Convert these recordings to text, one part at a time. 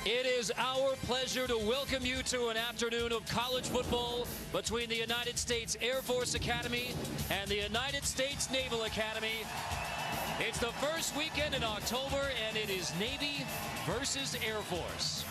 It is our pleasure to welcome you to an afternoon of college football between the United States Air Force Academy and the United States Naval Academy. It's the first weekend in October, and it is Navy versus Air Force.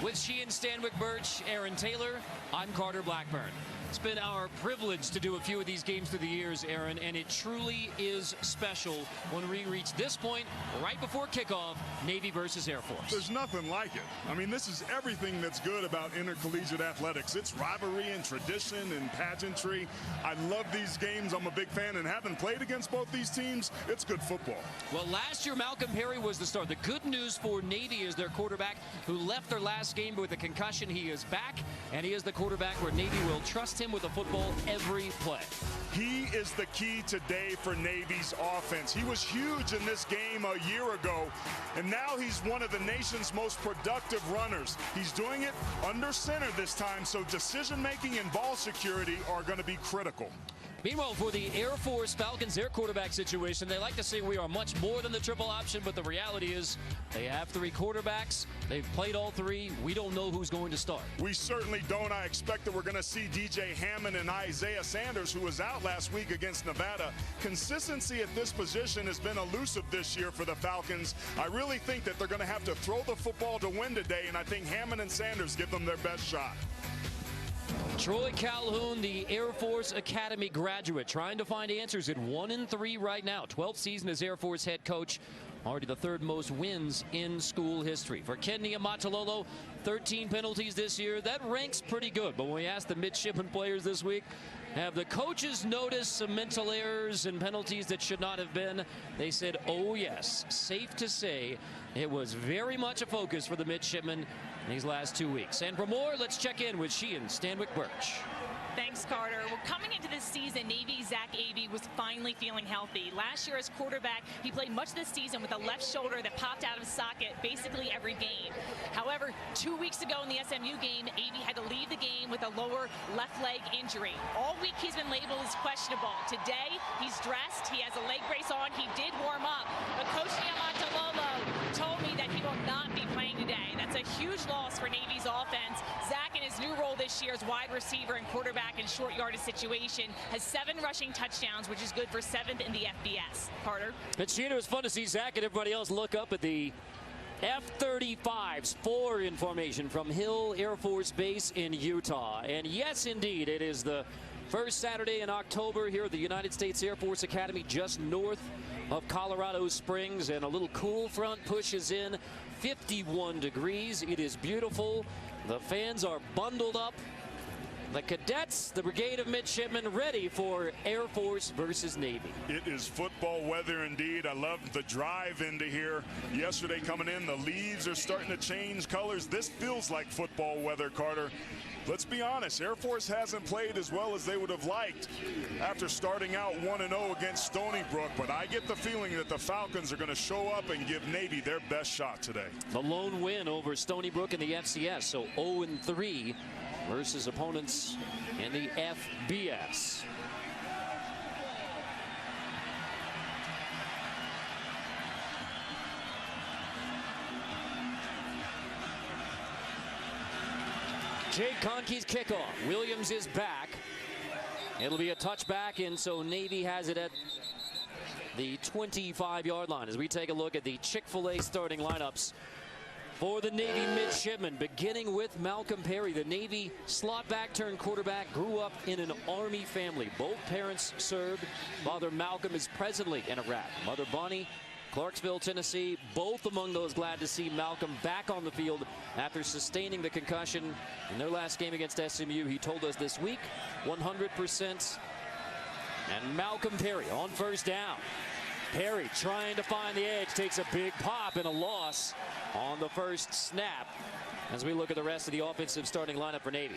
With Sheehan Stanwyck Birch, Aaron Taylor, I'm Carter Blackburn. It's been our privilege to do a few of these games through the years, Aaron, and it truly is special when we reach this point right before kickoff, Navy versus Air Force. There's nothing like it. I mean, this is everything that's good about intercollegiate athletics. It's rivalry and tradition and pageantry. I love these games. I'm a big fan, and having played against both these teams, it's good football. Well, last year, Malcolm Perry was the star. The good news for Navy is their quarterback who left their last game with a concussion. He is back, and he is the quarterback where Navy will trust him with the football every play. He is the key today for Navy's offense. He was huge in this game a year ago, and now he's one of the nation's most productive runners. He's doing it under center this time, so decision-making and ball security are going to be critical. Meanwhile, for the Air Force Falcons, their quarterback situation, they like to say we are much more than the triple option, but the reality is they have three quarterbacks. They've played all three. We don't know who's going to start. We certainly don't. I expect that we're going to see DJ Hammond and Isaiah Sanders, who was out last week against Nevada. Consistency at this position has been elusive this year for the Falcons. I really think that they're going to have to throw the football to win today, and I think Hammond and Sanders give them their best shot. Troy Calhoun, the Air Force Academy graduate, trying to find answers at 1-3 right now. 12th season as Air Force head coach. Already the third most wins in school history. For Ken Niumatalolo, 13 penalties this year. That ranks pretty good. But when we asked the midshipman players this week, have the coaches noticed some mental errors and penalties that should not have been? They said, oh yes. Safe to say it was very much a focus for the midshipmen these last 2 weeks. And for more, let's check in with Sheehan Stanwyck Birch. Thanks, Carter. Well, coming into this season, Navy Zach Avey was finally feeling healthy. Last year as quarterback, he played much of the season with a left shoulder that popped out of his socket basically every game. However, 2 weeks ago in the SMU game, Avey had to leave the game with a lower left leg injury. All week he's been labeled as questionable. Today, he's dressed. He has a leg brace on. He did warm up. But Coach Niumatalolo told me that he will not be playing today. That's a huge loss for Navy's offense. Zach, in his new role this year as wide receiver and quarterback in short yardage situation, has 7 rushing touchdowns, which is good for 7th in the FBS. Carter? And Sheena, it was fun to see Zach and everybody else look up at the F-35s, 4 in formation from Hill Air Force Base in Utah. And yes, indeed, it is the first Saturday in October here at the United States Air Force Academy, just north of Colorado Springs, and a little cool front pushes in. 51 degrees. It is beautiful. The fans are bundled up. The cadets, the Brigade of Midshipmen, ready for Air Force versus Navy. It is football weather indeed. I love the drive into here. Yesterday coming in, the leaves are starting to change colors. This feels like football weather, Carter. Let's be honest, Air Force hasn't played as well as they would have liked after starting out 1-0 against Stony Brook, but I get the feeling that the Falcons are going to show up and give Navy their best shot today. The lone win over Stony Brook in the FCS, so 0-3 versus opponents in the FBS. Jake Conkey's kickoff. Williams is back. It'll be a touchback, and so Navy has it at the 25-yard line as we take a look at the Chick-fil-A starting lineups for the Navy midshipmen, beginning with Malcolm Perry. The Navy slot back turned quarterback grew up in an Army family. Both parents served. Father Malcolm is presently in Iraq. Mother Bonnie, Clarksville, Tennessee, both among those glad to see Malcolm back on the field after sustaining the concussion in their last game against SMU. He told us this week, 100%. And Malcolm Perry on first down. Perry trying to find the edge, takes a big pop and a loss on the first snap as we look at the rest of the offensive starting lineup for Navy.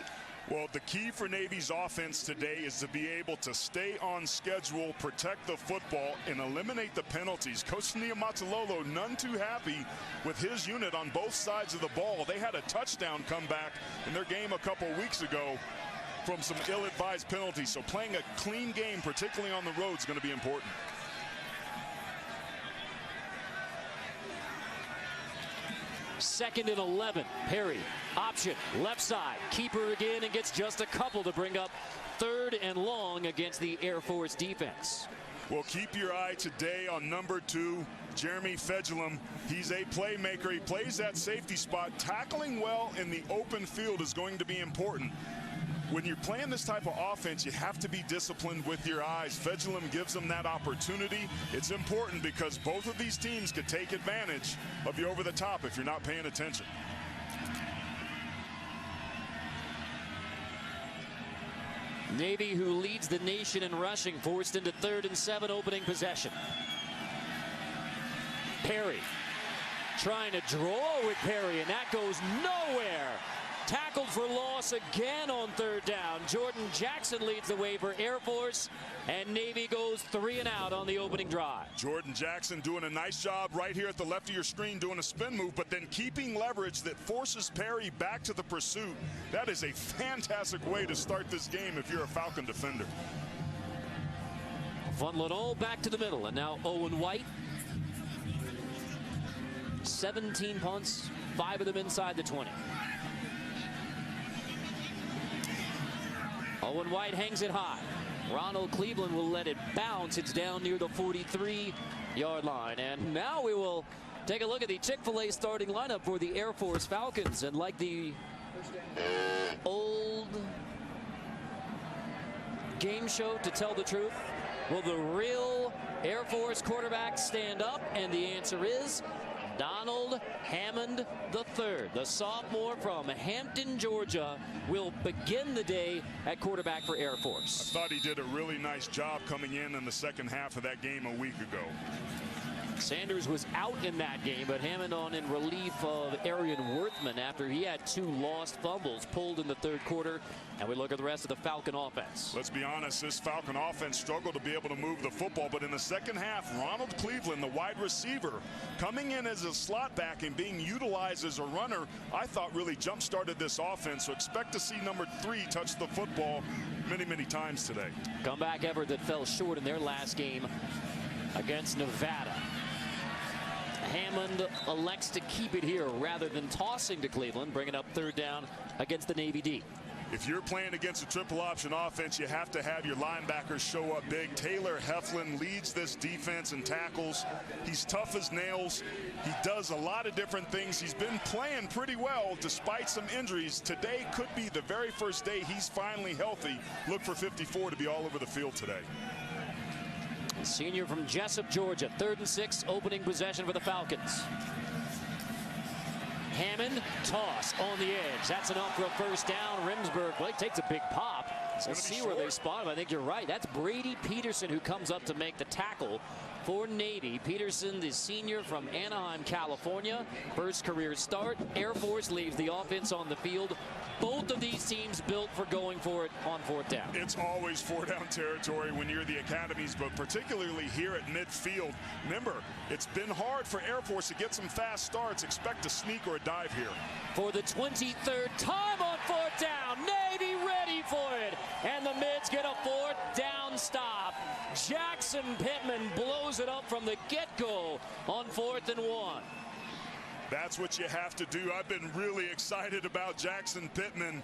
Well, the key for Navy's offense today is to be able to stay on schedule, protect the football, and eliminate the penalties. Coach Niumatalolo none too happy with his unit on both sides of the ball. They had a touchdown comeback in their game a couple weeks ago from some ill-advised penalties. So playing a clean game, particularly on the road, is going to be important. 2nd and 11. Perry, option, left side. Keeper again and gets just a couple to bring up 3rd and long against the Air Force defense. Well, keep your eye today on number 2, Jeremy Fedulum. He's a playmaker. He plays that safety spot. Tackling well in the open field is going to be important. When you're playing this type of offense, you have to be disciplined with your eyes. Fedulum gives them that opportunity. It's important because both of these teams could take advantage of you over the top if you're not paying attention. Navy, who leads the nation in rushing, forced into 3rd and 7 opening possession. Perry trying to draw with Perry, and that goes nowhere. Tackled for loss again on 3rd down. Jordan Jackson leads the way for Air Force, and Navy goes 3 and out on the opening drive. Jordan Jackson doing a nice job right here at the left of your screen, doing a spin move, but then keeping leverage that forces Perry back to the pursuit. That is a fantastic way to start this game if you're a Falcon defender. Funnel it all back to the middle, and now Owen White. 17 punts, 5 of them inside the 20. Owen White hangs it high. Ronald Cleveland will let it bounce. It's down near the 43-yard line. And now we will take a look at the Chick-fil-A starting lineup for the Air Force Falcons. And like the old game show, To Tell the Truth, will the real Air Force quarterback stand up? And the answer is Donald Hammond III, the sophomore from Hampton, Georgia, will begin the day at quarterback for Air Force. I thought he did a really nice job coming in the second half of that game a week ago. Sanders was out in that game, but Hammond on in relief of Arian Worthman after he had 2 lost fumbles pulled in the 3rd quarter. And we look at the rest of the Falcon offense. Let's be honest, this Falcon offense struggled to be able to move the football, but in the second half, Ronald Cleveland, the wide receiver, coming in as a slot back and being utilized as a runner, I thought really jump-started this offense. So expect to see number 3 touch the football many, many times today. Comeback effort that fell short in their last game against Nevada. Hammond elects to keep it here rather than tossing to Cleveland, bringing up 3rd down against the Navy D. If you're playing against a triple option offense, you have to have your linebackers show up big. Taylor Heflin leads this defense in tackles. He's tough as nails. He does a lot of different things. He's been playing pretty well despite some injuries. Today could be the very first day he's finally healthy. Look for 54 to be all over the field today. Senior from Jessup, Georgia. 3rd and 6, opening possession for the Falcons. Hammond, toss on the edge. That's enough for a 1st down. Rimsburg, well, he takes a big pop. We'll see where they spot him. I think you're right. That's Brady Peterson who comes up to make the tackle for Navy. Peterson, the senior from Anaheim, California. First career start. Air Force leaves the offense on the field. Both of these teams built for going for it on 4th down. It's always 4-down territory when you're the academies, but particularly here at midfield. Remember, it's been hard for Air Force to get some fast starts. Expect a sneak or a dive here. For the 23rd time on 4th down, Navy ready for it. And the Mids get a 4th down stop. Jackson Pittman blows it up from the get-go on 4th and 1. That's what you have to do. I've been really excited about Jackson Pittman.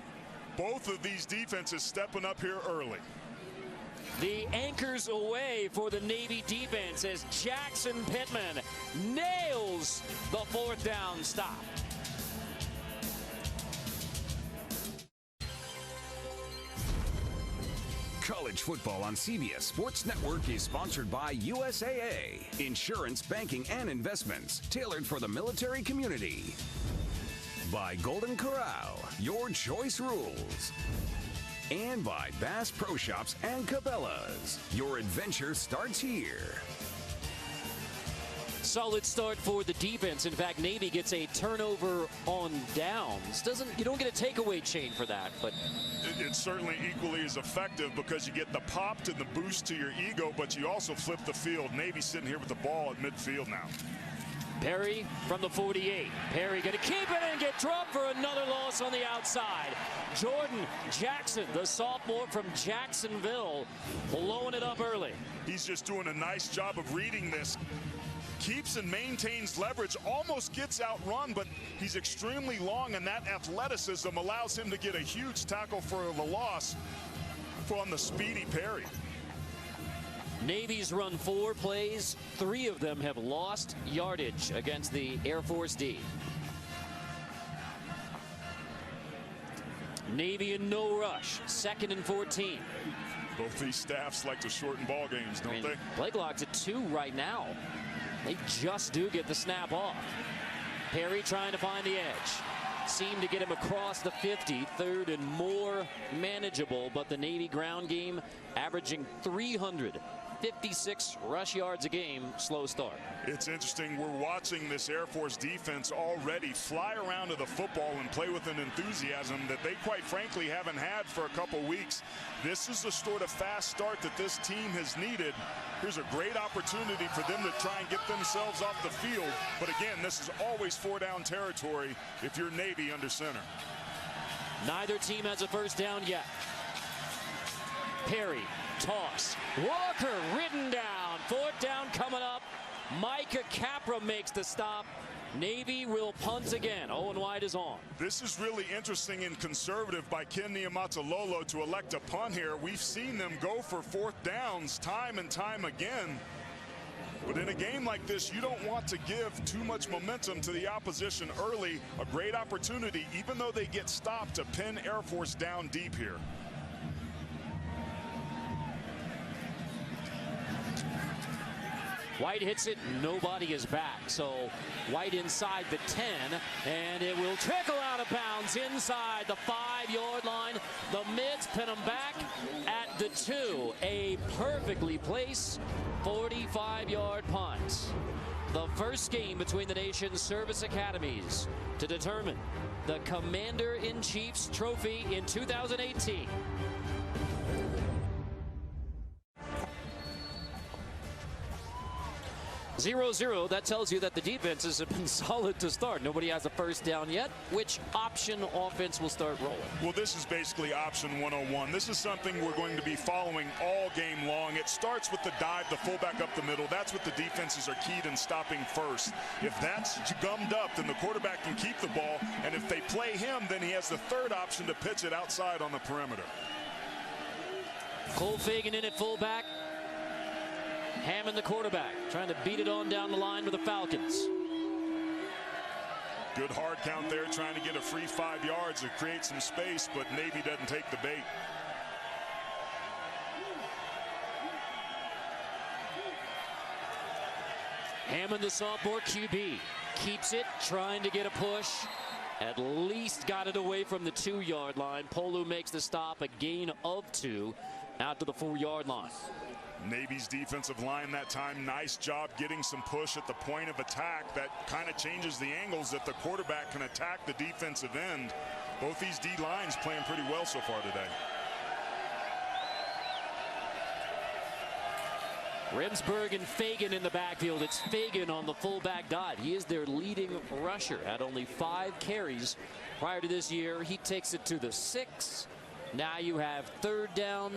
Both of these defenses stepping up here early. The anchors away for the Navy defense as Jackson Pittman nails the 4th down stop. College football on CBS Sports Network is sponsored by USAA, insurance, banking, and investments tailored for the military community. By Golden Corral, your choice rules. And by Bass Pro Shops and Cabela's, your adventure starts here. Solid start for the defense. In fact, Navy gets a turnover on downs. You don't get a takeaway chain for that, but it's certainly equally as effective because you get the pop and the boost to your ego, but you also flip the field. Navy sitting here with the ball at midfield now. Perry from the 48. Perry going to keep it and get dropped for another loss on the outside. Jordan Jackson, the sophomore from Jacksonville, blowing it up early. He's just doing a nice job of reading this. keeps and maintains leverage, almost gets outrun, but he's extremely long, and that athleticism allows him to get a huge tackle for the loss from the speedy Perry. Navy's run 4 plays. 3 of them have lost yardage against the Air Force D. Navy in no rush, 2nd and 14. Both these staffs like to shorten ball games, don't they? Play clock's at 2 right now. They just do get the snap off. Perry trying to find the edge. Seemed to get him across the 50, 3rd and more manageable, but the Navy ground game averaging 356 rush yards a game. Slow start. It's interesting. We're watching this Air Force defense already fly around to the football and play with an enthusiasm that they quite frankly haven't had for a couple weeks. This is the sort of fast start that this team has needed. Here's a great opportunity for them to try and get themselves off the field. But again, this is always 4-down territory if you're Navy under center. Neither team has a first down yet. Perry, toss. Walker ridden down. 4th down coming up. Micah Capra makes the stop. Navy will punt again. Owen White is on. This is really interesting and conservative by Ken Niumatalolo to elect a punt here. We've seen them go for 4th downs time and time again. But in a game like this, you don't want to give too much momentum to the opposition early. A great opportunity, even though they get stopped, to pin Air Force down deep here. White hits it, nobody is back. So White inside the 10, and it will trickle out of bounds inside the 5-yard line. The Mids pin him back at the 2. A perfectly placed 45-yard punt. The first game between the nation's service academies to determine the Commander-in-Chief's trophy in 2018. 0-0, that tells you that the defenses have been solid to start. Nobody has a first down yet. Which option offense will start rolling? Well, this is basically option 101. This is something we're going to be following all game long. It starts with the dive, the fullback up the middle. That's what the defenses are keyed in stopping first. If that's gummed up, then the quarterback can keep the ball. And if they play him, then he has the 3rd option to pitch it outside on the perimeter. Cole Fagan in at fullback. Hammond, the quarterback, trying to beat it on down the line with the Falcons. Good hard count there, trying to get a free 5 yards to create some space, but Navy doesn't take the bait. Hammond, the sophomore QB, keeps it, trying to get a push. At least got it away from the 2-yard line. Polu makes the stop, a gain of 2 out to the 4-yard line. Navy's defensive line that time, nice job getting some push at the point of attack. That kind of changes the angles that the quarterback can attack the defensive end. Both these D lines playing pretty well so far today. Remsburg and Fagan in the backfield. It's Fagan on the fullback dive. He is their leading rusher. Had only 5 carries prior to this year. He takes it to the 6. Now you have 3rd down.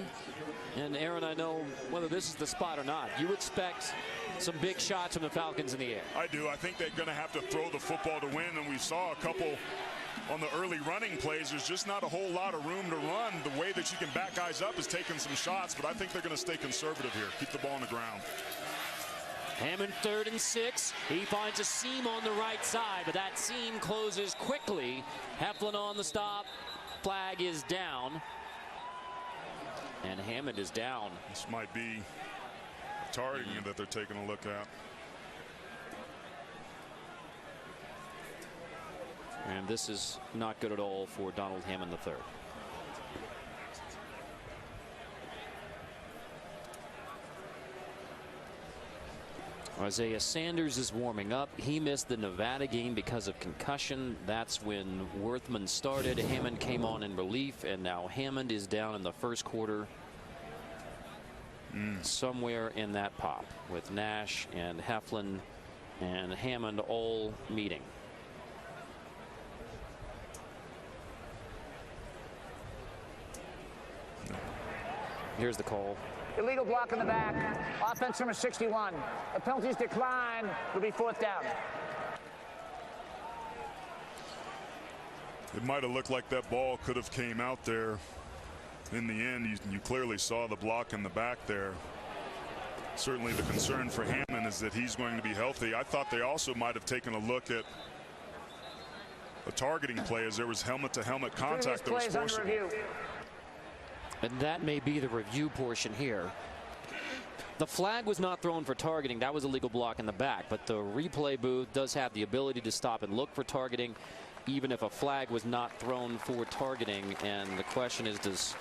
And Aaron, I know whether this is the spot or not, you expect some big shots from the Falcons in the air. I do. I think they're going to have to throw the football to win. And we saw a couple on the early running plays. There's just not a whole lot of room to run. The way that you can back guys up is taking some shots. But I think they're going to stay conservative here. Keep the ball on the ground. Hammond 3rd and 6. He finds a seam on the right side, but that seam closes quickly. Heflin on the stop. Flag is down. And Hammond is down. This might be targeting that they're taking a look at. And this is not good at all for Donald Hammond III. Isaiah Sanders is warming up. He missed the Nevada game because of concussion. That's when Worthman started. Hammond came on in relief, and now Hammond is down in the first quarter. Somewhere in that pop with Nash and Heflin and Hammond all meeting. Here's the call. Illegal block in the back. Offense number 61. The penalties decline. Will be 4th down. It might have looked like that ball could have came out there. In the end, you clearly saw the block in the back there. Certainly the concern for Hammond is that he's going to be healthy. I thought they also might have taken a look at a targeting play as there was helmet-to-helmet contact that was forcible. And that may be the review portion here. The flag was not thrown for targeting. That was a legal block in the back. But the replay booth does have the ability to stop and look for targeting, even if a flag was not thrown for targeting. And the question is, does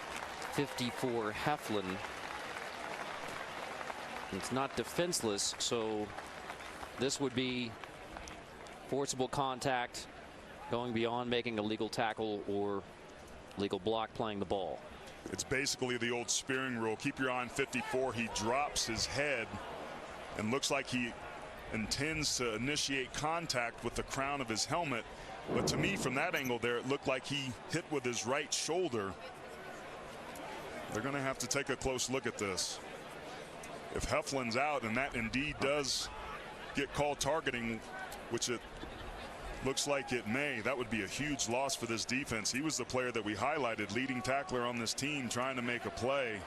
54 Heflin, it's not defenseless, so this would be forcible contact going beyond making a legal tackle or legal block playing the ball. It's basically the old spearing rule. Keep your eye on 54. He drops his head and looks like he intends to initiate contact with the crown of his helmet. But to me, from that angle there, it looked like he hit with his right shoulder. They're going to have to take a close look at this. If Heflin's out and that indeed does get called targeting, which it looks like it may, that would be a huge loss for this defense. He was the player that we highlighted, leading tackler on this team, trying to make a play.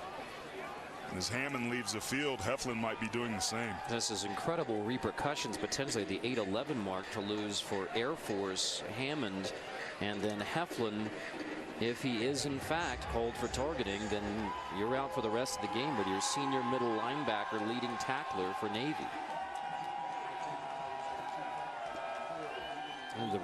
And as Hammond leaves the field, Heflin might be doing the same. This is incredible repercussions, potentially the 8-11 mark to lose for Air Force. Hammond and then Heflin. If he is in fact called for targeting, then you're out for the rest of the game with your senior middle linebacker leading tackler for Navy. And the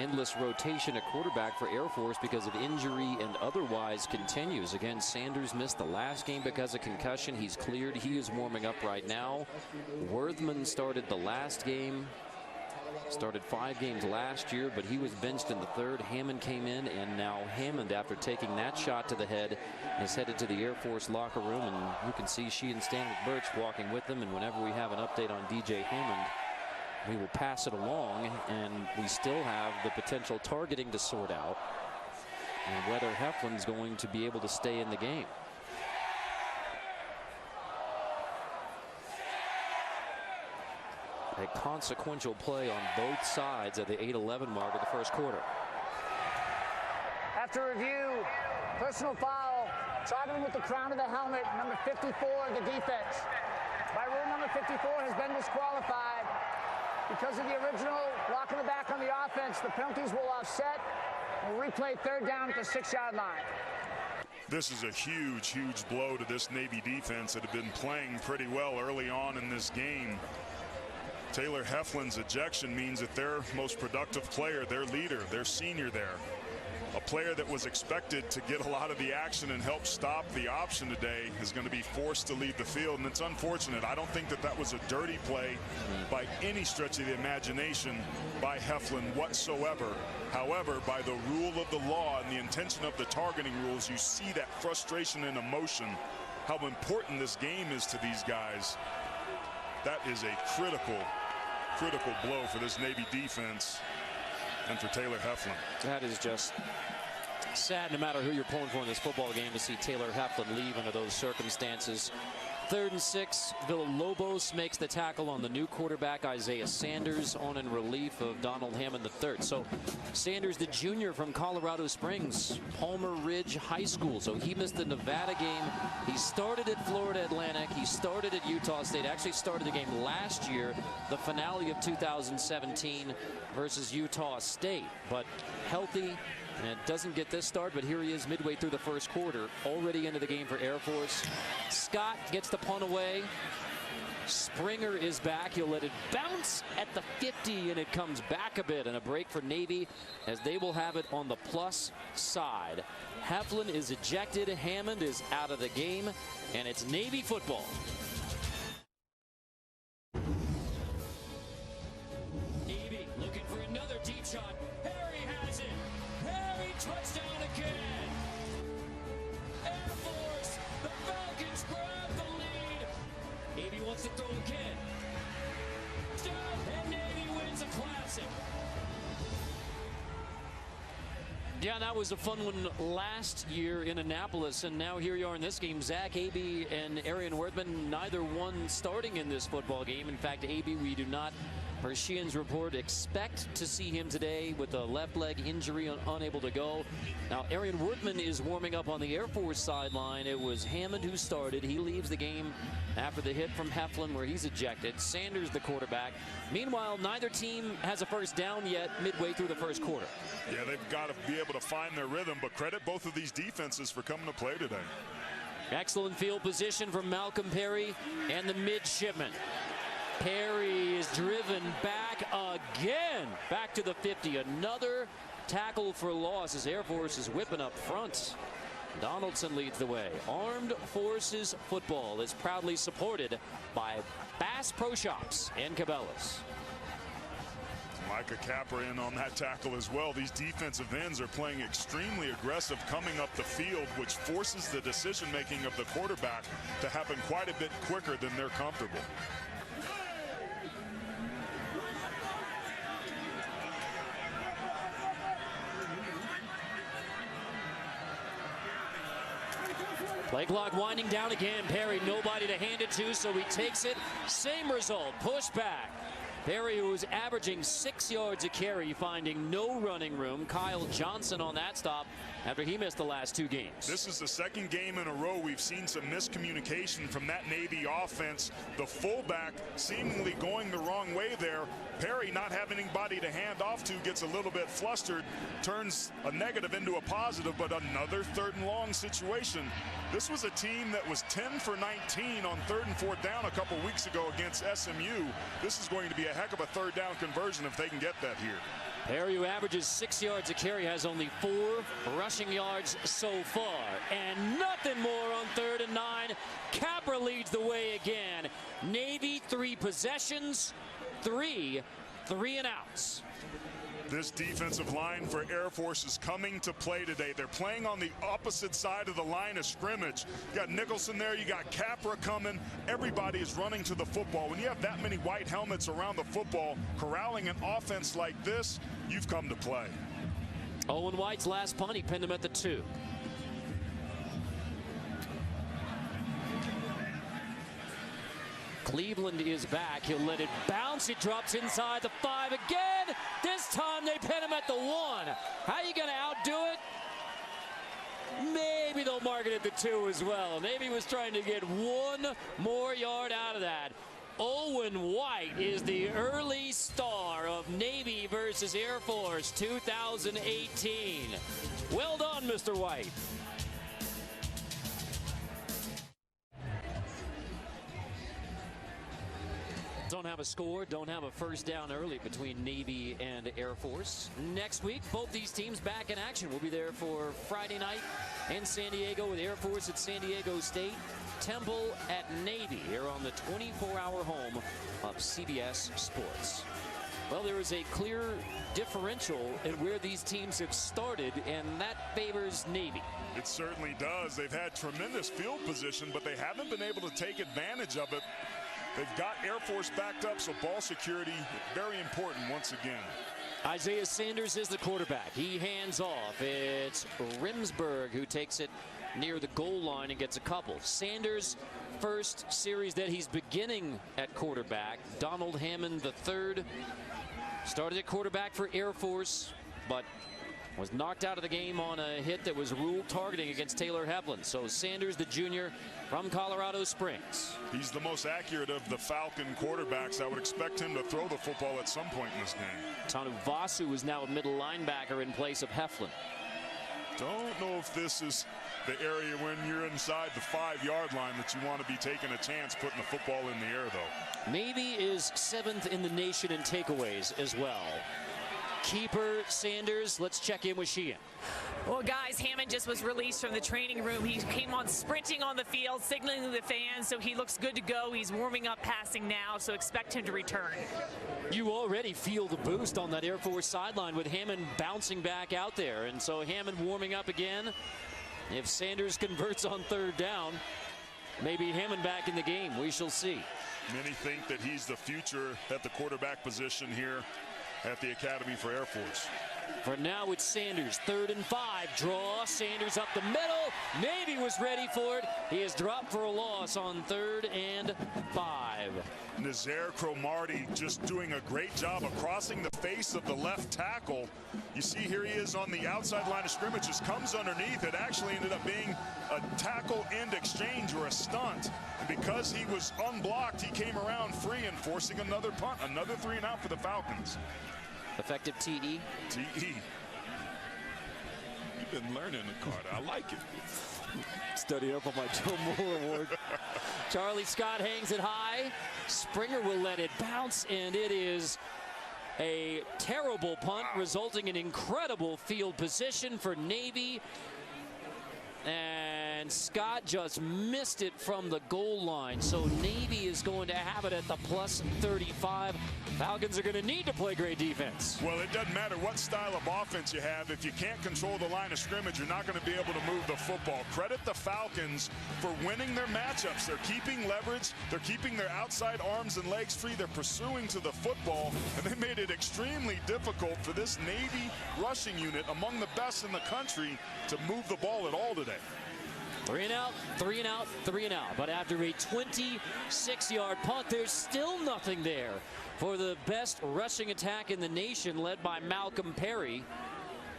endless rotation at quarterback for Air Force because of injury and otherwise continues. Again, Sanders missed the last game because of concussion. He's cleared. He is warming up right now. Worthman started the last game. Started 5 games last year, but he was benched in the 3rd. Hammond came in, and now Hammond, after taking that shot to the head, is headed to the Air Force locker room, and you can see she and Stanley Birch walking with them. And whenever we have an update on DJ Hammond, we will pass it along, and we still have the potential targeting to sort out and whether Heflin's going to be able to stay in the game. A consequential play on both sides at the 8-11 mark of the first quarter. After review, personal foul, targeting with the crown of the helmet, number 54 of the defense. By rule, number 54 has been disqualified. Because of the original block in the back on the offense, the penalties will offset. We'll replay 3rd down at the 6-yard line. This is a huge, huge blow to this Navy defense that had been playing pretty well early on in this game. Taylor Heflin's ejection means that their most productive player, their leader, their senior there, a player that was expected to get a lot of the action and help stop the option today, is going to be forced to leave the field. And it's unfortunate. I don't think that that was a dirty play by any stretch of the imagination by Heflin whatsoever. However, by the rule of the law and the intention of the targeting rules, you see that frustration and emotion, how important this game is to these guys. That is a critical blow for this Navy defense and for Taylor Heflin. That is just sad, no matter who you're pulling for in this football game, to see Taylor Heflin leave under those circumstances. 3rd and 6, Villalobos makes the tackle on the new quarterback, Isaiah Sanders, on in relief of Donald Hammond III. So Sanders, the junior from Colorado Springs, Palmer Ridge High School. So he missed the Nevada game. He started at Florida Atlantic. He started at Utah State. Actually started the game last year, the finale of 2017 versus Utah State. But healthy. And it doesn't get this start, but here he is midway through the first quarter, already into the game for Air Force. Scott gets the punt away. Springer is back. He'll let it bounce at the 50, and it comes back a bit, and a break for Navy as they will have it on the plus side. Heflin is ejected. Hammond is out of the game, and it's Navy football. Navy looking for another deep shot. Harry has it. Touchdown again. Air Force, the Falcons grab the lead. Navy wants to throw again. And Navy wins a classic. Yeah, that was a fun one last year in Annapolis, and now here you are in this game. Zach Abey and Arian Worthman, neither one starting in this football game. In fact, Abey, we do not, per Sheehan's report, expect to see him today with a left leg injury, unable to go. Now, Arian Worthman is warming up on the Air Force sideline. It was Hammond who started. He leaves the game after the hit from Heflin where he's ejected. Sanders the quarterback. Meanwhile, neither team has a first down yet midway through the first quarter. Yeah, they've got to be able to find their rhythm, but credit both of these defenses for coming to play today. Excellent field position from Malcolm Perry and the midshipman. Perry is driven back again, back to the 50. Another tackle for loss as Air Force is whipping up front. Donaldson leads the way. Armed Forces football is proudly supported by Bass Pro Shops and Cabela's. Micah Capper in on that tackle as well. These defensive ends are playing extremely aggressive coming up the field, which forces the decision-making of the quarterback to happen quite a bit quicker than they're comfortable. Play clock winding down again. Perry, nobody to hand it to, so he takes it. Same result, push back. Perry, who was averaging 6 yards a carry, finding no running room. Kyle Johnson on that stop after he missed the last 2 games. This is the second game in a row we've seen some miscommunication from that Navy offense. The fullback seemingly going the wrong way there. Perry, not having anybody to hand off to, gets a little bit flustered, turns a negative into a positive, but another 3rd and long situation. This was a team that was 10 for 19 on 3rd and 4th down a couple weeks ago against SMU. This is going to be a heck of a 3rd down conversion if they can get that here. Perry, who averages 6 yards a carry, has only 4 rushing yards so far, and nothing more on 3rd and 9. Capper leads the way again. Navy 3 possessions, 3 and outs. This defensive line for Air Force is coming to play today. They're playing on the opposite side of the line of scrimmage. You got Nicholson there, you got Capra coming. Everybody is running to the football. When you have that many white helmets around the football, corralling an offense like this, you've come to play. Owen White's last punt, he pinned him at the 2. Cleveland is back. He'll let it bounce. It drops inside the 5 again. This time they pin him at the 1. How are you going to outdo it? Maybe they'll mark it at the 2 as well. Maybe he was trying to get 1 more yard out of that. Owen White is the early star of Navy versus Air Force 2018. Well done, Mr. White. Don't have a score, don't have a first down early between Navy and Air Force. Next week, both these teams back in action. We'll be there for Friday night in San Diego with Air Force at San Diego State, Temple at Navy here on the 24-hour home of CBS Sports. Well, there is a clear differential in where these teams have started, and that favors Navy. It certainly does. They've had tremendous field position, but they haven't been able to take advantage of it. They've got Air Force backed up, so ball security very important once again. Isaiah Sanders is the quarterback. He hands off. It's Rimsberg who takes it near the goal line and gets a couple. Sanders, first series that he's beginning at quarterback. Donald Hammond III started at quarterback for Air Force, but was knocked out of the game on a hit that was ruled targeting against Taylor Heflin. So Sanders, the junior from Colorado Springs. He's the most accurate of the Falcon quarterbacks. I would expect him to throw the football at some point in this game. Tanu Vasu is now a middle linebacker in place of Heflin. Don't know if this is the area when you're inside the 5-yard line that you want to be taking a chance putting the football in the air, though. Navy is 7th in the nation in takeaways as well. Keeper Sanders, let's check in with Sheehan. Well, guys, Hammond just was released from the training room. He came on sprinting on the field, signaling to the fans, so he looks good to go. He's warming up passing now, so expect him to return. You already feel the boost on that Air Force sideline with Hammond bouncing back out there. And so Hammond warming up again. If Sanders converts on 3rd down, maybe Hammond back in the game. We shall see. Many think that he's the future at the quarterback position here at the Academy for Air Force. For now, it's Sanders. 3rd and 5. Draw. Sanders up the middle. Navy was ready for it. He is dropped for a loss on 3rd and 5. Nazaire Cromartie just doing a great job of crossing the face of the left tackle. You see here he is on the outside line of scrimmage, just comes underneath. It actually ended up being a tackle end exchange or a stunt. And because he was unblocked, he came around free and forcing another punt, another 3 and out for the Falcons. Effective TE. TE. You've been learning, Carter. I like it. Study up on my Joe Moore award. Charlie Scott hangs it high. Springer will let it bounce, and it is a terrible punt, resulting in incredible field position for Navy. And Scott just missed it from the goal line. So Navy is going to have it at the plus 35. Falcons are going to need to play great defense. Well, it doesn't matter what style of offense you have. If you can't control the line of scrimmage, you're not going to be able to move the football. Credit the Falcons for winning their matchups. They're keeping leverage. They're keeping their outside arms and legs free. They're pursuing to the football, and they made it extremely difficult for this Navy rushing unit, among the best in the country, to move the ball at all today. 3 and out, 3 and out, 3 and out. But after a 26-yard punt, there's still nothing there for the best rushing attack in the nation, led by Malcolm Perry.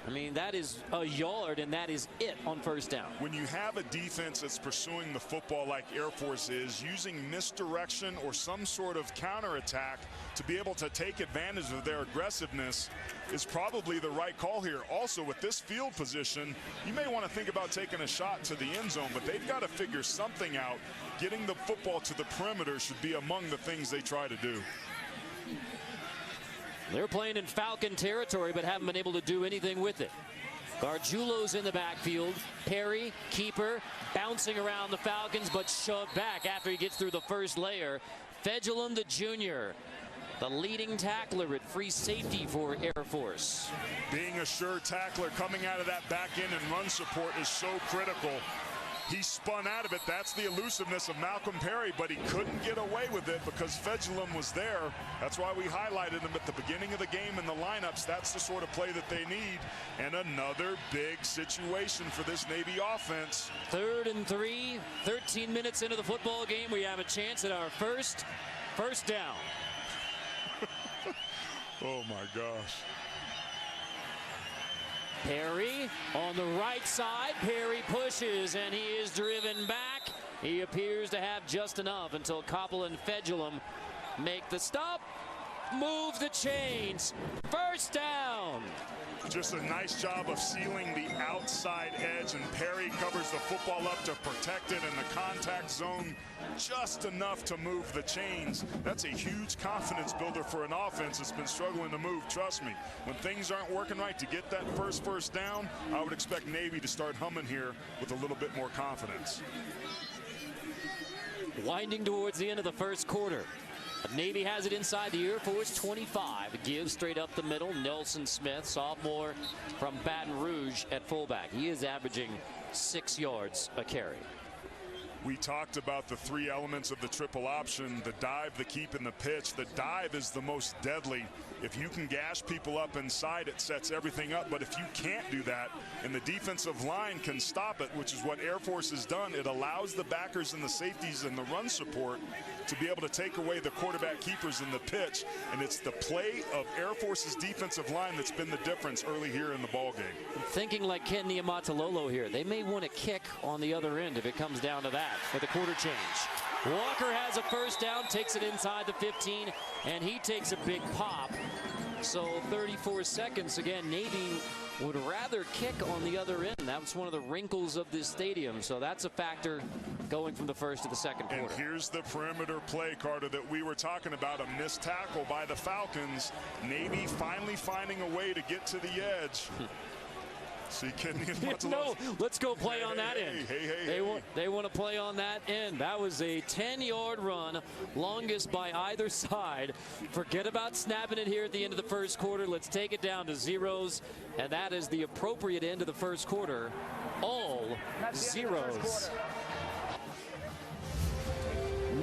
I mean, that is a yard, and that is it on 1st down. When you have a defense that's pursuing the football like Air Force is, using misdirection or some sort of counterattack to be able to take advantage of their aggressiveness is probably the right call here. Also, with this field position, you may want to think about taking a shot to the end zone, but they've got to figure something out. Getting the football to the perimeter should be among the things they try to do. They're playing in Falcon territory, but haven't been able to do anything with it. Gargiulo's in the backfield. Perry, keeper, bouncing around the Falcons, but shoved back after he gets through the first layer. Fedulum, the junior, the leading tackler at free safety for Air Force. Being a sure tackler coming out of that back end and run support is so critical. He spun out of it. That's the elusiveness of Malcolm Perry, but he couldn't get away with it because Fedulum was there. That's why we highlighted him at the beginning of the game in the lineups. That's the sort of play that they need. And another big situation for this Navy offense. 3rd and 3, 13 minutes into the football game. We have a chance at our first down. Oh my gosh. Perry on the right side. Perry pushes, and he is driven back. He appears to have just enough until Koppel and Fedulum make the stop. Move the chains. 1st down. Just a nice job of sealing the outside edge, and Perry covers the football up to protect it in the contact zone just enough to move the chains. That's a huge confidence builder for an offense that's been struggling to move. Trust me, when things aren't working right to get that first down, I would expect Navy to start humming here with a little bit more confidence. Winding towards the end of the 1st quarter. Navy has it inside the Air Force 25. Gives straight up the middle. Nelson Smith, sophomore from Baton Rouge at fullback. He is averaging 6 yards a carry. We talked about the 3 elements of the triple option: the dive, the keep, and the pitch. The dive is the most deadly. If you can gash people up inside, it sets everything up. But if you can't do that and the defensive line can stop it, which is what Air Force has done, it allows the backers and the safeties and the run support to be able to take away the quarterback keepers in the pitch. And it's the play of Air Force's defensive line that's been the difference early here in the ball game. Thinking like Ken Niumatalolo here. They may want to kick on the other end if it comes down to that with a quarter change. Walker has a 1st down, takes it inside the 15, and he takes a big pop. So 34 seconds. Again, Navy would rather kick on the other end. That was one of the wrinkles of this stadium. So that's a factor going from the 1st to the 2nd quarter. And here's the perimeter play, Carter, that we were talking about. A missed tackle by the Falcons. Navy finally finding a way to get to the edge. See, no, let's go play on that end. They want to play on that end. That was a 10-yard run, longest by either side. Forget about snapping it here at the end of the 1st quarter. Let's take it down to zeros, and that is the appropriate end of the 1st quarter. All zeros.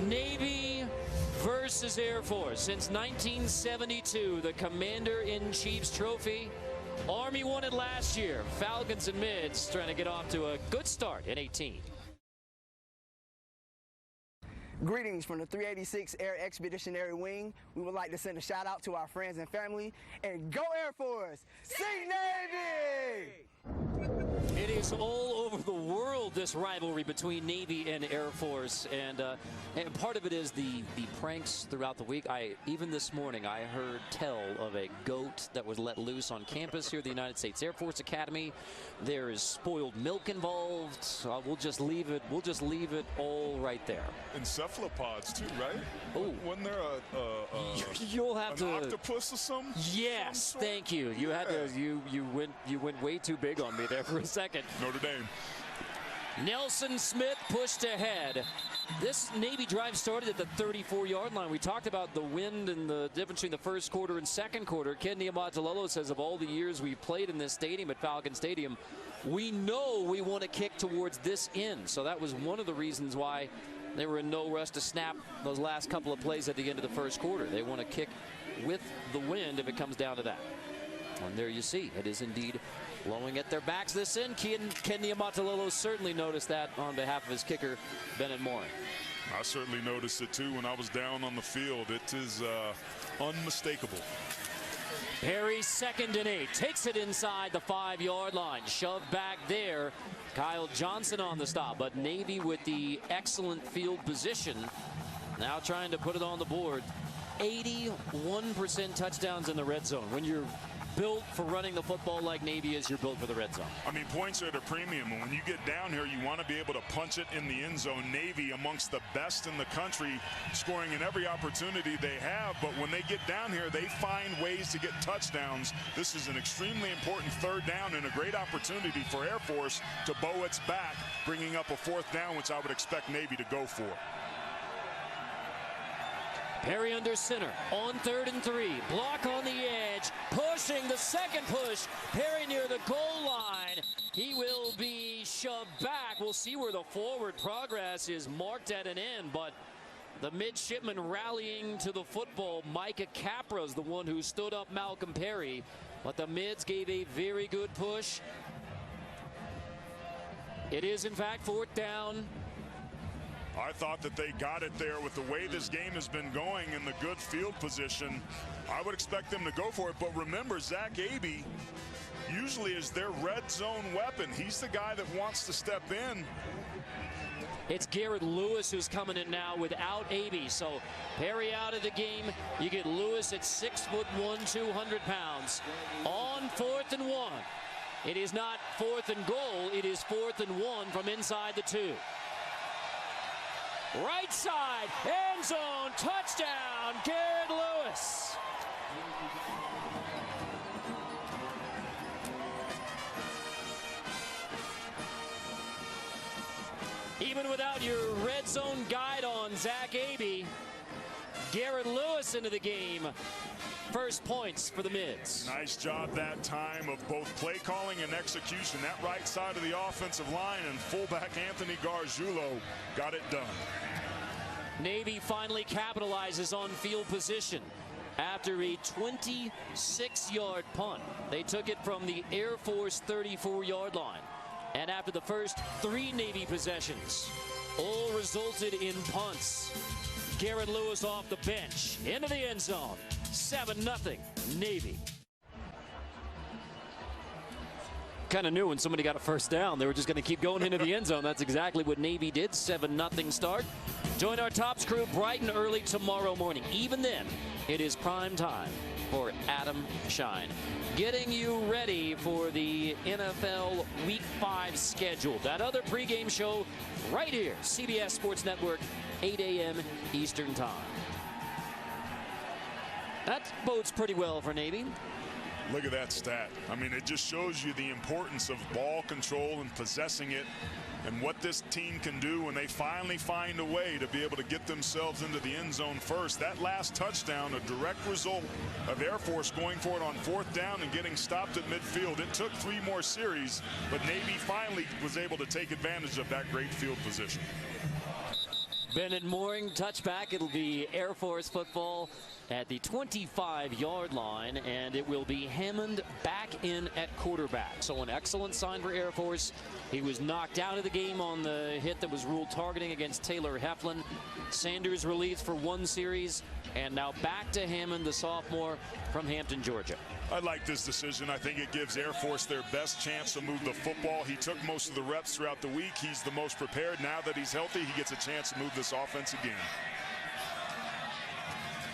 Navy versus Air Force. Since 1972, the Commander-in-Chief's trophy. Army won it last year. Falcons and Mids trying to get off to a good start in 18. Greetings from the 386 Air Expeditionary Wing. We would like to send a shout out to our friends and family. And go Air Force! Sing Navy! It is all over the world, this rivalry between Navy and Air Force, and part of it is the pranks throughout the week. Even this morning I heard tell of a goat that was let loose on campus here at the United States Air Force Academy. There is spoiled milk involved. We'll just leave it all right there. And cephalopods too, right? Oh, wasn't there you'll have to octopus or something? Yes, thank you. You had to. You went way too big on me there for a second. Notre Dame. Nelson Smith pushed ahead. This Navy drive started at the 34-yard line. We talked about the wind and the difference between the first quarter and second quarter. Ken Niumatalolo says of all the years we've played in this stadium at Falcon Stadium, we know we want to kick towards this end. So that was one of the reasons why they were in no rush to snap those last couple of plays at the end of the first quarter. They want to kick with the wind if it comes down to that. And there you see, it is indeed blowing at their backs this end. Ken Niumatalolo certainly noticed that on behalf of his kicker, Bennett Morin. I certainly noticed it too when I was down on the field. It is unmistakable. Perry, 2nd and 8, takes it inside the 5-yard line. Shoved back there. Kyle Johnson on the stop, but Navy with the excellent field position. Now trying to put it on the board. 81% touchdowns in the red zone. When you're built for running the football like Navy is, you're built for the red zone. I mean, points are at a premium, and when you get down here, you want to be able to punch it in the end zone. Navy amongst the best in the country, scoring in every opportunity they have, but when they get down here, they find ways to get touchdowns. This is an extremely important 3rd down and a great opportunity for Air Force to bow its back, bringing up a 4th down, which I would expect Navy to go for. Perry under center on 3rd and 3. Block on the edge. Pushing the second push. Perry near the goal line. He will be shoved back. We'll see where the forward progress is marked at an end, but the midshipman rallying to the football. Micah Capra's the one who stood up Malcolm Perry, but the mids gave a very good push. It is in fact 4th down. I thought that they got it there with the way this game has been going and the good field position. I would expect them to go for it, but remember, Zach Abey usually is their red zone weapon. He's the guy that wants to step in. It's Garrett Lewis who's coming in now without Abey. So Perry out of the game. You get Lewis at 6'1", 200 pounds. On 4th and 1. It is not 4th and goal. It is 4th and 1 from inside the 2. Right side, end zone, touchdown, Garrett Lewis. Even without your red zone guide on Zach Abey, Garrett Lewis into the game. First points for the Mids. Nice job that time of both play calling and execution. That right side of the offensive line, and fullback Anthony Gargiulo got it done. Navy finally capitalizes on field position after a 26-yard punt. They took it from the Air Force 34-yard line. And after the first 3 Navy possessions, all resulted in punts. Garrett Lewis off the bench into the end zone. 7-0 Navy. Kind of knew when somebody got a first down, they were just going to keep going into the end zone. That's exactly what Navy did. 7-0 start. Join our Tops crew bright and early tomorrow morning. Even then, it is prime time for Adam Shine, getting you ready for the NFL Week 5 schedule. That other pregame show right here, CBS Sports Network, 8 a.m. Eastern Time. That bodes pretty well for Navy. Look at that stat. I mean, it just shows you the importance of ball control and possessing it, and what this team can do when they finally find a way to be able to get themselves into the end zone first. That last touchdown, a direct result of Air Force going for it on 4th down and getting stopped at midfield. It took 3 more series, but Navy finally was able to take advantage of that great field position. Bennett Mooring touchback. It'll be Air Force football at the 25-yard line, and it will be Hammond back in at quarterback. So an excellent sign for Air Force. He was knocked out of the game on the hit that was ruled targeting against Taylor Heflin. Sanders released for one series, and now back to Hammond, the sophomore from Hampton, Georgia. I like this decision. I think it gives Air Force their best chance to move the football. He took most of the reps throughout the week. He's the most prepared. Now that he's healthy, he gets a chance to move this offense again.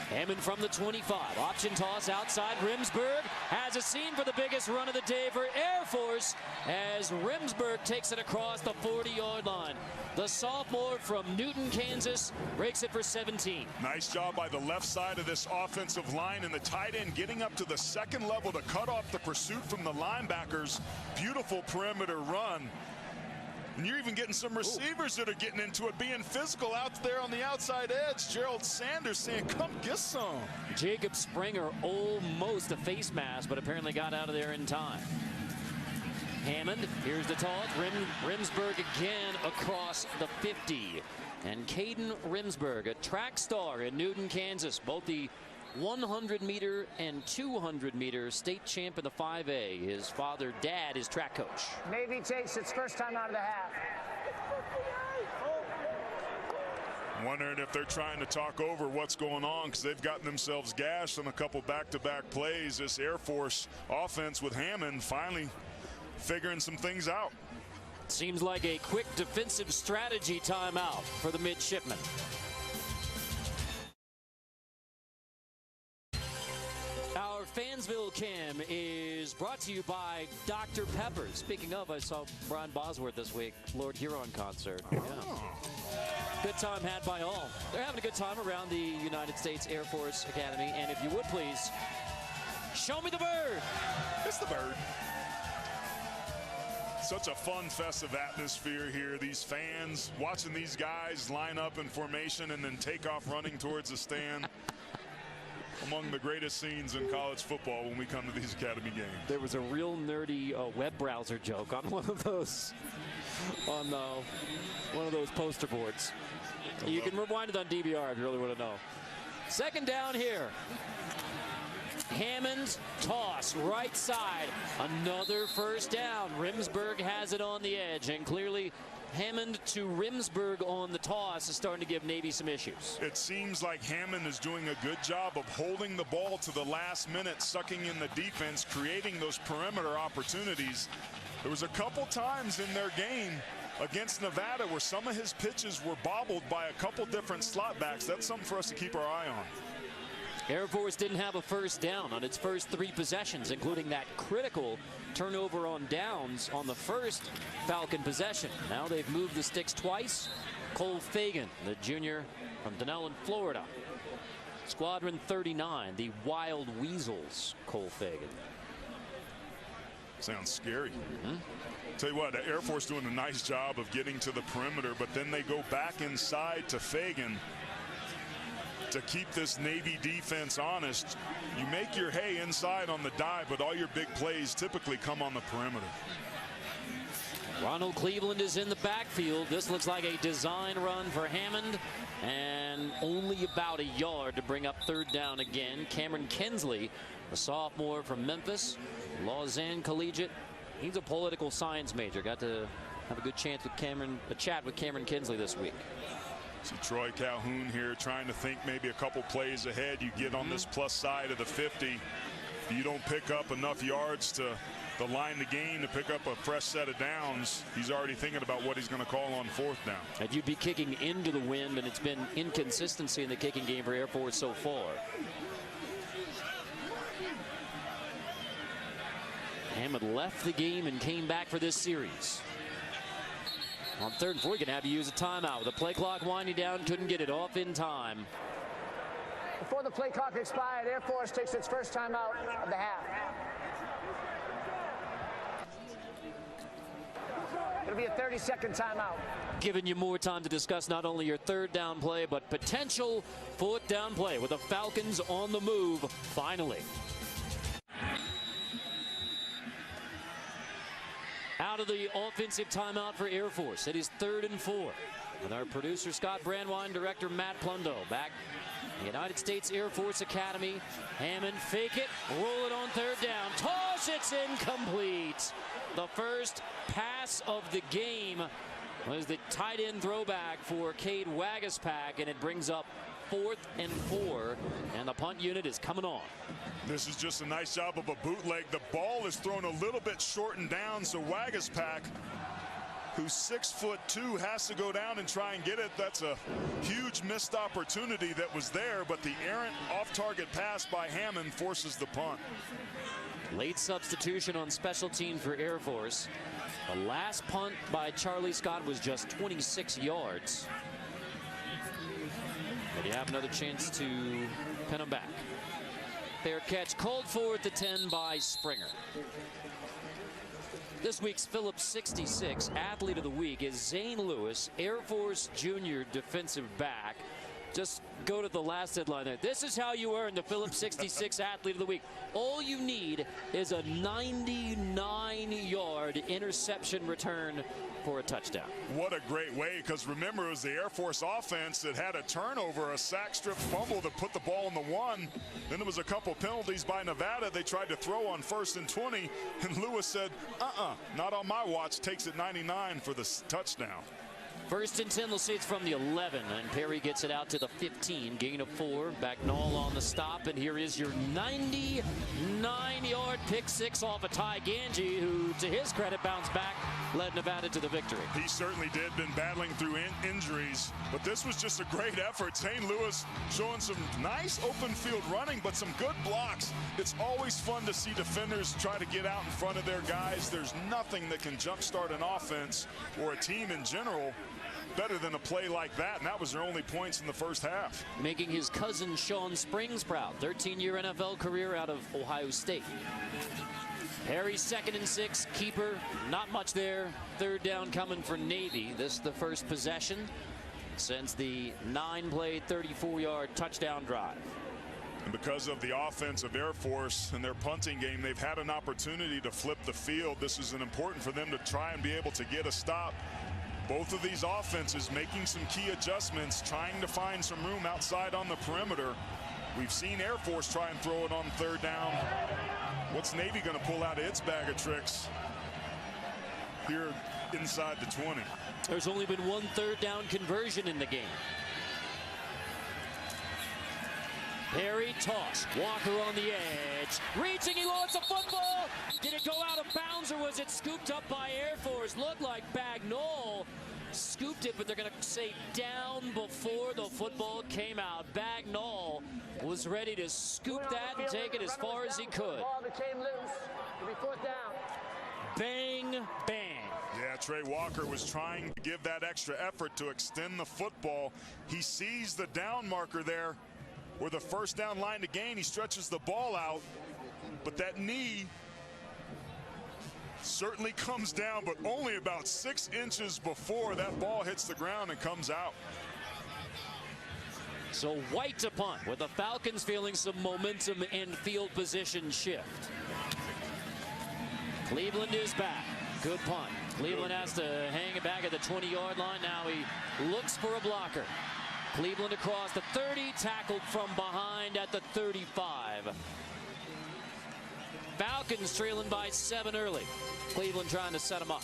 Hammond from the 25. Option toss outside. Rimsberg has a seam for the biggest run of the day for Air Force as Rimsberg takes it across the 40-yard line. The sophomore from Newton, Kansas, breaks it for 17. Nice job by the left side of this offensive line, and the tight end getting up to the second level to cut off the pursuit from the linebackers. Beautiful perimeter run. And you're even getting some receivers that are getting into it, being physical out there on the outside edge. Gerald Sanders saying, come get some. Jacob Springer almost a face mask, but apparently got out of there in time. Hammond, here's the toss. Rimsberg again across the 50. And Caden Rimsberg, a track star in Newton, Kansas, both the 100-meter and 200-meter state champ in the 5A. His father, dad, is track coach. Navy takes its first time out of the half. Wondering if they're trying to talk over what's going on because they've gotten themselves gashed on a couple back-to-back plays. This Air Force offense with Hammond finally figuring some things out. Seems like a quick defensive strategy timeout for the midshipmen. Our Fansville Cam is brought to you by Dr. Pepper. Speaking of, I saw Brian Bosworth this week, Lord Huron concert. Yeah. Good time had by all. They're having a good time around the United States Air Force Academy. And if you would please, show me the bird. It's the bird. Such a fun, festive atmosphere here. These fans watching these guys line up in formation and then take off running towards the stand. Among the greatest scenes in college football when we come to these academy games. There was a real nerdy web browser joke on one of those poster boards. You can rewind it on DVR if you really want to know. Second down here. Hammond toss right side. Another first down. Rimsberg has it on the edge, and clearly Hammond to Rimsberg on the toss is starting to give Navy some issues. It seems like Hammond is doing a good job of holding the ball to the last minute, sucking in the defense, creating those perimeter opportunities. There was a couple times in their game against Nevada where some of his pitches were bobbled by a couple different slot backs. That's something for us to keep our eye on. Air Force didn't have a first down on its first 3 possessions, including that critical turnover on downs on the first Falcon possession. Now they've moved the sticks twice. Cole Fagan, the junior from Dunellen, Florida. Squadron 39, the Wild Weasels, Cole Fagan. Sounds scary. Tell you what, the Air Force doing a nice job of getting to the perimeter, but then they go back inside to Fagan to keep this Navy defense honest. You make your hay inside on the dive, but all your big plays typically come on the perimeter. Ronald Cleveland is in the backfield. This looks like a design run for Hammond, and only about a yard to bring up third down again. Cameron Kinsley, a sophomore from Memphis, Lausanne Collegiate. He's a political science major. Got to have a good chance with a chat with Cameron Kinsley this week. See Troy Calhoun here trying to think maybe a couple plays ahead. You get on this plus side of the 50. You don't pick up enough yards to the line to gain to pick up a fresh set of downs. He's already thinking about what he's going to call on fourth down. And you'd be kicking into the wind, and it's been inconsistency in the kicking game for Air Force so far. Hammond left the game and came back for this series. On 3rd and 4, you can have you use a timeout. With the play clock winding down, couldn't get it off in time. Before the play clock expired, Air Force takes its first timeout of the half. It'll be a 30-second timeout. Giving you more time to discuss not only your third down play, but potential fourth down play with the Falcons on the move finally. Out of the offensive timeout for Air Force. It is 3rd and 4. with our producer Scott Brandwine, director Matt Plundo. Back in the United States Air Force Academy. Hammond fake it, roll it on third down. Toss, it's incomplete. The first pass of the game was the tight end throwback for Cade Wagaspak, and it brings up 4th and 4, and the punt unit is coming on. This is just a nice job of a bootleg. The ball is thrown a little bit short and down, so Wagaspak, who's 6'2", has to go down and try and get it. That's a huge missed opportunity that was there, but the errant off-target pass by Hammond forces the punt. Late substitution on special teams for Air Force. The last punt by Charlie Scott was just 26 yards. But you have another chance to pin him back. Fair catch called for at the 10 by Springer. This week's Phillips 66 Athlete of the Week is Zane Lewis, Air Force Junior defensive back. Just go to the last headline there. This is how you earn the Phillips 66 Athlete of the Week. All you need is a 99-yard interception return for a touchdown. What a great way, because remember, it was the Air Force offense that had a turnover, a sack strip fumble that put the ball in the 1. Then there was a couple penalties by Nevada. They tried to throw on 1st and 20, and Lewis said, not on my watch, takes it 99 for the touchdown. 1st and 10, they'll say it's from the 11, and Perry gets it out to the 15, gain of 4. Bagnall on the stop, and here is your 99-yard pick six off of Ty Ganji, who, to his credit, bounced back, led Nevada to the victory. He certainly did, been battling through injuries, but this was just a great effort. Zane Lewis showing some nice open field running, but some good blocks. It's always fun to see defenders try to get out in front of their guys. There's nothing that can jumpstart an offense or a team in general better than a play like that, and that was their only points in the first half. Making his cousin Sean Springs proud. 13-year NFL career out of Ohio State. Perry's 2nd and 6, keeper, not much there. 3rd down coming for Navy. This is the first possession since the 9-play, 34-yard touchdown drive. And because of the offense of Air Force and their punting game, they've had an opportunity to flip the field. This is important for them to try and be able to get a stop. Both of these offenses making some key adjustments, trying to find some room outside on the perimeter. We've seen Air Force try and throw it on 3rd down. What's Navy going to pull out of its bag of tricks here inside the 20? There's only been one 3rd down conversion in the game. Perry toss. Walker on the edge. Reaching, he lost the football. Did it go out of bounds or was it scooped up by Air Force? Looked like Bagnall scooped it, but they're going to say down before the football came out. Bagnall was ready to scoop that and take it as far as he could. Bang, bang. Yeah, Trey Walker was trying to give that extra effort to extend the football. He sees the down marker there, where the 1st down line to gain. He stretches the ball out, but that knee certainly comes down, but only about 6 inches before that ball hits the ground and comes out. So White to punt, with the Falcons feeling some momentum and field position shift. Cleveland is back. Good punt. Cleveland has to hang it back at the 20-yard line. Now he looks for a blocker. Cleveland across the 30, tackled from behind at the 35. Falcons trailing by 7 early. Cleveland trying to set them up.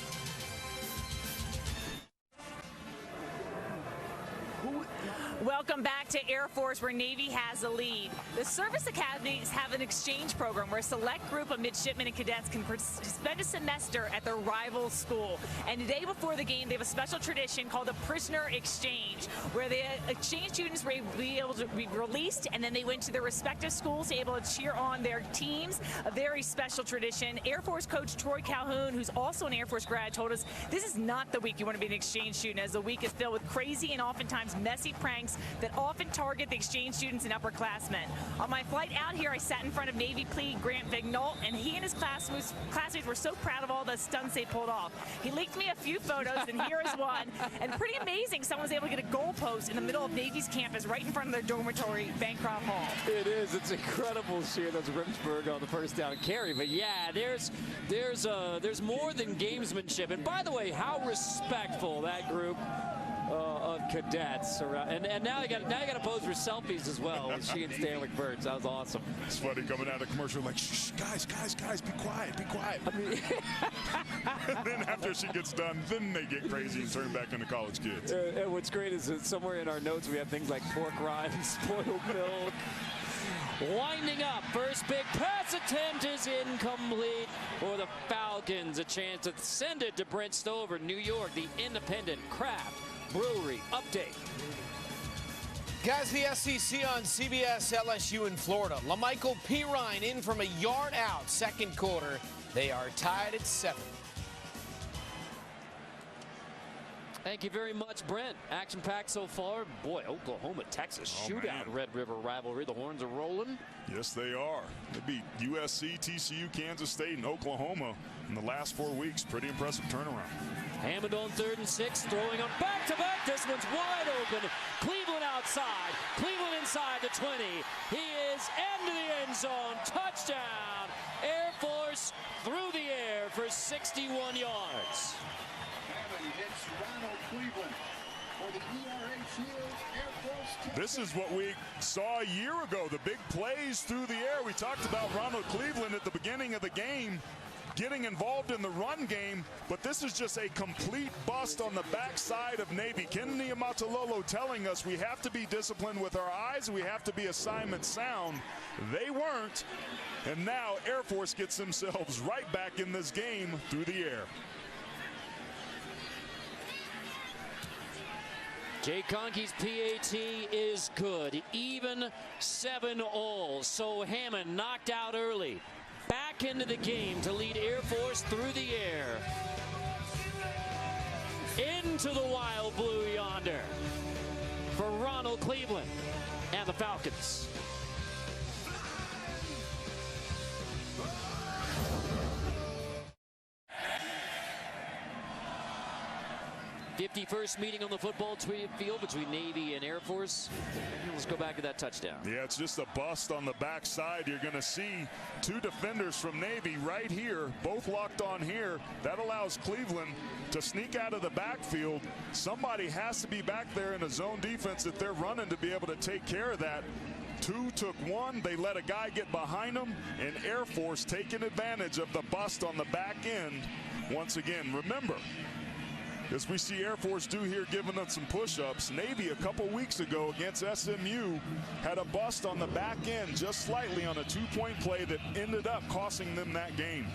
Welcome back to Air Force, where Navy has a lead. The service academies have an exchange program where a select group of midshipmen and cadets can spend a semester at their rival school. And today before the game, they have a special tradition called the Prisoner Exchange, where the exchange students were able to be released, and then they went to their respective schools to be able to cheer on their teams. A very special tradition. Air Force coach Troy Calhoun, who's also an Air Force grad, told us this is not the week you want to be an exchange student, as the week is filled with crazy and oftentimes messy pranks that often target the exchange students and upperclassmen. On my flight out here, I sat in front of Navy plebe Grant Vignault, and he and his classmates were so proud of all the stunts they pulled off. He linked me a few photos, and here is one. And pretty amazing, someone was able to get a goalpost in the middle of Navy's campus right in front of their dormitory, Bancroft Hall. It is. It's incredible seeing those Rimsburg on the 1st down carry. But yeah, there's more than gamesmanship. And by the way, how respectful that group of cadets around, and now you got to pose for selfies as well with she and Stanley Burns. That was awesome. It's funny coming out of commercial like, shh, guys, be quiet. I mean, And then after she gets done, then they get crazy and turn back into college kids. And what's great is that somewhere in our notes we have things like pork rinds, spoiled milk. Winding up, first big pass attempt is incomplete for the Falcons. A chance to send it to Brent Stover, New York, the Independent Craft Brewery update. Guys, the SEC on CBS, LSU in Florida. LaMichael Pirine in from a yard out, second quarter. They are tied at 7. Thank you very much, Brent. Action-packed so far. Boy, Oklahoma-Texas shootout, man. Red River rivalry. The horns are rolling. Yes, they are. They beat USC, TCU, Kansas State, and Oklahoma in the last 4 weeks. Pretty impressive turnaround. Hammond on 3rd and 6, throwing on back-to-back. This one's wide open. Cleveland outside. Cleveland inside the 20. He is into the end zone. Touchdown. Air Force through the air for 61 yards. Hits Ronald Cleveland for the ERA Shield Air Force. This is what we saw a year ago, the big plays through the air. We talked about Ronald Cleveland at the beginning of the game getting involved in the run game, but this is just a complete bust on the backside of Navy. Ken Niumatalolo telling us we have to be disciplined with our eyes, we have to be assignment sound. They weren't, and now Air Force gets themselves right back in this game through the air. Jay Conkey's PAT is good. Even 7-all. So Hammond knocked out early. Back into the game to lead Air Force through the air. Into the wild blue yonder for Ronald Cleveland and the Falcons. 51st meeting on the football field between Navy and Air Force. Let's go back to that touchdown. Yeah, it's just a bust on the backside. You're going to see 2 defenders from Navy right here, both locked on here. That allows Cleveland to sneak out of the backfield. Somebody has to be back there in a zone defense that they're running to be able to take care of that. 2 took 1. They let a guy get behind them, and Air Force taking advantage of the bust on the back end once again. Remember, as we see Air Force do here, giving us some push-ups, Navy a couple weeks ago against SMU had a bust on the back end just slightly on a 2-point play that ended up costing them that game.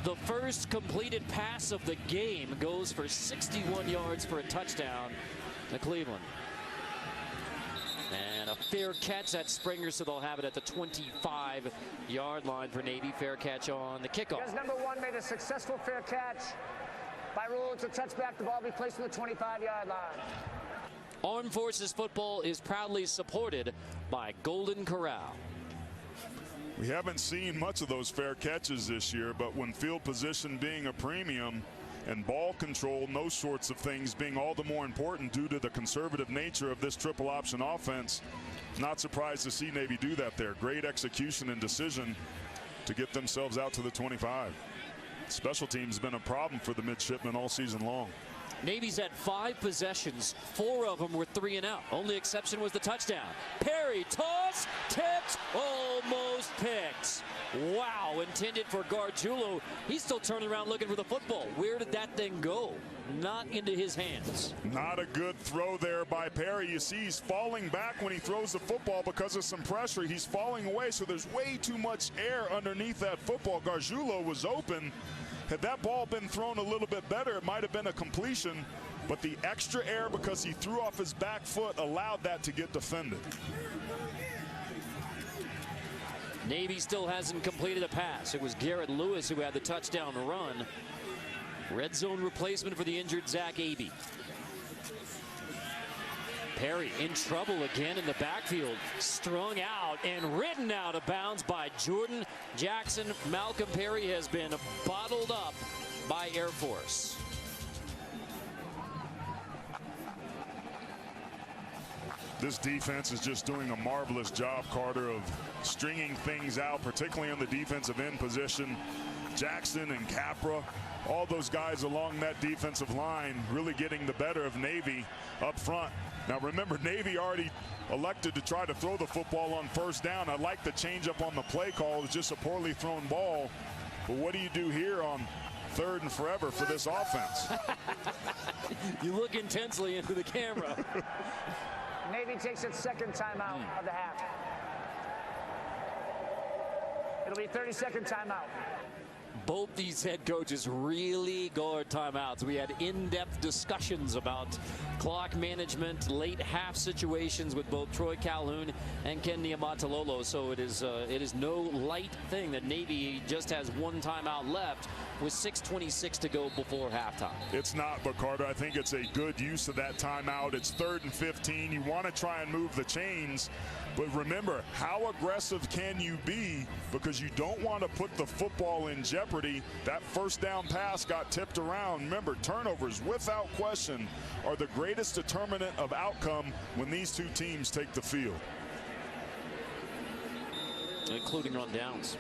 The first completed pass of the game goes for 61 yards for a touchdown to Cleveland. And a fair catch at Springer, so they'll have it at the 25-yard line for Navy. Fair catch on the kickoff. Because number 1 made a successful fair catch. By rule, it's a touchback. The ball be placed on the 25-yard line. Armed Forces football is proudly supported by Golden Corral. We haven't seen much of those fair catches this year, but when field position being a premium and ball control and those sorts of things being all the more important due to the conservative nature of this triple option offense, not surprised to see Navy do that there. Great execution and decision to get themselves out to the 25. Special teams has been a problem for the midshipmen all season long. Navy's had 5 possessions. 4 of them were 3 and out. Only exception was the touchdown. Perry, toss, tipped, almost picked. Wow, intended for Gargiulo. He's still turning around looking for the football. Where did that thing go? Not into his hands. Not a good throw there by Perry. You see he's falling back when he throws the football because of some pressure. He's falling away, so there's way too much air underneath that football. Gargiulo was open. Had that ball been thrown a little bit better, it might have been a completion, but the extra air because he threw off his back foot allowed that to get defended. Navy still hasn't completed a pass. It was Garrett Lewis who had the touchdown run. Red zone replacement for the injured Zach Abey. Perry in trouble again in the backfield, strung out and ridden out of bounds by Jordan Jackson. Malcolm Perry has been bottled up by Air Force. This defense is just doing a marvelous job, Carter, of stringing things out, particularly on the defensive end position. Jackson and Capra, all those guys along that defensive line really getting the better of Navy up front. Now remember, Navy already elected to try to throw the football on first down. I like the change up on the play call. It's just a poorly thrown ball. But what do you do here on 3rd and forever for this offense? You look intensely into the camera. Navy takes its second timeout of the half. It'll be 30-second timeout. Both these head coaches really guard timeouts. We had in-depth discussions about clock management, late half situations with both Troy Calhoun and Ken Niumatalolo. So it is no light thing that Navy just has one timeout left with 6:26 to go before halftime. It's not, but Carter, I think it's a good use of that timeout. It's 3rd and 15. You want to try and move the chains. But remember, how aggressive can you be? Because you don't want to put the football in jeopardy. That first down pass got tipped around. Remember, turnovers, without question, are the greatest determinant of outcome when these two teams take the field. Including rundowns.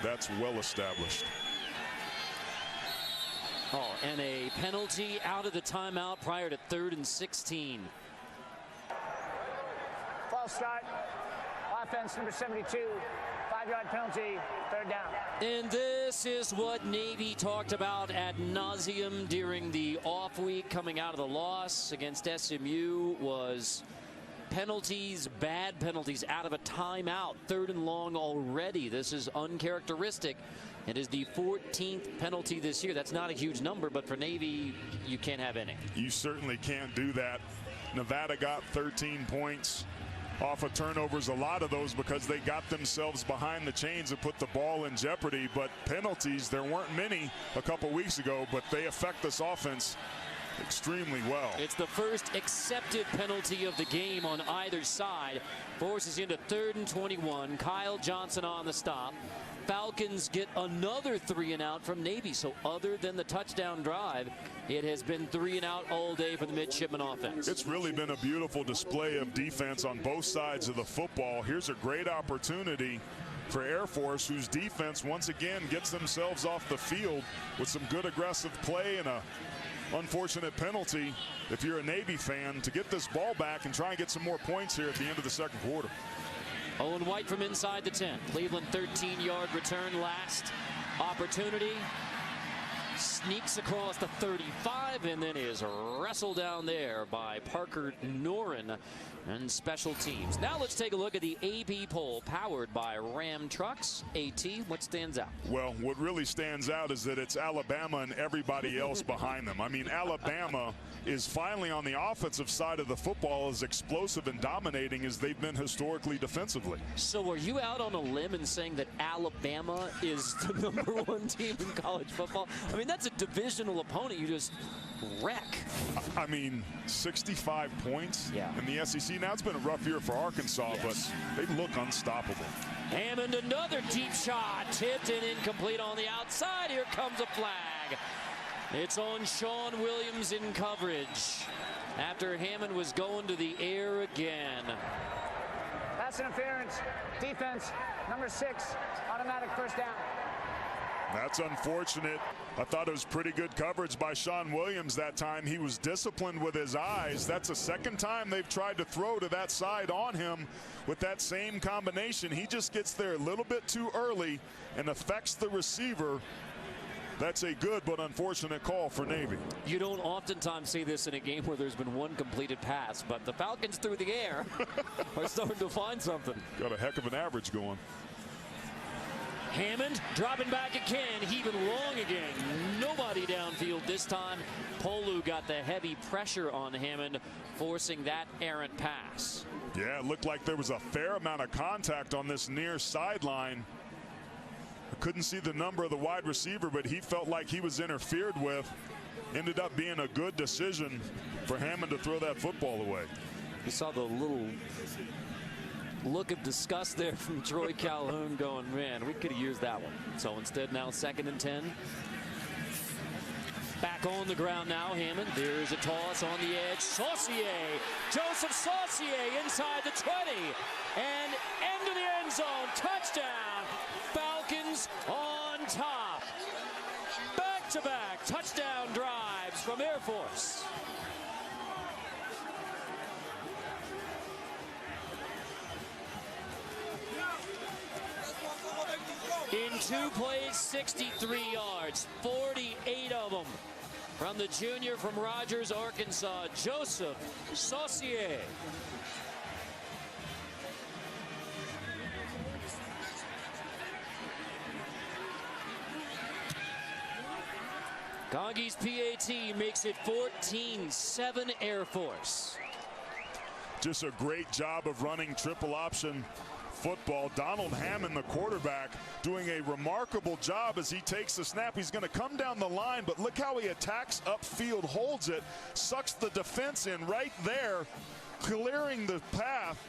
That's well established. Oh, and a penalty out of the timeout prior to 3rd and 16. False start. Offense number 72. 5-yard penalty. 3rd down. And this is what Navy talked about ad nauseum during the off week coming out of the loss against SMU was penalties, bad penalties out of a timeout. 3rd and long already. This is uncharacteristic. It is the 14th penalty this year. That's not a huge number, but for Navy, you can't have any. You certainly can't do that. Nevada got 13 points off of turnovers, a lot of those because they got themselves behind the chains and put the ball in jeopardy. But penalties, there weren't many a couple weeks ago, but they affect this offense extremely well. It's the first accepted penalty of the game on either side. Forces into 3rd and 21. Kyle Johnson on the stop. Falcons get another 3 and out from Navy. So other than the touchdown drive, it has been 3 and out all day for the midshipman offense. It's really been a beautiful display of defense on both sides of the football. Here's a great opportunity for Air Force, whose defense once again gets themselves off the field with some good aggressive play and a unfortunate penalty, if you're a Navy fan, to get this ball back and try and get some more points here at the end of the second quarter. Owen White from inside the 10. Cleveland 13-yard return, last opportunity. Sneaks across the 35 and then is wrestled down there by Parker Noren and special teams. Now let's take a look at the AP poll powered by Ram Trucks. AT, what stands out? Well, what really stands out is that it's Alabama and everybody else behind them. I mean, Alabama is finally on the offensive side of the football as explosive and dominating as they've been historically defensively. So are you out on a limb and saying that Alabama is the #1 team in college football? I mean, that's a divisional opponent you just wreck. I mean, 65 points in the SEC. Now, it's been a rough year for Arkansas, but they look unstoppable. Hammond, another deep shot, tipped and incomplete on the outside. Here comes a flag. It's on Sean Williams in coverage after Hammond was going to the air again. Pass interference, defense, number 6, automatic first down. That's unfortunate. I thought it was pretty good coverage by Sean Williams that time. He was disciplined with his eyes. That's the second time they've tried to throw to that side on him with that same combination. He just gets there a little bit too early and affects the receiver. That's a good but unfortunate call for Navy. You don't oftentimes see this in a game where there's been one completed pass, but the Falcons through the air are starting to find something. Got a heck of an average going. Hammond dropping back again, heaving long again. Nobody downfield this time. Polu got the heavy pressure on Hammond, forcing that errant pass. Yeah, it looked like there was a fair amount of contact on this near sideline. I couldn't see the number of the wide receiver, but he felt like he was interfered with. Ended up being a good decision for Hammond to throw that football away. You saw the little look of disgust there from Troy Calhoun going, man, we could have used that one. So instead now 2nd and 10. Back on the ground now, Hammond. There's a toss on the edge. Saucier, Joseph Saucier inside the 20 and into the end zone. Touchdown. Falcons on top. Back-to-back touchdown drives from Air Force. In 2 plays, 63 yards, 48 of them from the junior from Rogers, Arkansas, Joseph Saucier. Congi's PAT makes it 14-7 Air Force. Just a great job of running triple option football. Donald Hammond, the quarterback, doing a remarkable job as he takes the snap. He's going to come down the line, but look how he attacks upfield, holds it, sucks the defense in right there, clearing the path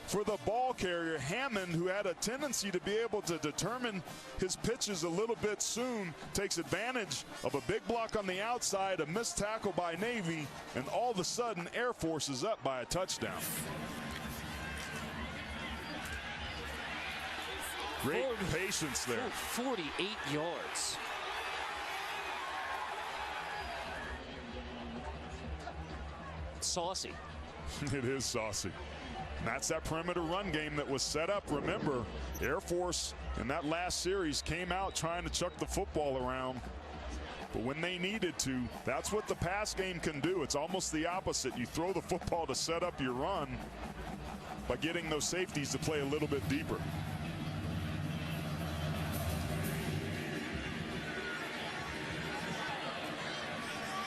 for the ball carrier. Hammond, who had a tendency to be able to determine his pitches a little bit soon, takes advantage of a big block on the outside, a missed tackle by Navy, and all of a sudden Air Force is up by a touchdown. Great patience there. 48 yards. Saucy. It is saucy. And that's that perimeter run game that was set up. Remember, Air Force in that last series came out trying to chuck the football around. But when they needed to, that's what the pass game can do. It's almost the opposite. You throw the football to set up your run by getting those safeties to play a little bit deeper.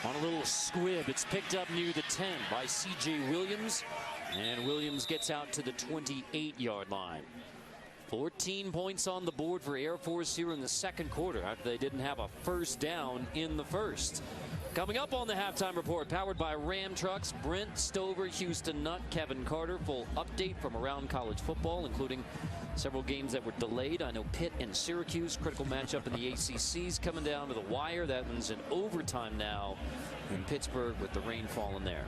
On a little squib, it's picked up near the 10 by C.J. Williams, and Williams gets out to the 28-yard line. 14 points on the board for Air Force here in the second quarter after they didn't have a first down in the first. Coming up on the halftime report, powered by Ram Trucks, Brent Stover, Houston Nutt, Kevin Carter. Full update from around college football, including several games that were delayed. I know Pitt and Syracuse, critical matchup in the ACC's coming down to the wire. That one's in overtime now in Pittsburgh with the rain falling there.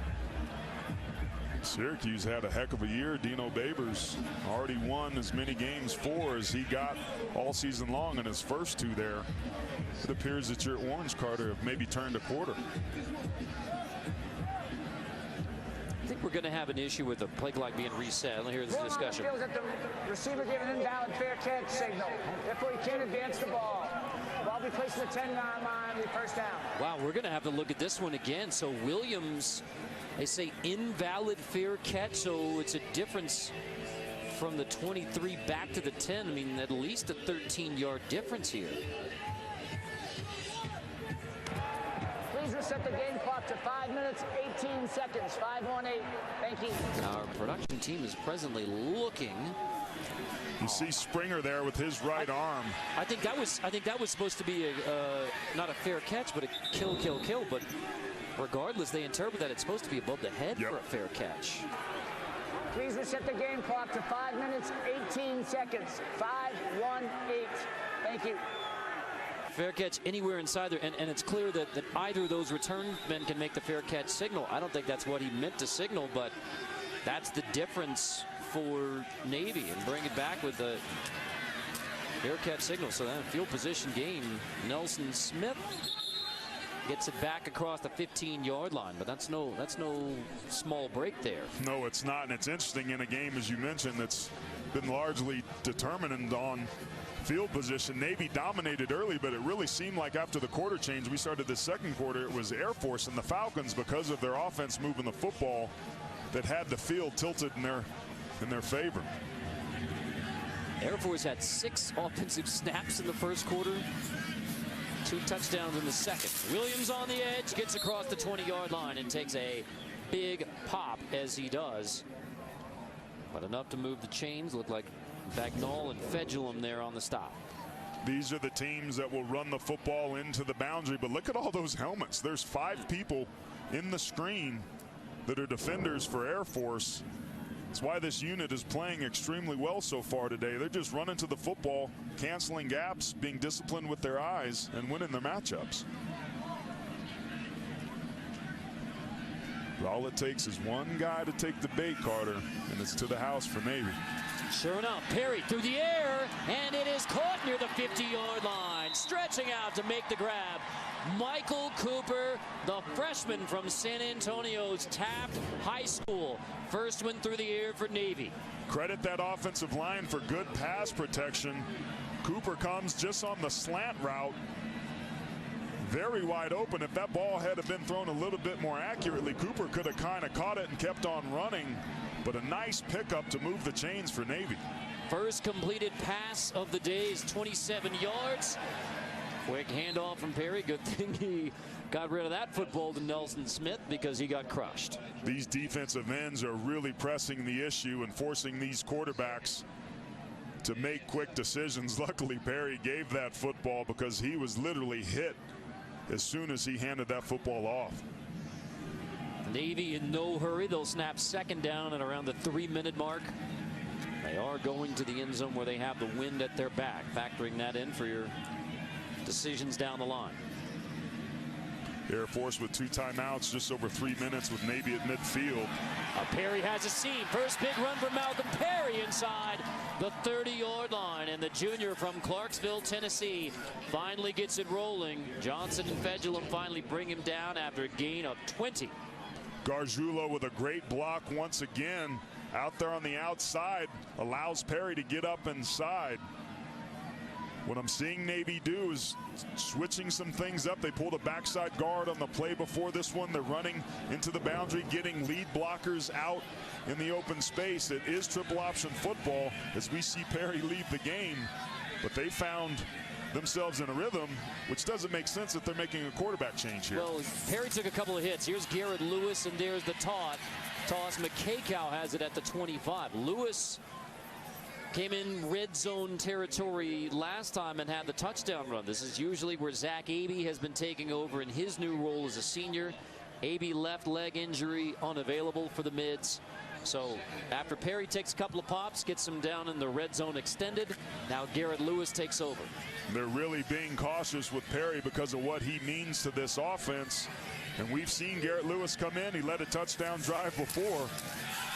Syracuse had a heck of a year. Dino Babers already won as many games 4 as he got all season long in his first 2 there. It appears that your Orange, Carter, have maybe turned a quarter. I think we're going to have an issue with the play clock being reset. Here's the discussion. Feels that the receiver gave an invalid fair catch signal. Therefore, he can't advance the ball. Ball be placed in the 10-yard line, first down. Wow, we're going to have to look at this one again. So Williams, they say invalid fair catch, so it's a difference from the 23 back to the 10. I mean, at least a 13-yard difference here. Please reset the game clock to 5 minutes, 18 seconds, 5-1-8. Thank you. Our production team is presently looking. You see Springer there with his right arm. I think that was supposed to be not a fair catch, but a kill. But regardless, they interpret that it's supposed to be above the head for a fair catch. Please reset the game clock to 5 minutes, 18 seconds, 5-1-8. Thank you. Fair catch anywhere inside there, and it's clear that either of those return men can make the fair catch signal. I don't think that's what he meant to signal, but that's the difference for Navy, and bring it back with the fair catch signal. So that field position game, Nelson Smith gets it back across the 15-yard line, but that's no small break there. No, it's not, and it's interesting in a game, as you mentioned, that's been largely determined on field position. Navy dominated early, but it really seemed like after the quarter change, we started the second quarter, it was Air Force and the Falcons, because of their offense moving the football, that had the field tilted in their favor. Air Force had 6 offensive snaps in the first quarter, 2 touchdowns in the second. Williams on the edge, gets across the 20-yard line and takes a big pop as he does. But enough to move the chains. Look like Bagnall and Fedulum there on the stop. These are the teams that will run the football into the boundary, but look at all those helmets. There's 5 people in the screen that are defenders for Air Force. That's why this unit is playing extremely well so far today. They're just running to the football, canceling gaps, being disciplined with their eyes, and winning their matchups. All it takes is one guy to take the bait, Carter, and it's to the house for Navy. Sure enough, Perry through the air, and it is caught near the 50-yard line. Stretching out to make the grab. Michael Cooper, the freshman from San Antonio's Taft High School. First one through the air for Navy. Credit that offensive line for good pass protection. Cooper comes just on the slant route. Very wide open. If that ball had been thrown a little bit more accurately, Cooper could have kind of caught it and kept on running. But a nice pickup to move the chains for Navy. First completed pass of the day is 27 yards. Quick handoff from Perry. Good thing he got rid of that football to Nelson Smith because he got crushed. These defensive ends are really pressing the issue and forcing these quarterbacks to make quick decisions. Luckily, Perry gave that football because he was literally hit as soon as he handed that football off. Navy in no hurry. They'll snap second down at around the 3-minute mark. They are going to the end zone where they have the wind at their back, factoring that in for your decisions down the line. Air Force with 2 timeouts, just over 3 minutes with Navy at midfield. Perry has a seam. First big run for Malcolm Perry inside the 30-yard line, and the junior from Clarksville, Tennessee, finally gets it rolling. Johnson and Fedulum finally bring him down after a gain of 20. Gargiulo with a great block once again out there on the outside, allows Perry to get up inside. What I'm seeing Navy do is switching some things up. They pulled a backside guard on the play before this one. They're running into the boundary, getting lead blockers out in the open space. It is triple option football as we see Perry leave the game, but they found themselves in a rhythm, which doesn't make sense if they're making a quarterback change here. Well, Perry took a couple of hits. Here's Garrett Lewis, and there's the toss. McKaykow has it at the 25. Lewis came in red zone territory last time and had the touchdown run. This is usually where Zach Abey has been taking over in his new role as a senior. Abey left leg injury, unavailable for the Mids. So after Perry takes a couple of pops, gets him down in the red zone extended, now Garrett Lewis takes over. They're really being cautious with Perry because of what he means to this offense. And we've seen Garrett Lewis come in. He led a touchdown drive before.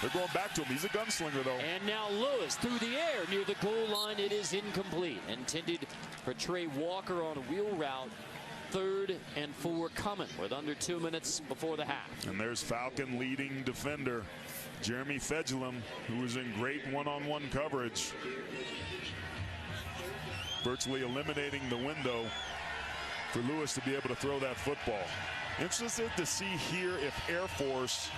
They're going back to him. He's a gunslinger, though. And now Lewis through the air near the goal line. It is incomplete. Intended for Trey Walker on a wheel route. 3rd and 4 coming with under 2 minutes before the half. And there's Falcon leading defender Jeremy Fedulum, who was in great one-on-one coverage, virtually eliminating the window for Lewis to be able to throw that football. Interested to see here if Air Force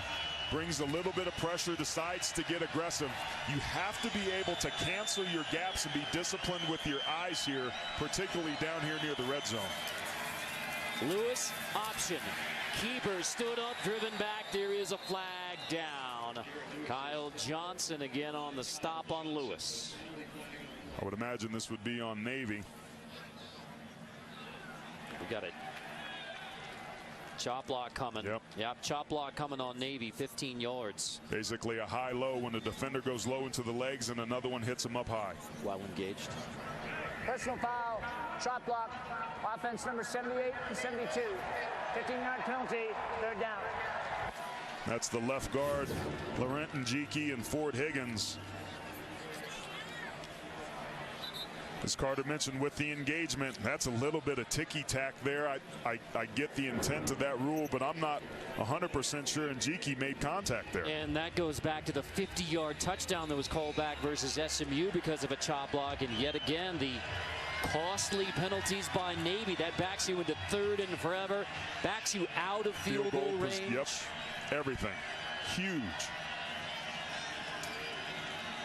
brings a little bit of pressure, decides to get aggressive. You have to be able to cancel your gaps and be disciplined with your eyes here, particularly down here near the red zone. Lewis option. Keeper stood up, driven back. There is a flag down. Kyle Johnson again on the stop on Lewis. I would imagine this would be on Navy. We got it. Chop block coming. Yep, chop block coming on Navy, 15 yards. Basically a high-low when the defender goes low into the legs and another one hits him up high. Well engaged. Personal foul, chop block, offense number 78 and 72. 15-yard penalty, 3rd down. That's the left guard, Laurent Njiki and Ford Higgins. As Carter mentioned with the engagement, that's a little bit of ticky-tack there. I get the intent of that rule, but I'm not 100% sure Njiki made contact there. And that goes back to the 50-yard touchdown that was called back versus SMU because of a chop block. And yet again, the costly penalties by Navy. That backs you into 3rd and forever, backs you out of field goal range. Yep, everything. Huge.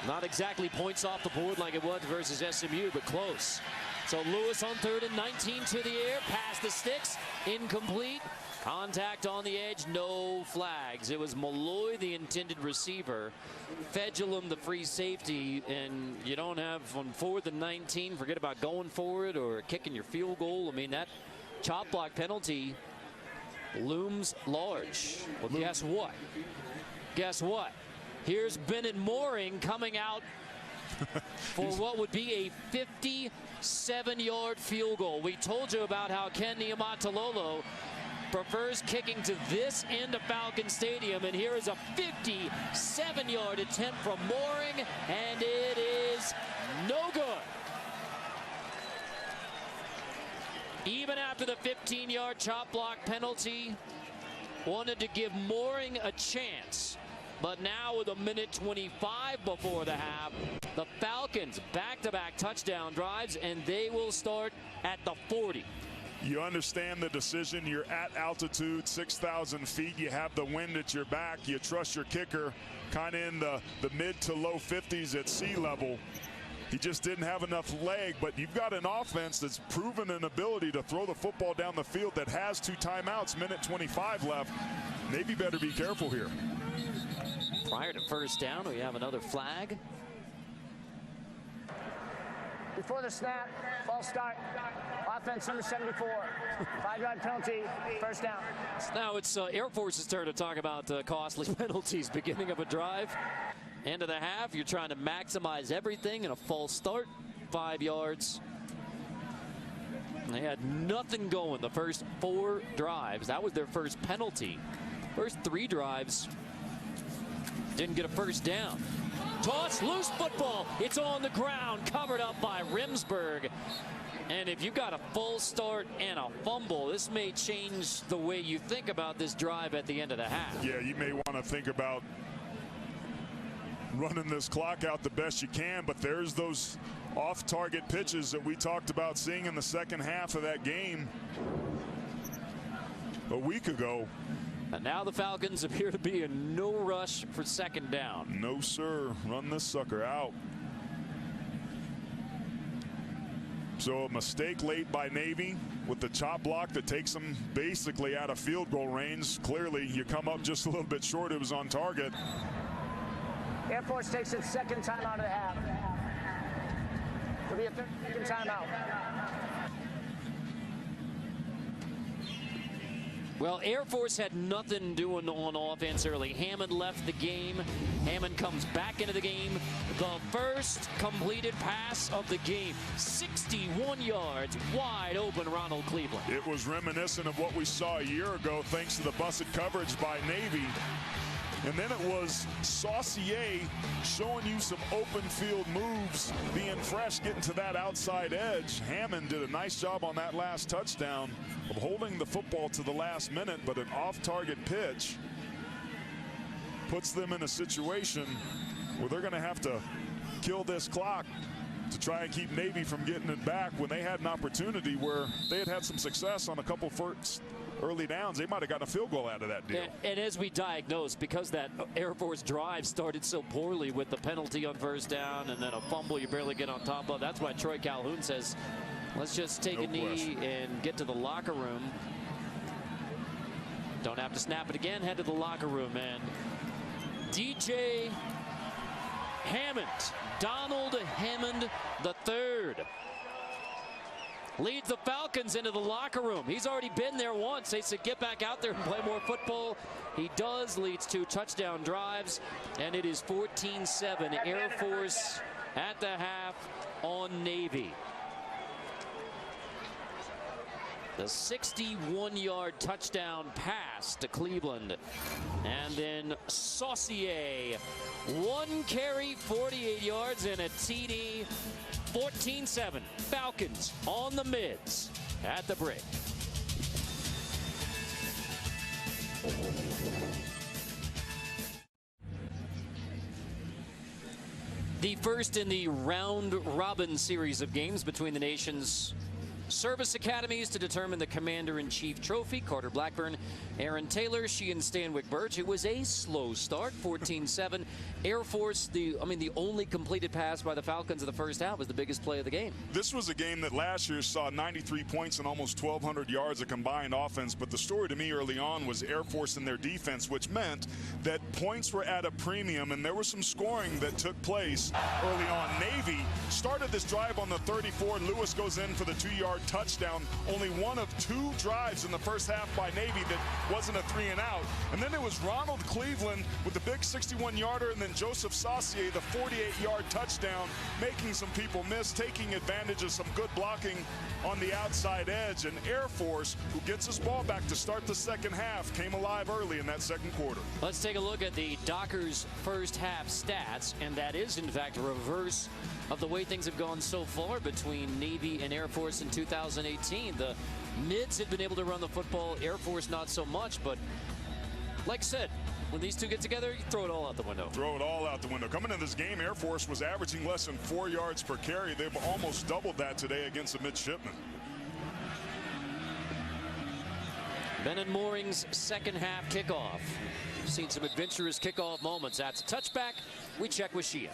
Not exactly points off the board like it was versus SMU, but close. So Lewis on 3rd and 19 to the air, past the sticks, incomplete. Contact on the edge, no flags. It was Malloy, the intended receiver. Fedulum, the free safety, and you don't have on 4th and 19, forget about going for it or kicking your field goal. I mean, that chop block penalty looms large. Well, guess what? Guess what? Here's Bennett Mooring coming out for what would be a 57-yard field goal. We told you about how Ken Niumatalolo prefers kicking to this end of Falcon Stadium, and here is a 57-yard attempt from Mooring, and it is no good. Even after the 15-yard chop block penalty, wanted to give Mooring a chance. But now with 1:25 before the half, the Falcons back-to-back touchdown drives, and they will start at the 40. You understand the decision. You're at altitude, 6,000 feet. You have the wind at your back. You trust your kicker kind of in the mid to low 50s at sea level. He just didn't have enough leg, but you've got an offense that's proven an ability to throw the football down the field that has 2 timeouts, 1:25 left. Navy better be careful here. Prior to first down, we have another flag. Before the snap, false start. Offense number 74. 5-yard penalty, first down. Now it's Air Force's turn to talk about costly penalties. Beginning of a drive, end of the half, you're trying to maximize everything, and a false start, 5 yards. They had nothing going the first 4 drives. That was their first penalty. First 3 drives, didn't get a first down. Toss, loose football. It's on the ground, covered up by Rimsberg. And if you got a full start and a fumble, this may change the way you think about this drive at the end of the half. Yeah, you may want to think about running this clock out the best you can, but there's those off-target pitches that we talked about seeing in the second half of that game a week ago. And now the Falcons appear to be in no rush for second down. No, sir. Run this sucker out. So a mistake late by Navy with the chop block that takes them basically out of field goal range. Clearly, you come up just a little bit short. It was on target. Air Force takes its second timeout of the half. It'll be a second timeout. Well, Air Force had nothing doing on offense early. Hammond left the game. Hammond comes back into the game. The first completed pass of the game. 61 yards, wide open, Ronald Cleveland. It was reminiscent of what we saw a year ago thanks to the busted coverage by Navy. And then it was Saucier showing you some open field moves, being fresh, getting to that outside edge. Hammond did a nice job on that last touchdown of holding the football to the last minute, but an off-target pitch puts them in a situation where they're going to have to kill this clock to try and keep Navy from getting it back when they had an opportunity where they had some success on a couple first early downs. They might have gotten a field goal out of that deal. And as we diagnosed, because that Air Force drive started so poorly with the penalty on first down and then a fumble you barely get on top of, that's why Troy Calhoun says, let's just take a knee and get to the locker room. Don't have to snap it again, head to the locker room. And DJ Hammond, Donald Hammond III, leads the Falcons into the locker room. He's already been there once. They said, get back out there and play more football. He does, leads 2 touchdown drives, and it is 14-7. Air Force at the half on Navy. The 61-yard touchdown pass to Cleveland. And then Saucier, 1 carry, 48 yards, and a TD. 14-7. Falcons on the mids at the break. The first in the round-robin series of games between the nation's service academies to determine the Commander-in-Chief Trophy. Carter Blackburn, Aaron Taylor, Sheehan Stanwyck Birch. It was a slow start, 14-7. Air Force, the only completed pass by the Falcons in the first half was the biggest play of the game. This was a game that last year saw 93 points and almost 1,200 yards of combined offense. But the story to me early on was Air Force and their defense, which meant that points were at a premium and there was some scoring that took place early on. Navy started this drive on the 34. Lewis goes in for the 2-yard 48-yard touchdown. Only one of 2 drives in the first half by Navy that wasn't a 3-and-out. And then it was Ronald Cleveland with the big 61-yarder, and then Joseph Saucier, the 48-yard touchdown, making some people miss, taking advantage of some good blocking on the outside edge. And Air Force, who gets his ball back to start the second half, came alive early in that second quarter. Let's take a look at the Dockers first half stats, and that is in fact a reverse of the way things have gone so far between Navy and Air Force in 2018. The Mids had been able to run the football, Air Force not so much, but like I said, when these two get together, you throw it all out the window. Throw it all out the window. Coming into this game, Air Force was averaging less than 4 yards per carry. They've almost doubled that today against the midshipmen. Bennett Mooring's second half kickoff. Seen some adventurous kickoff moments. That's a touchback. We check with Shia.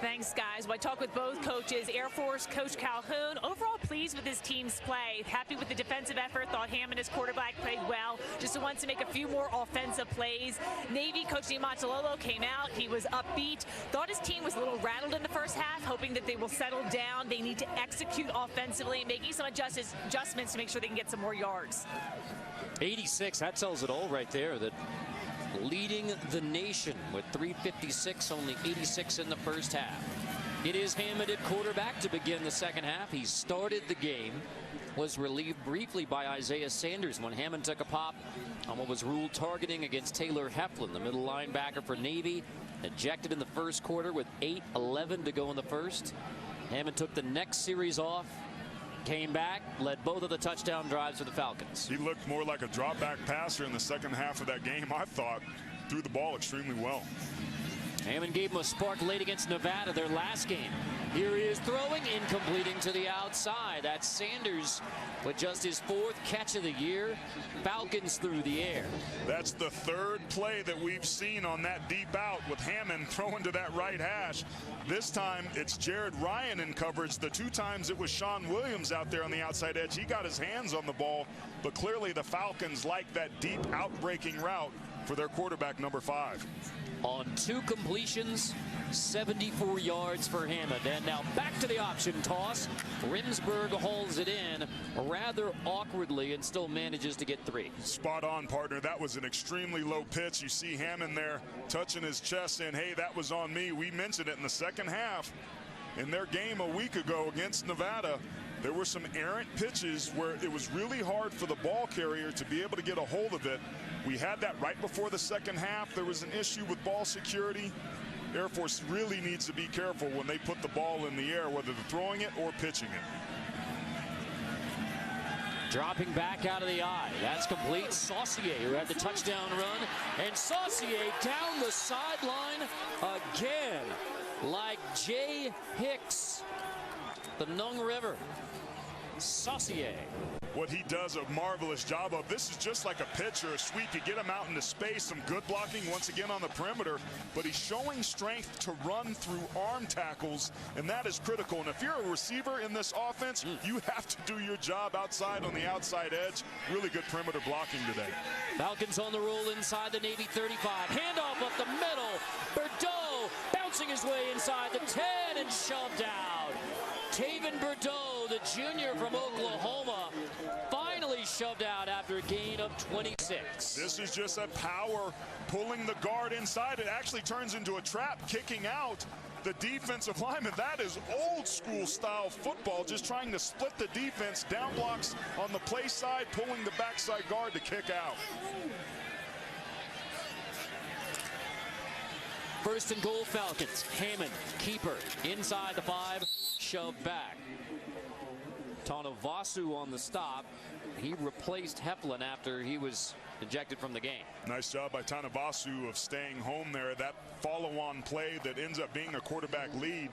Thanks, guys. Well, I talked with both coaches. Air Force Coach Calhoun, overall pleased with his team's play. Happy with the defensive effort. Thought Hammond, his quarterback, played well. Just wants to make a few more offensive plays. Navy Coach Niumatalolo came out. He was upbeat. Thought his team was a little rattled in the first half, hoping that they will settle down. They need to execute offensively, making some adjustments to make sure they can get some more yards. 86, that tells it all right there. That leading the nation with 356, only 86 in the first half. It is Hammond at quarterback to begin the second half. He started the game, was relieved briefly by Isaiah Sanders when Hammond took a pop on what was ruled targeting against Taylor Heflin, the middle linebacker for Navy. Ejected in the first quarter with 8:11 to go in the first. Hammond took the next series off, came back, led both of the touchdown drives for the Falcons. He looked more like a drop-back passer in the second half of that game, I thought. Threw the ball extremely well. Hammond gave him a spark late against Nevada, their last game. Here he is throwing, incompleting to the outside. That's Sanders with just his 4th catch of the year. Falcons through the air. That's the 3rd play that we've seen on that deep out with Hammond throwing to that right hash. This time it's Jared Ryan in coverage. The 2 times it was Sean Williams out there on the outside edge. He got his hands on the ball, but clearly the Falcons like that deep out-breaking route for their quarterback, number 5. On 2 completions, 74 yards for Hammond. And now back to the option toss. Rimsberg hauls it in rather awkwardly and still manages to get 3. Spot on, partner. That was an extremely low pitch. You see Hammond there touching his chest saying, hey, that was on me. We mentioned it in the second half. In their game a week ago against Nevada, there were some errant pitches where it was really hard for the ball carrier to be able to get a hold of it. We had that right before the second half. There was an issue with ball security. Air Force really needs to be careful when they put the ball in the air, whether they're throwing it or pitching it. Dropping back out of the eye. That's complete. Saucier, who had the touchdown run. And Saucier down the sideline again, like Jay Hicks, the Nung River. Saucier. What he does a marvelous job of. This is just like a pitch or a sweep. You get him out into space, some good blocking once again on the perimeter, but he's showing strength to run through arm tackles, and that is critical. And if you're a receiver in this offense, you have to do your job outside on the outside edge. Really good perimeter blocking today. Falcons on the roll inside the Navy 35. Handoff up the middle. Bordeaux bouncing his way inside the 10 and shoved out. Taven Bordeaux, the junior from Oklahoma, finally shoved out after a gain of 26. This is just a power pulling the guard inside. It actually turns into a trap, kicking out the defensive lineman. That is old school style football, just trying to split the defense. Down blocks on the play side, pulling the backside guard to kick out. First and goal, Falcons. Hammond, keeper, inside the 5, shoved back. Tanavasu on the stop. He replaced Heflin after he was ejected from the game. Nice job by Tanavasu of staying home there. That follow-on play that ends up being a quarterback lead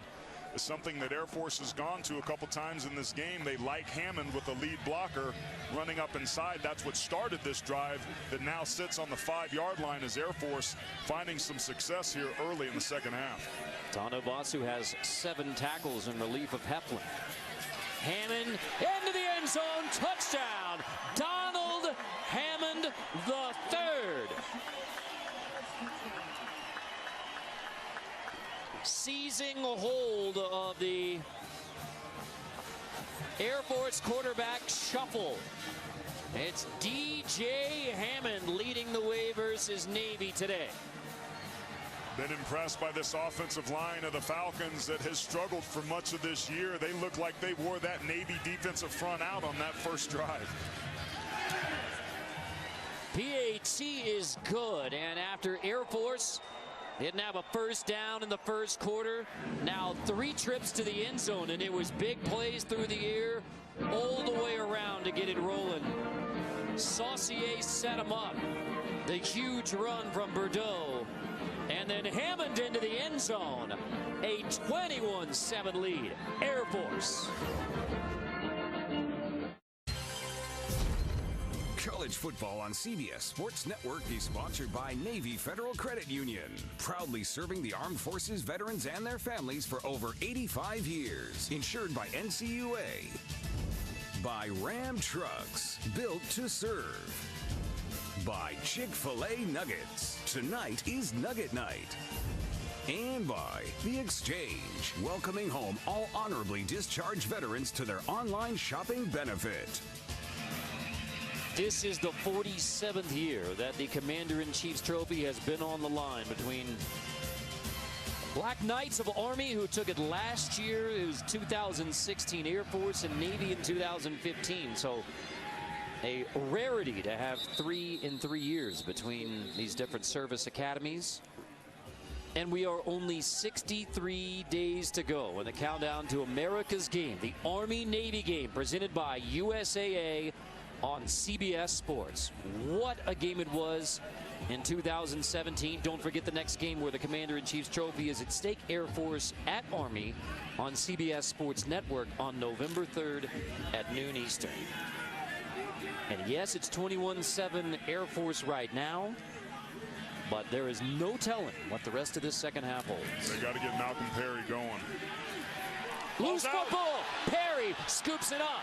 is something that Air Force has gone to a couple times in this game. They like Hammond with the lead blocker running up inside. That's what started this drive that now sits on the 5-yard line as Air Force finding some success here early in the second half. Tanavasu has 7 tackles in relief of Heflin. Hammond into the end zone, touchdown, Donald Hammond III. Seizing a hold of the Air Force quarterback shuffle. It's DJ Hammond leading the way versus Navy today. Been impressed by this offensive line of the Falcons that has struggled for much of this year. They look like they wore that Navy defensive front out on that first drive. PAT is good, and after Air Force didn't have a first down in the first quarter, now 3 trips to the end zone, and it was big plays through the air all the way around to get it rolling. Saucier set him up. The huge run from Bordeaux. And then Hammond into the end zone. A 21-7 lead. Air Force. College football on CBS Sports Network is sponsored by Navy Federal Credit Union, proudly serving the armed forces, veterans, and their families for over 85 years. Insured by NCAAF. By Ram Trucks, built to serve. By Chick-fil-A Nuggets. Tonight is Nugget Night. And by The Exchange, welcoming home all honorably discharged veterans to their online shopping benefit. This is the 47th year that the Commander-in-Chief's trophy has been on the line between Black Knights of Army, who took it last year. It was 2016 Air Force, and Navy in 2015. So a rarity to have 3 in 3 years between these different service academies. And we are only 63 days to go in the countdown to America's game, the Army-Navy game presented by USAA on CBS Sports. What a game it was in 2017. Don't forget the next game where the Commander-in-Chief's trophy is at stake. Air Force at Army on CBS Sports Network on November 3rd at noon Eastern. And yes, it's 21-7 Air Force right now, but there is no telling what the rest of this second half holds. They got to get Malcolm Perry going. Loose football. Perry scoops it up.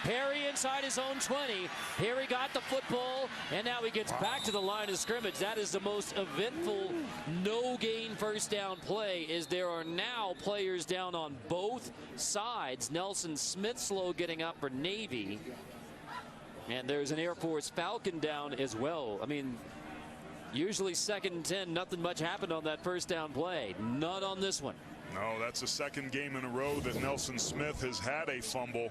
Perry inside his own 20. Perry got the football, and now he gets back to the line of scrimmage. That is the most eventful no-gain first down play, as there are now players down on both sides. Nelson Smith-Slow getting up for Navy. And there's an Air Force Falcon down as well. I mean, usually 2nd and 10, nothing much happened on that first down play. Not on this one. No, that's the second game in a row that Nelson Smith has had a fumble.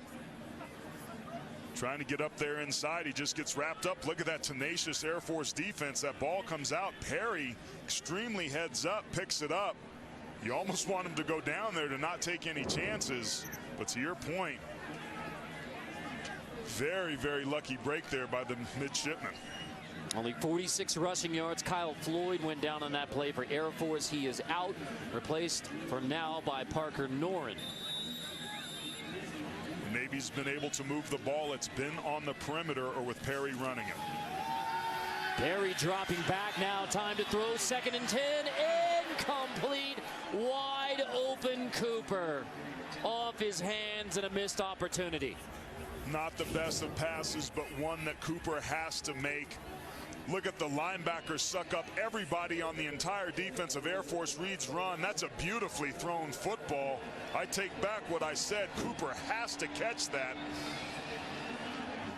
Trying to get up there inside, he just gets wrapped up. Look at that tenacious Air Force defense. That ball comes out. Perry extremely heads up, picks it up. You almost want him to go down there to not take any chances. But to your point, very, very lucky break there by the midshipman. Only 46 rushing yards. Kyle Floyd went down on that play for Air Force. He is out, replaced for now by Parker Noren. Navy's been able to move the ball. It's been on the perimeter or with Perry running it. Perry dropping back now. Time to throw. 2nd and 10. Incomplete. Wide open Cooper. Off his hands and a missed opportunity. Not the best of passes, but one that Cooper has to make. Look at the linebackers suck up everybody on the entire defense of Air Force. Reed's run. That's a beautifully thrown football. I take back what I said. Cooper has to catch that.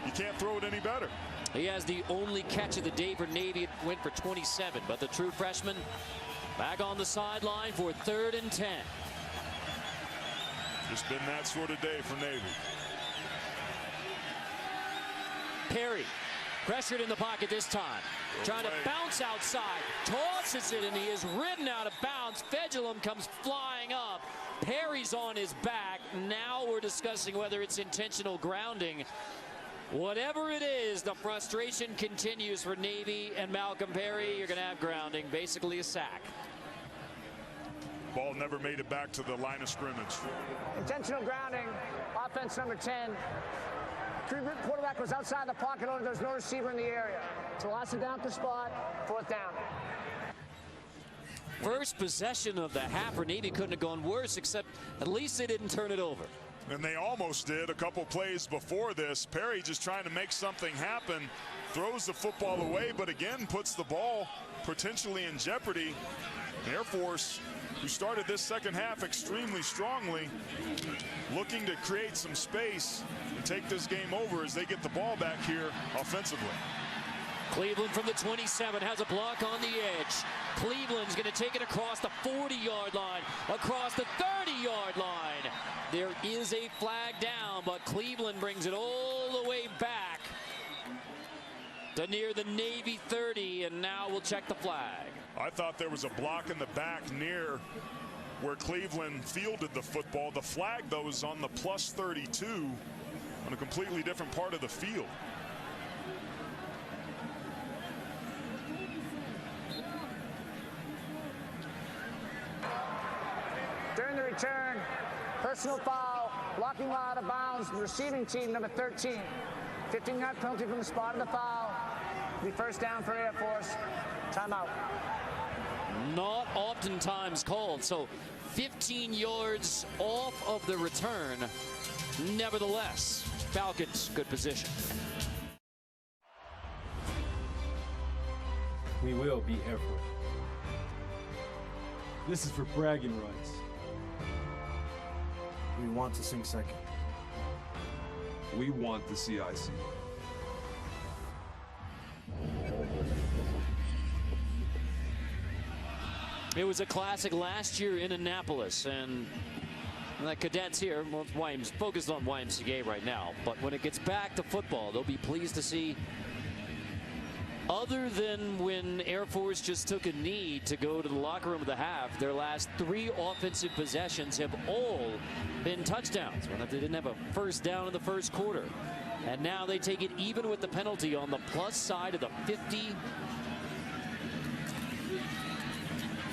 You can't throw it any better. He has the only catch of the day for Navy. It went for 27, but the true freshman back on the sideline for 3rd and 10. Just been that sort of day for Navy. Perry pressured in the pocket this time. Trying to bounce outside. Tosses it, and he is ridden out of bounds. Fedulum comes flying up. Perry's on his back. Now we're discussing whether it's intentional grounding. Whatever it is, the frustration continues for Navy and Malcolm Perry. You're going to have grounding, basically a sack. Ball never made it back to the line of scrimmage. Intentional grounding, offense number 10. Quarterback was outside the pocket. There's no receiver in the area. So lots of down at the spot. 4th down. First possession of the half for Navy couldn't have gone worse, except at least they didn't turn it over. And they almost did a couple plays before this. Perry just trying to make something happen. Throws the football away, but again puts the ball potentially in jeopardy. Air Force who started this second half extremely strongly, looking to create some space and take this game over as they get the ball back here offensively. Cleveland from the 27 has a block on the edge. Cleveland's going to take it across the 40-yard line, across the 30-yard line. There is a flag down, but Cleveland brings it all the way back to near the Navy 30, and now we'll check the flag. I thought there was a block in the back near where Cleveland fielded the football. The flag, though, is on the plus 32 on a completely different part of the field. During the return, personal foul, blocking while out of bounds, receiving team number 13. 15-yard penalty from the spot of the foul. Be first down for Air Force. Timeout. Not oftentimes called, so 15 yards off of the return. Nevertheless, Falcons, good position. We will be Air Force. This is for bragging rights. We want to sing second. We want the CIC. It was a classic last year in Annapolis, and the cadets here, well, focused on YMCA right now, but when it gets back to football, they'll be pleased to see, other than when Air Force just took a knee to go to the locker room of the half, their last 3 offensive possessions have all been touchdowns. Well, they didn't have a first down in the first quarter. And now they take it even with the penalty on the plus side of the 50.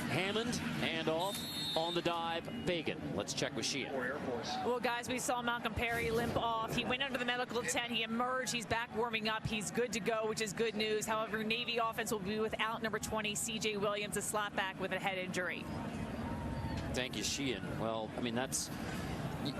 Hammond, handoff. On the dive, Fagan. Let's check with Sheehan. Well, guys, we saw Malcolm Perry limp off. He went under the medical tent. He emerged. He's back warming up. He's good to go, which is good news. However, Navy offense will be without number 20, C.J. Williams, a slap back with a head injury. Thank you, Sheehan. Well, I mean, that's...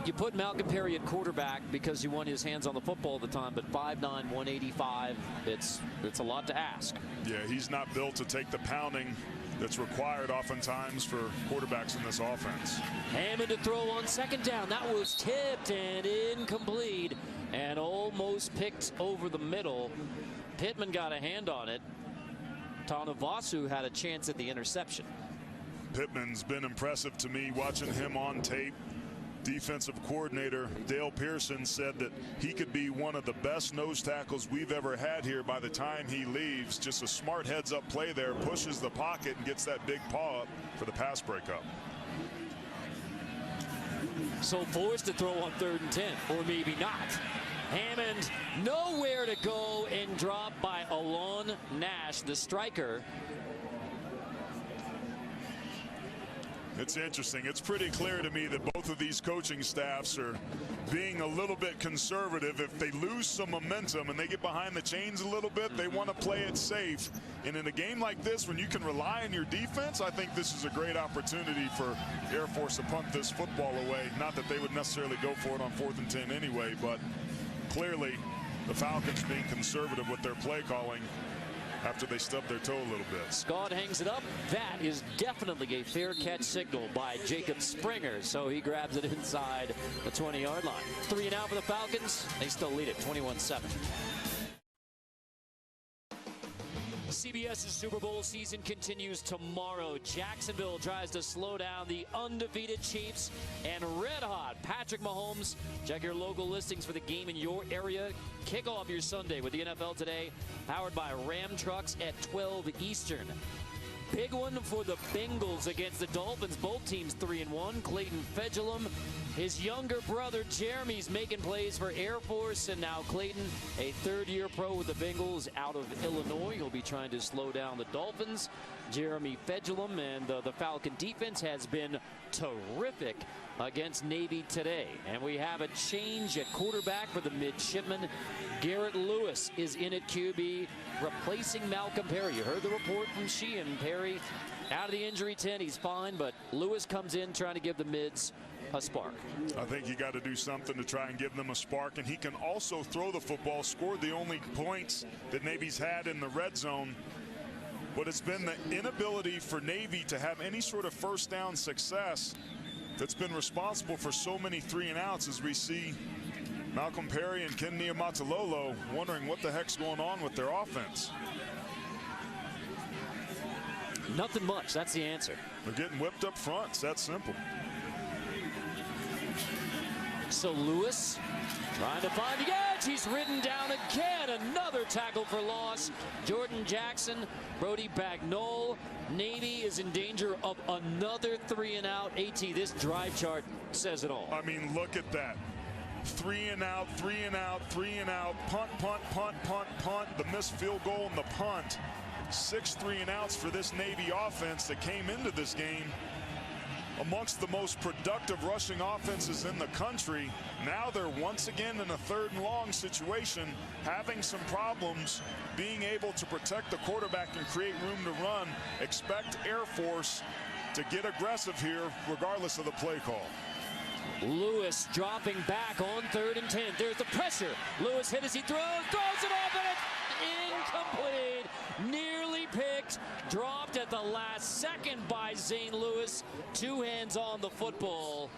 You put Malcolm Perry at quarterback because you want his hands on the football at the time, but 5'9", 185, it's a lot to ask. Yeah, he's not built to take the pounding that's required oftentimes for quarterbacks in this offense. Hammond to throw on second down. That was tipped and incomplete and almost picked over the middle. Pittman got a hand on it. Tanavasu had a chance at the interception. Pittman's been impressive to me watching him on tape. Defensive coordinator Dale Pearson said that he could be one of the best nose tackles we've ever had here by the time he leaves. Just a smart heads-up play there, pushes the pocket and gets that big paw up for the pass breakup. So forced to throw on 3rd and 10, or maybe not. Hammond nowhere to go and dropped by Alon Nash, the striker. It's interesting. It's pretty clear to me that both of these coaching staffs are being a little bit conservative. If they lose some momentum and they get behind the chains a little bit, they want to play it safe. And in a game like this, when you can rely on your defense, I think this is a great opportunity for Air Force to punt this football away. Not that they would necessarily go for it on 4th and 10 anyway, but clearly the Falcons being conservative with their play calling after they stub their toe a little bit. Scott hangs it up. That is definitely a fair catch signal by Jacob Springer. So he grabs it inside the 20-yard line. 3 and out for the Falcons. They still lead it 21-7. CBS's Super Bowl season continues tomorrow. Jacksonville tries to slow down the undefeated Chiefs, and red-hot Patrick Mahomes. Check your local listings for the game in your area. Kick off your Sunday with the NFL Today, powered by Ram Trucks at 12 Eastern. Big one for the Bengals against the Dolphins. Both teams 3-1. Clayton Fedulum, his younger brother Jeremy's making plays for Air Force, and now Clayton, a 3rd-year pro with the Bengals out of Illinois. He'll be trying to slow down the Dolphins. Jeremy Fedulum and the Falcon defense has been terrific against Navy today. And we have a change at quarterback for the midshipman. Garrett Lewis is in at QB, replacing Malcolm Perry. You heard the report from Sheehan. Perry out of the injury tent. He's fine, but Lewis comes in trying to give the mids a spark. I think you got to do something to try and give them a spark, and he can also throw the football. Scored the only points that Navy's had in the red zone but it's been the inability for Navy to have any sort of first down success that's been responsible for so many 3-and-outs, as we see Malcolm Perry and Ken Niumatalolo wondering what the heck's going on with their offense. Nothing much. That's the answer. They're getting whipped up front. It's that simple. So Lewis trying to find the edge. He's ridden down again. Another tackle for loss. Jordan Jackson, Brody Bagnall. Navy is in danger of another 3-and-out. AT, this drive chart says it all. I mean, look at that. 3-and-out, 3-and-out, 3-and-out, punt, punt, punt, punt, punt. The missed field goal and the punt. 6 3-and-outs for this Navy offense that came into this game amongst the most productive rushing offenses in the country. Now they're once again in a 3rd and long situation, having some problems being able to protect the quarterback and create room to run. Expect Air Force to get aggressive here regardless of the play call. Lewis dropping back on 3rd and 10. There's the pressure. Lewis hit as he throws it off, and it's incomplete. Nearly picked, dropped at the last second by Zane Lewis. 2 hands on the football.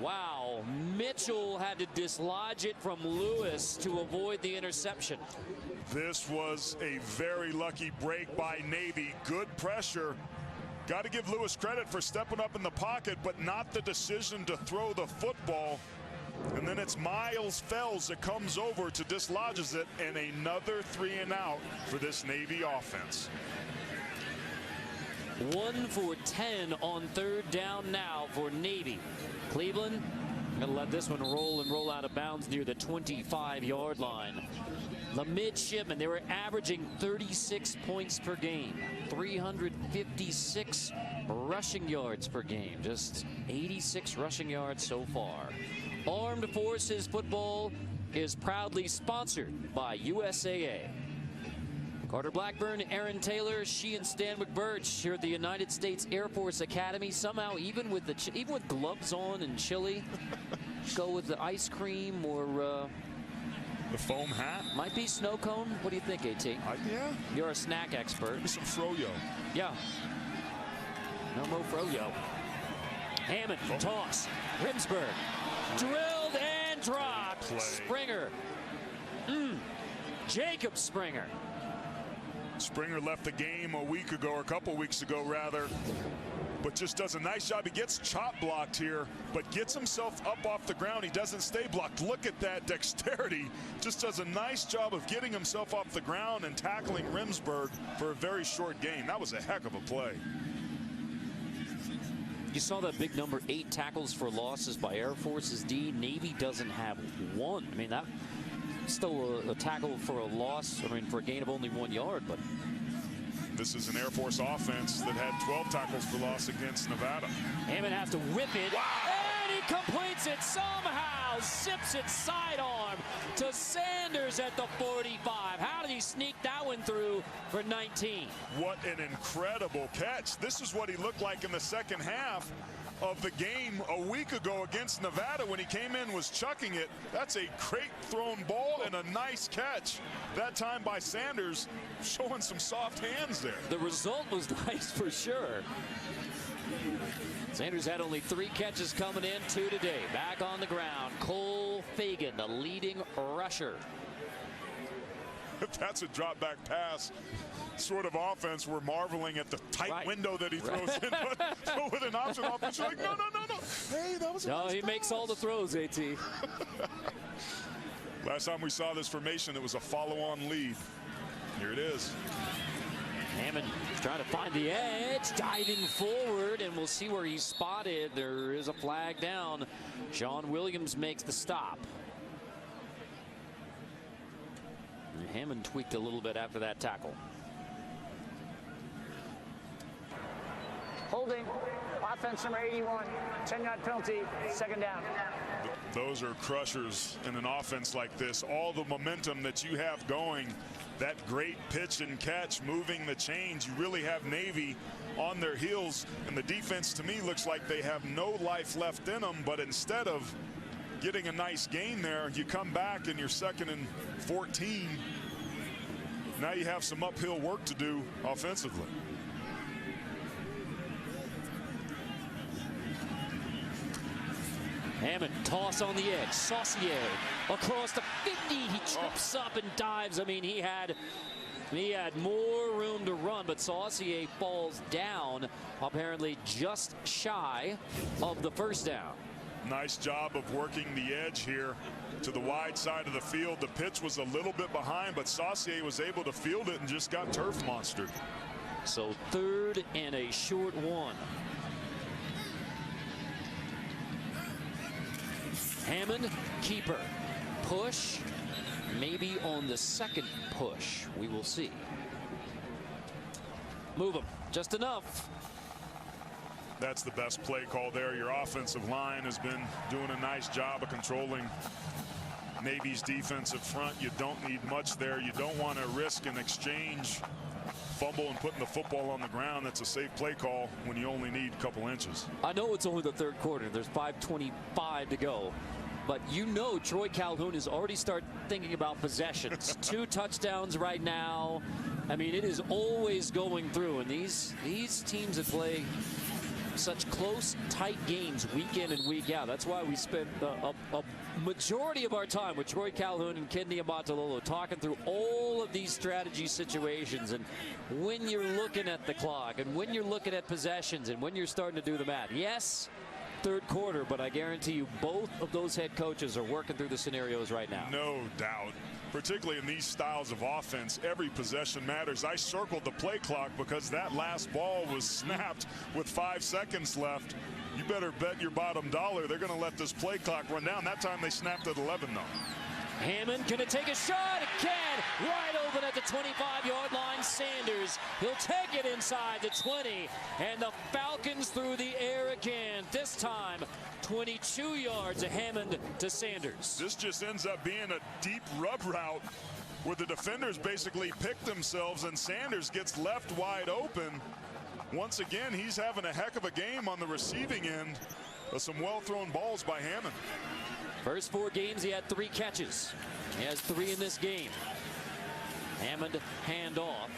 Wow, Mitchell had to dislodge it from Lewis to avoid the interception. This was a very lucky break by Navy. Good pressure. Got to give Lewis credit for stepping up in the pocket, but not the decision to throw the football. And then it's Miles Fells that comes over to dislodges it, and another 3-and-out for this Navy offense. 1 for 10 on 3rd down now for Navy. Cleveland going to let this one roll and roll out of bounds near the 25-yard line. The midshipmen, they were averaging 36 points per game, 356 rushing yards per game, just 86 rushing yards so far. Armed Forces Football is proudly sponsored by USAA. Carter Blackburn, Aaron Taylor, she and Stanwick Birch here at the United States Air Force Academy. Somehow, even with gloves on and chilly, go with the ice cream or the foam hat. Might be snow cone. What do you think, AT? Yeah. You're a snack expert. Maybe some froyo. Yeah. No more froyo. Hammond, toss. Rimsberg. Drilled and dropped. Springer. Jacob Springer. Springer left the game a week ago, or a couple weeks ago rather, but just does a nice job. He gets chop blocked here, but gets himself up off the ground. He doesn't stay blocked. Look at that dexterity. Just does a nice job of getting himself off the ground and tackling Rimsberg for a very short gain. That was a heck of a play. You saw that big number, 8 tackles for losses by Air Force's D. Navy doesn't have 1. I mean, that's still a tackle for a loss. I mean, for a gain of only 1 yard, but this is an Air Force offense that had 12 tackles for loss against Nevada. Hammond has to whip it, and he completes it somehow. Zips it sidearm to Sanders at the 45. How did he sneak that one through for 19? What an incredible catch. This is what he looked like in the second half of the game a week ago against Nevada when he came in, was chucking it. That's a great thrown ball and a nice catch. That time by Sanders, showing some soft hands there. The result was nice for sure. Sanders had only 3 catches coming in, 2 today. Back on the ground, Cole Fagan, the leading rusher. If that's a drop back pass sort of offense, we're marveling at the tight window that he throws in. But with an option offense, you're like, no. Hey, that was a nice he pass. makes all the throws, AT. Last time we saw this formation, it was a follow-on lead. Here it is. Hammond trying to find the edge, diving forward, and we'll see where he's spotted. There is a flag down. Sean Williams makes the stop. Hammond tweaked a little bit after that tackle. Holding, offense number 81, 10-yard penalty, 2nd down. Those are crushers in an offense like this. All the momentum that you have going, that great pitch and catch, moving the chains. You really have Navy on their heels, and the defense to me looks like they have no life left in them, but instead of getting a nice gain there, you come back and you're 2nd and 14. Now you have some uphill work to do offensively. Hammond, toss on the edge. Saucier across the 50. He trips up and dives. I mean, he had more room to run, but Saucier falls down, apparently just shy of the first down. Nice job of working the edge here to the wide side of the field. The pitch was a little bit behind, but Saucier was able to field it and just got turf monstered. So 3rd and a short 1. Hammond, keeper, push, maybe on the second push. We will see. Move him just enough. That's the best play call there. Your offensive line has been doing a nice job of controlling Navy's defensive front. You don't need much there. You don't want to risk an exchange fumble and putting the football on the ground. That's a safe play call when you only need a couple inches. I know it's only the 3rd quarter. There's 5:25 to go. But you know Troy Calhoun has already started thinking about possessions. 2 touchdowns right now. I mean, it is always going through. And these teams that play such close, tight games week in and week out. That's why we spent a majority of our time with Troy Calhoun and Ken Niumatalolo talking through all of these strategy situations. And when you're looking at the clock and when you're looking at possessions and when you're starting to do the math. Yes, 3rd quarter, but I guarantee you both of those head coaches are working through the scenarios right now. No doubt. Particularly in these styles of offense, every possession matters. I circled the play clock because that last ball was snapped with 5 seconds left. You better bet your bottom dollar they're going to let this play clock run down. That time they snapped at 11, though. Hammond, can it take a shot? It can. Wide open at the 25-yard line. Sanders, he'll take it inside the 20. And the Falcons through the air again. This time, 22 yards of Hammond to Sanders. This just ends up being a deep rub route where the defenders basically pick themselves and Sanders gets left wide open. Once again, he's having a heck of a game on the receiving end of some well-thrown balls by Hammond. First 4 games, he had 3 catches. He has 3 in this game. Hammond handoff.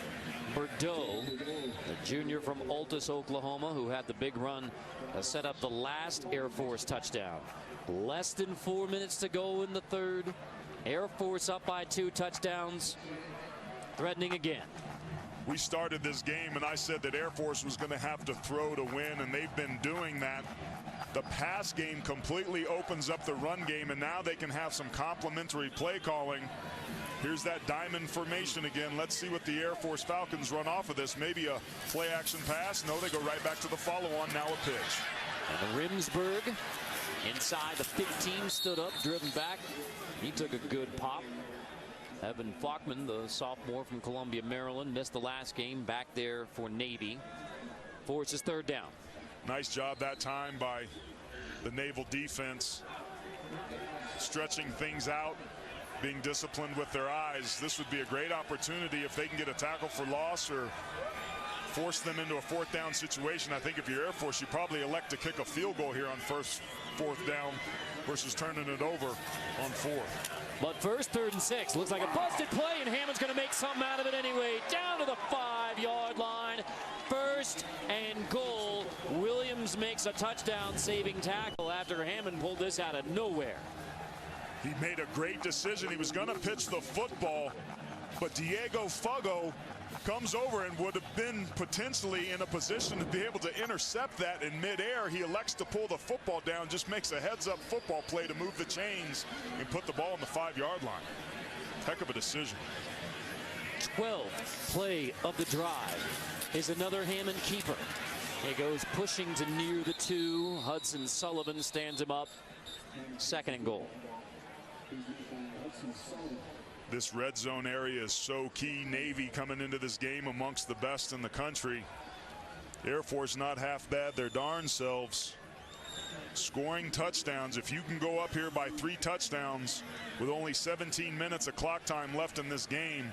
Bordeaux, a junior from Altus, Oklahoma, who had the big run to set up the last Air Force touchdown. Less than 4 minutes to go in the 3rd. Air Force up by 2 touchdowns. Threatening again. We started this game and I said that Air Force was going to have to throw to win, and they've been doing that. The pass game completely opens up the run game, and now they can have some complementary play calling. Here's that diamond formation again. Let's see what the Air Force Falcons run off of this. Maybe a play action pass. No, they go right back to the follow-on. Now a pitch. And Rimsberg inside the 15 stood up, driven back. He took a good pop. Evan Falkman, the sophomore from Columbia, Maryland, missed the last game back there for Navy. Forces 3rd down. Nice job that time by the Naval defense, stretching things out, being disciplined with their eyes. This would be a great opportunity if they can get a tackle for loss or force them into a 4th down situation. I think if you're Air Force, you probably elect to kick a field goal here on 4th down versus turning it over on 4th. But first, 3rd and 6. Looks like a busted play, and Hammond's going to make something out of it anyway. Down to the 5-yard line. 1st and goal. Williams makes a touchdown-saving tackle after Hammond pulled this out of nowhere. He made a great decision. He was going to pitch the football, but Diego Fugo comes over and would have been potentially in a position to be able to intercept that in midair. He elects to pull the football down, just makes a heads-up football play to move the chains and put the ball on the 5-yard line. Heck of a decision. 12th play of the drive is another Hammond keeper. He goes pushing to near the 2. Hudson Sullivan stands him up. 2nd and goal. This red zone area is so key. Navy coming into this game amongst the best in the country. Air Force not half bad their darn selves. Scoring touchdowns. If you can go up here by 3 touchdowns with only 17 minutes of clock time left in this game,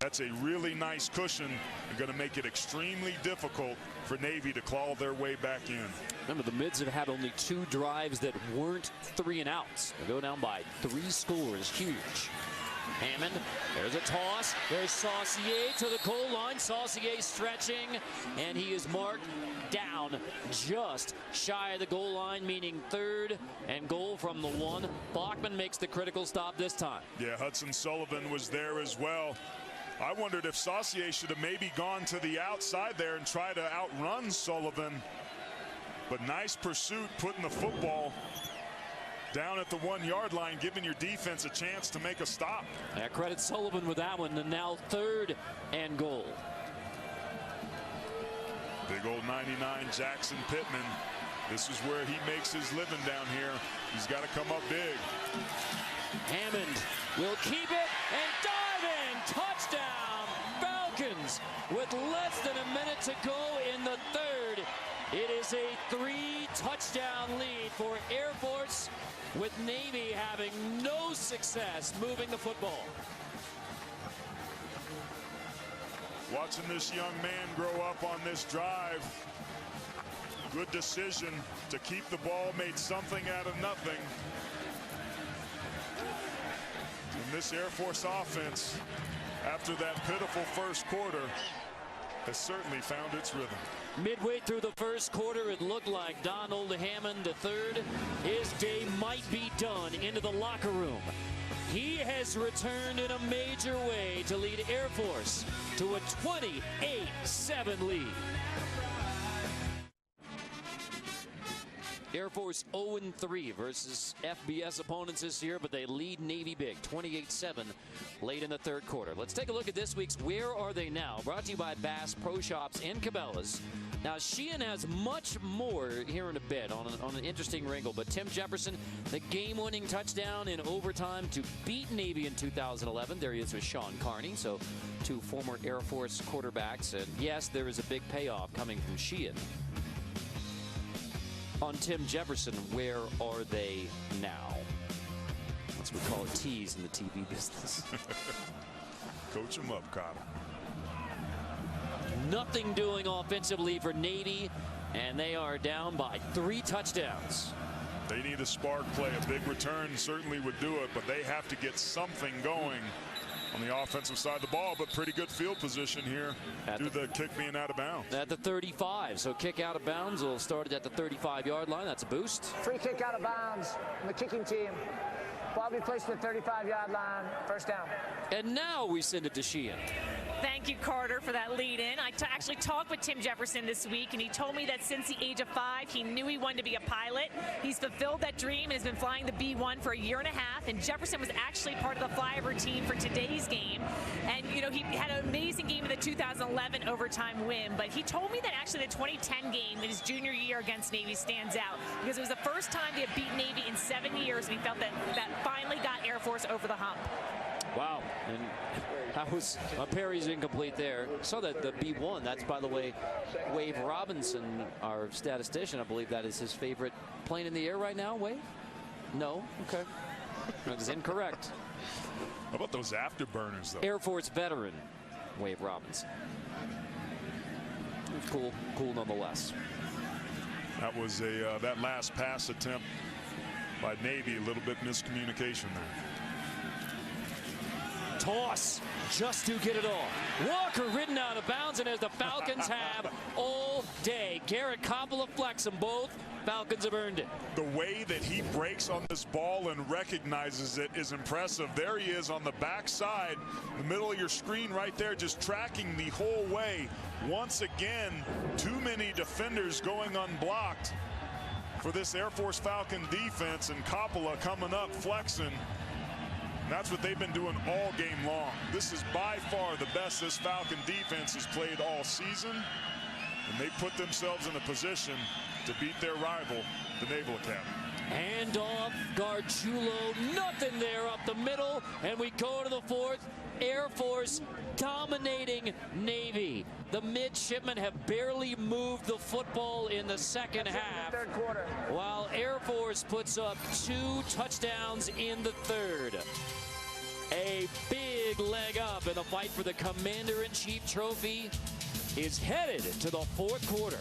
that's a really nice cushion and going to make it extremely difficult for Navy to claw their way back in. Remember, the Mids have had only 2 drives that weren't 3 and outs. They go down by 3 scores. Huge. Hammond, there's a toss. There's Saucier to the goal line. Saucier stretching, and he is marked down just shy of the goal line, meaning 3rd and goal from the 1. Bachman makes the critical stop this time. Yeah, Hudson Sullivan was there as well. I wondered if Saucier should have maybe gone to the outside there and tried to outrun Sullivan. But nice pursuit, putting the football down at the 1-yard line, giving your defense a chance to make a stop. Yeah, credit Sullivan with that one, and now 3rd and goal. Big old 99 Jackson Pittman. This is where he makes his living down here. He's got to come up big. Hammond will keep it and dive in. Touchdown, Falcons, with less than a minute to go in the 3rd. It is a 3-touchdown lead for Air Force, with Navy having no success moving the football. Watching this young man grow up on this drive. Good decision to keep the ball, made something out of nothing. And this Air Force offense, after that pitiful first quarter, has certainly found its rhythm. Midway through the first quarter, it looked like Donald Hammond III, his day might be done, into the locker room. He has returned in a major way to lead Air Force to a 28-7 lead. Air Force 0-3 versus FBS opponents this year, but they lead Navy big, 28-7 late in the 3rd quarter. Let's take a look at this week's Where Are They Now, brought to you by Bass Pro Shops and Cabela's. Now, Sheehan has much more here in a bit on an interesting wrinkle, but Tim Jefferson, the game-winning touchdown in overtime to beat Navy in 2011. There he is with Sean Carney, so 2 former Air Force quarterbacks. And yes, there is a big payoff coming from Sheehan. On Tim Jefferson, where are they now? That's what we call a tease in the TV business. Coach him up, Cobb. Nothing doing offensively for Navy, and they are down by 3 touchdowns. They need a spark play. A big return certainly would do it, but they have to get something going on the offensive side of the ball. But pretty good field position here due to the kick being out of bounds. At the 35, so kick out of bounds will start at the 35-yard line. That's a boost. Free kick out of bounds from the kicking team. Ball be placed at the 35-yard line. First down. And now we send it to Sheehan. Thank you, Carter, for that lead-in. I actually talked with Tim Jefferson this week, and he told me that since the age of 5, he knew he wanted to be a pilot. He's fulfilled that dream and has been flying the B-1 for a year and a half, and Jefferson was actually part of the flyover team for today's game. And, you know, he had an amazing game in the 2011 overtime win, but he told me that actually the 2010 game in his junior year against Navy stands out because it was the first time they had beat Navy in 7 years, and he felt that finally got Air Force over the hump. Wow. And that was Perry's incomplete there. Saw that the B1. That's, by the way, Wave Robinson, our statistician. I believe that is his favorite plane in the air right now. Wave? No? Okay. That is incorrect. How about those afterburners, though? Air Force veteran, Wave Robinson. Cool nonetheless. That was that last pass attempt by Navy, a little bit miscommunication there. Toss just to get it off. Walker ridden out of bounds, and as the Falcons have all day. Garrett Coppola flex them both. Falcons have earned it. The way that he breaks on this ball and recognizes it is impressive. There he is on the backside, the middle of your screen right there, just tracking the whole way. Once again, too many defenders going unblocked for this Air Force Falcon defense, and Coppola coming up flexing. That's what they've been doing all game long. This is by far the best this Falcon defense has played all season, and they put themselves in a position to beat their rival, the Naval Academy. Hand off, Gargiulo, nothing there up the middle, and we go to the 4th. Air Force dominating Navy. The midshipmen have barely moved the football in the second half, third quarter, while Air Force puts up 2 touchdowns in the 3rd. A big leg up, and the fight for the Commander-in-Chief trophy is headed to the 4th quarter.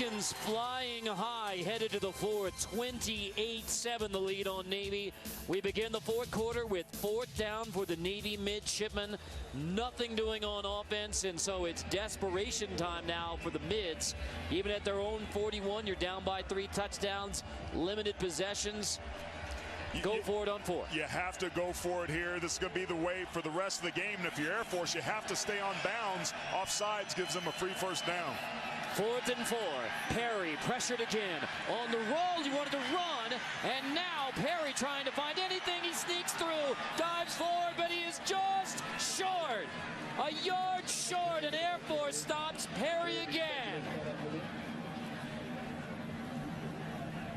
Falcons flying high, headed to the fourth. 28-7 the lead on Navy. We begin the fourth quarter with fourth down for the Navy midshipmen. Nothing doing on offense, and so it's desperation time now for the mids. Even at their own 41, you're down by 3 touchdowns, limited possessions. Go for it on fourth. You have to go for it here. This is going to be the way for the rest of the game. And if you're Air Force, you have to stay on bounds. Offsides gives them a free first down. 4th and 4. Perry pressured again. On the roll, he wanted to run. And now Perry trying to find anything. He sneaks through, dives forward, but he is just short. A yard short, and Air Force stops Perry again.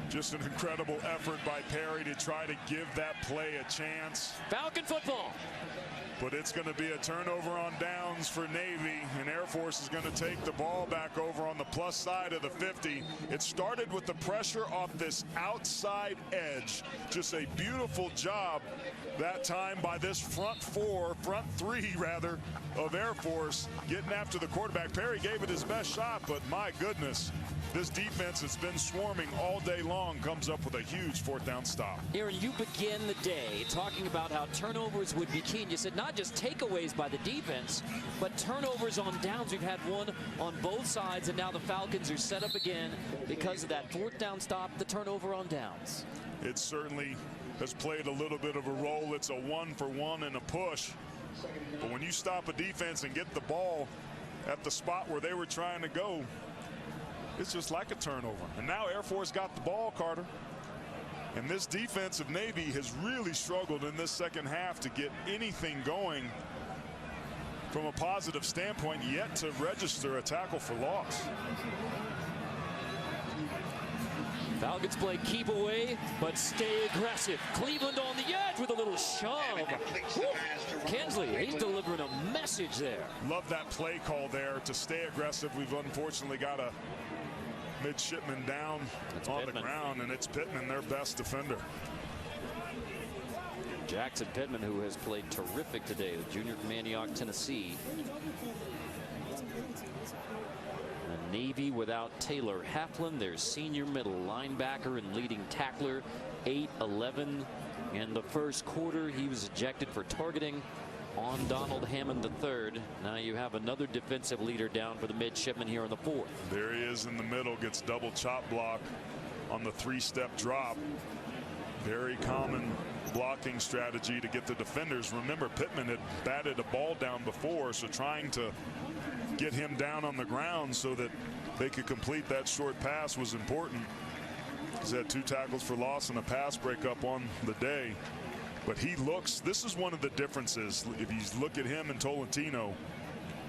Just an incredible effort by Perry to try to give that play a chance. Falcon football. But it's going to be a turnover on downs for Navy, and Air Force is going to take the ball back over on the plus side of the 50. It started with the pressure off this outside edge. Just a beautiful job that time by this front three rather, of Air Force getting after the quarterback. Perry gave it his best shot, but my goodness, this defense has been swarming all day long, comes up with a huge fourth down stop. Aaron, you begin the day talking about how turnovers would be key. And you said not just takeaways by the defense, but turnovers on downs. We've had one on both sides, and now the Falcons are set up again because of that fourth down stop, the turnover on downs. It certainly has played a little bit of a role. It's a 1-for-1 and a push. But when you stop a defense and get the ball at the spot where they were trying to go, it's just like a turnover. And now Air Force got the ball, Carter. And this defense of Navy has really struggled in this second half to get anything going from a positive standpoint, yet to register a tackle for loss. Falcons play keep away, but stay aggressive. Cleveland on the edge with a little shove. Kinsley, he's delivering a message there. Love that play call there to stay aggressive. We've unfortunately got a midshipman down on the ground, and it's Pittman, their best defender. Jackson Pittman, who has played terrific today, the junior from Antioch, Tennessee. The Navy without Taylor Haflin, their senior middle linebacker and leading tackler, 8-11 in the first quarter. He was ejected for targeting on Donald Hammond III. Now you have another defensive leader down for the midshipmen here in the fourth. There he is in the middle, gets double chop block on the 3-step drop. Very common blocking strategy to get the defenders. Remember, Pittman had batted a ball down before, so trying to get him down on the ground so that they could complete that short pass was important. He's had 2 tackles for loss and a pass breakup on the day. But he looks, this is one of the differences. If you look at him and Tolentino,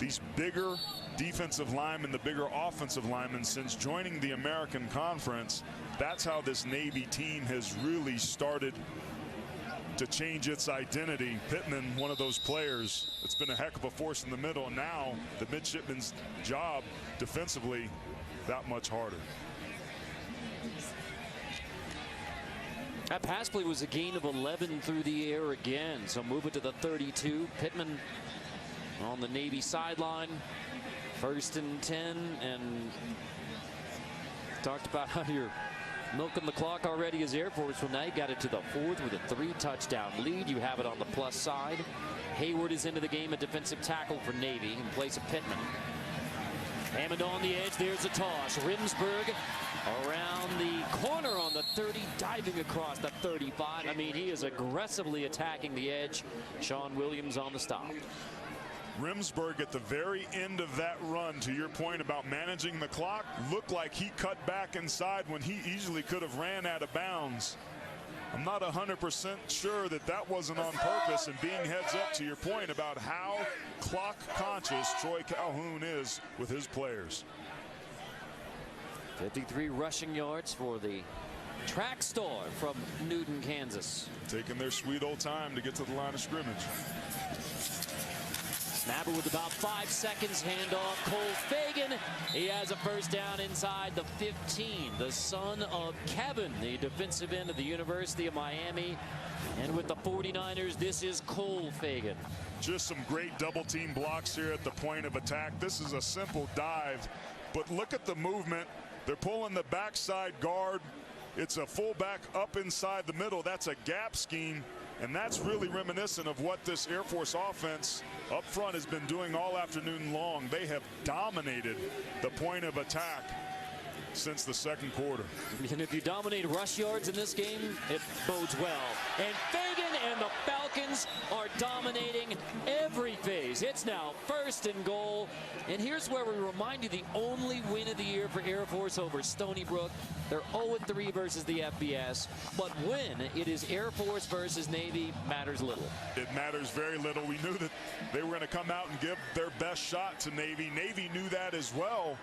these bigger defensive linemen, the bigger offensive linemen, since joining the American Conference, that's how this Navy team has really started to change its identity. Pittman, one of those players, it's been a heck of a force in the middle. And now the midshipman's job defensively that much harder. That pass play was a gain of 11 through the air again. So move it to the 32. Pittman on the Navy sideline. 1st and 10. And talked about how you're milking the clock already as Air Force. Well, now you got it to the 4th with a 3-touchdown lead. You have it on the plus side. Hayward is into the game, a defensive tackle for Navy in place of Pittman. Hammond on the edge. There's a toss. Rimsberg around the corner on the 30, diving across the 35. I mean, he is aggressively attacking the edge. Sean Williams on the stop. Rimsberg at the very end of that run, to your point about managing the clock, looked like he cut back inside when he easily could have ran out of bounds. I'm not 100% sure that that wasn't on purpose, and being heads up to your point about how clock conscious Troy Calhoun is with his players. 53 rushing yards for the track star from Newton, Kansas. Taking their sweet old time to get to the line of scrimmage. Snapper with about 5 seconds. Handoff. Cole Fagan. He has a first down inside the 15. The son of Kevin, the defensive end of the University of Miami. And with the 49ers, this is Cole Fagan. Just some great double team blocks here at the point of attack. This is a simple dive, but look at the movement They're pulling the backside guard. It's a fullback up inside the middle. That's a gap scheme, and that's really reminiscent of what this Air Force offense up front has been doing all afternoon long. They have dominated the point of attack since the second quarter. And if you dominate rush yards in this game, it bodes well. And Fagan and the Falcons are dominating every phase. It's now 1st and goal. And here's where we remind you the only win of the year for Air Force over Stony Brook. They're 0-3 versus the FBS. But when it is Air Force versus Navy, matters little. It matters very little. We knew that they were going to come out and give their best shot to Navy. Navy knew that as well.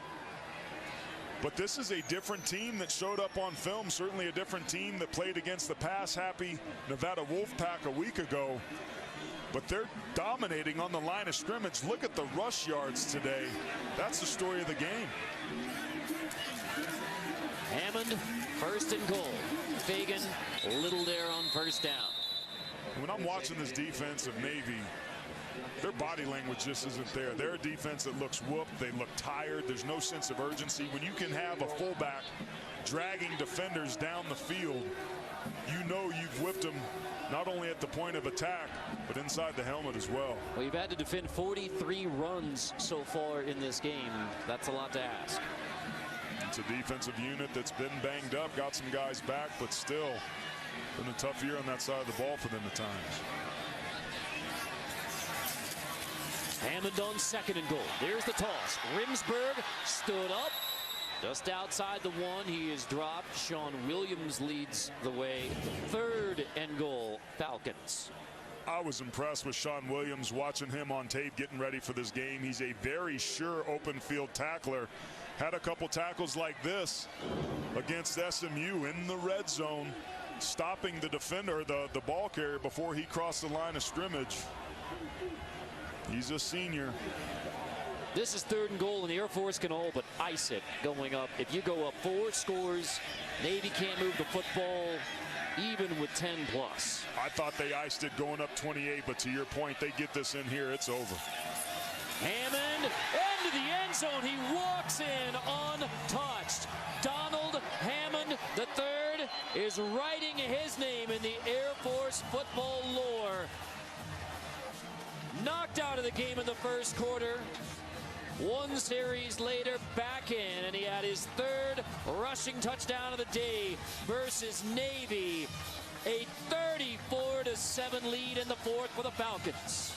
But this is a different team that showed up on film, certainly a different team that played against the pass-happy Nevada Wolfpack a week ago. But they're dominating on the line of scrimmage. Look at the rush yards today. That's the story of the game. Hammond, 1st and goal. Fagan, little there on 1st down. When I'm watching this defense of Navy, their body language just isn't there. They're a defense that looks whooped. They look tired. There's no sense of urgency. When you can have a fullback dragging defenders down the field, you know you've whipped them not only at the point of attack, but inside the helmet as well. Well, you've had to defend 43 runs so far in this game. That's a lot to ask. It's a defensive unit that's been banged up, got some guys back, but still been a tough year on that side of the ball for them at times. Hammond on 2nd and goal. There's the toss. Rimsberg stood up just outside the 1. He is dropped. Sean Williams leads the way. 3rd and goal, Falcons. I was impressed with Sean Williams watching him on tape getting ready for this game. He's a very sure open field tackler. Had a couple tackles like this against SMU in the red zone, stopping the defender, the ball carrier, before he crossed the line of scrimmage. He's a senior. This is 3rd and goal, and the Air Force can all but ice it going up. If you go up 4 scores, Navy can't move the football even with 10+. I thought they iced it going up 28, but to your point, they get this in here, it's over. Hammond into the end zone. He walks in untouched. Donald Hammond III is writing his name in the Air Force football lore. Knocked out of the game in the 1st quarter. 1 series later, back in, and he had his 3rd rushing touchdown of the day versus Navy. A 34-7 lead in the 4th for the Falcons.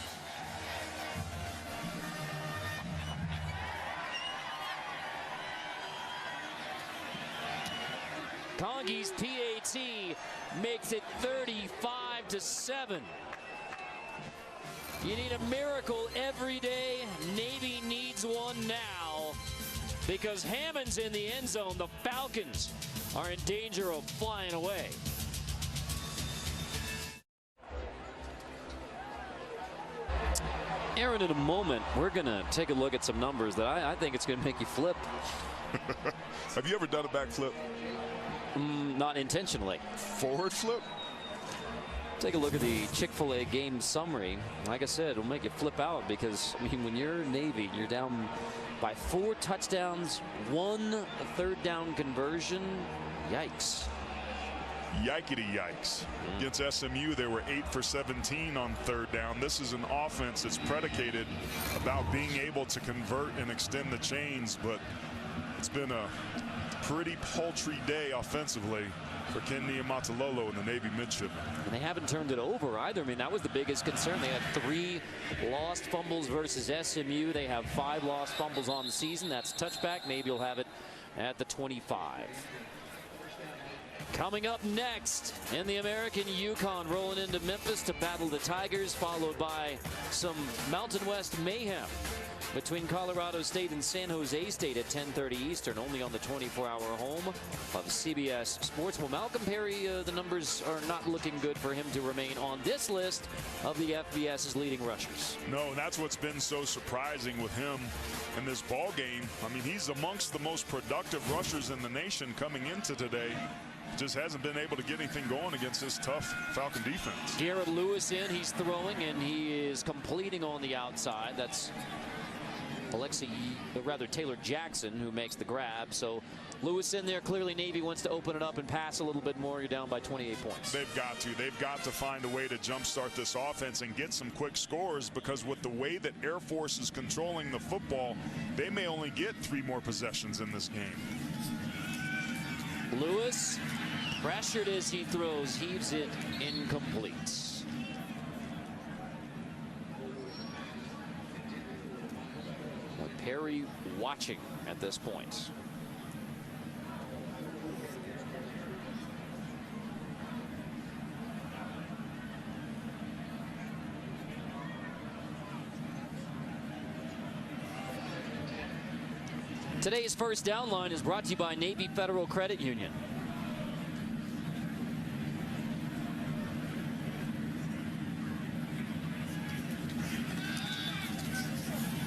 Congi's PAT makes it 35-7. You need a miracle every day. Navy needs one now because Hammond's in the end zone. The Falcons are in danger of flying away. Aaron, in a moment, we're going to take a look at some numbers that I think it's going to make you flip. Have you ever done a backflip? Not intentionally. Forward flip? Take a look at the Chick-fil-A game summary. Like I said, it'll make you flip out because, I mean, when you're Navy, you're down by 4 touchdowns, 1 3rd down conversion. Yikes. Yikety yikes. Against SMU, they were 8 for 17 on 3rd down. This is an offense that's predicated about being able to convert and extend the chains, but it's been a pretty paltry day offensively for Ken Niumatalolo and the Navy midshipmen. And they haven't turned it over either. I mean, that was the biggest concern. They had 3 lost fumbles versus SMU. They have 5 lost fumbles on the season. That's touchback. Maybe you'll have it at the 25. Coming up next in the American Yukon, rolling into Memphis to battle the Tigers, followed by some Mountain West mayhem between Colorado State and San Jose State at 10:30 Eastern, only on the 24-hour home of CBS Sports. Well, Malcolm Perry, the numbers are not looking good for him to remain on this list of the FBS's leading rushers. No, that's what's been so surprising with him in this ball game. I mean, he's amongst the most productive rushers in the nation coming into today. Just hasn't been able to get anything going against this tough Falcon defense. Garrett Lewis in, he's throwing, and he is completing on the outside. That's Taylor Jackson who makes the grab. So Lewis in there. Clearly Navy wants to open it up and pass a little bit more. You're down by 28 points. They've got to. They've got to find a way to jumpstart this offense and get some quick scores, because with the way that Air Force is controlling the football, they may only get 3 more possessions in this game. Lewis, pressured as he throws, heaves it incomplete. Perry watching at this point. Today's first down line is brought to you by Navy Federal Credit Union.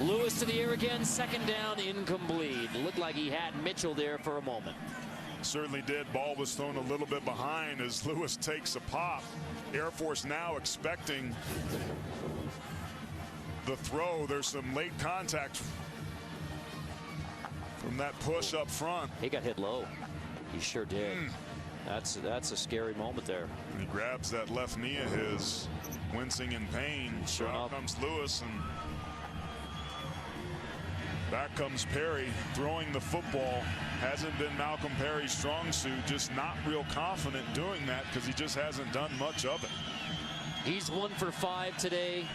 Lewis to the air again, second down, incomplete. Looked like he had Mitchell there for a moment. Certainly did. Ball was thrown a little bit behind as Lewis takes a pop. Air Force now expecting the throw. There's some late contact from that push up front. He got hit low. He sure did. That's a scary moment there. And he grabs that left knee of his, wincing in pain. Sure out comes Lewis, and back comes Perry throwing the football. Hasn't been Malcolm Perry's strong suit. Just not real confident doing that because he just hasn't done much of it. He's 1 for 5 today.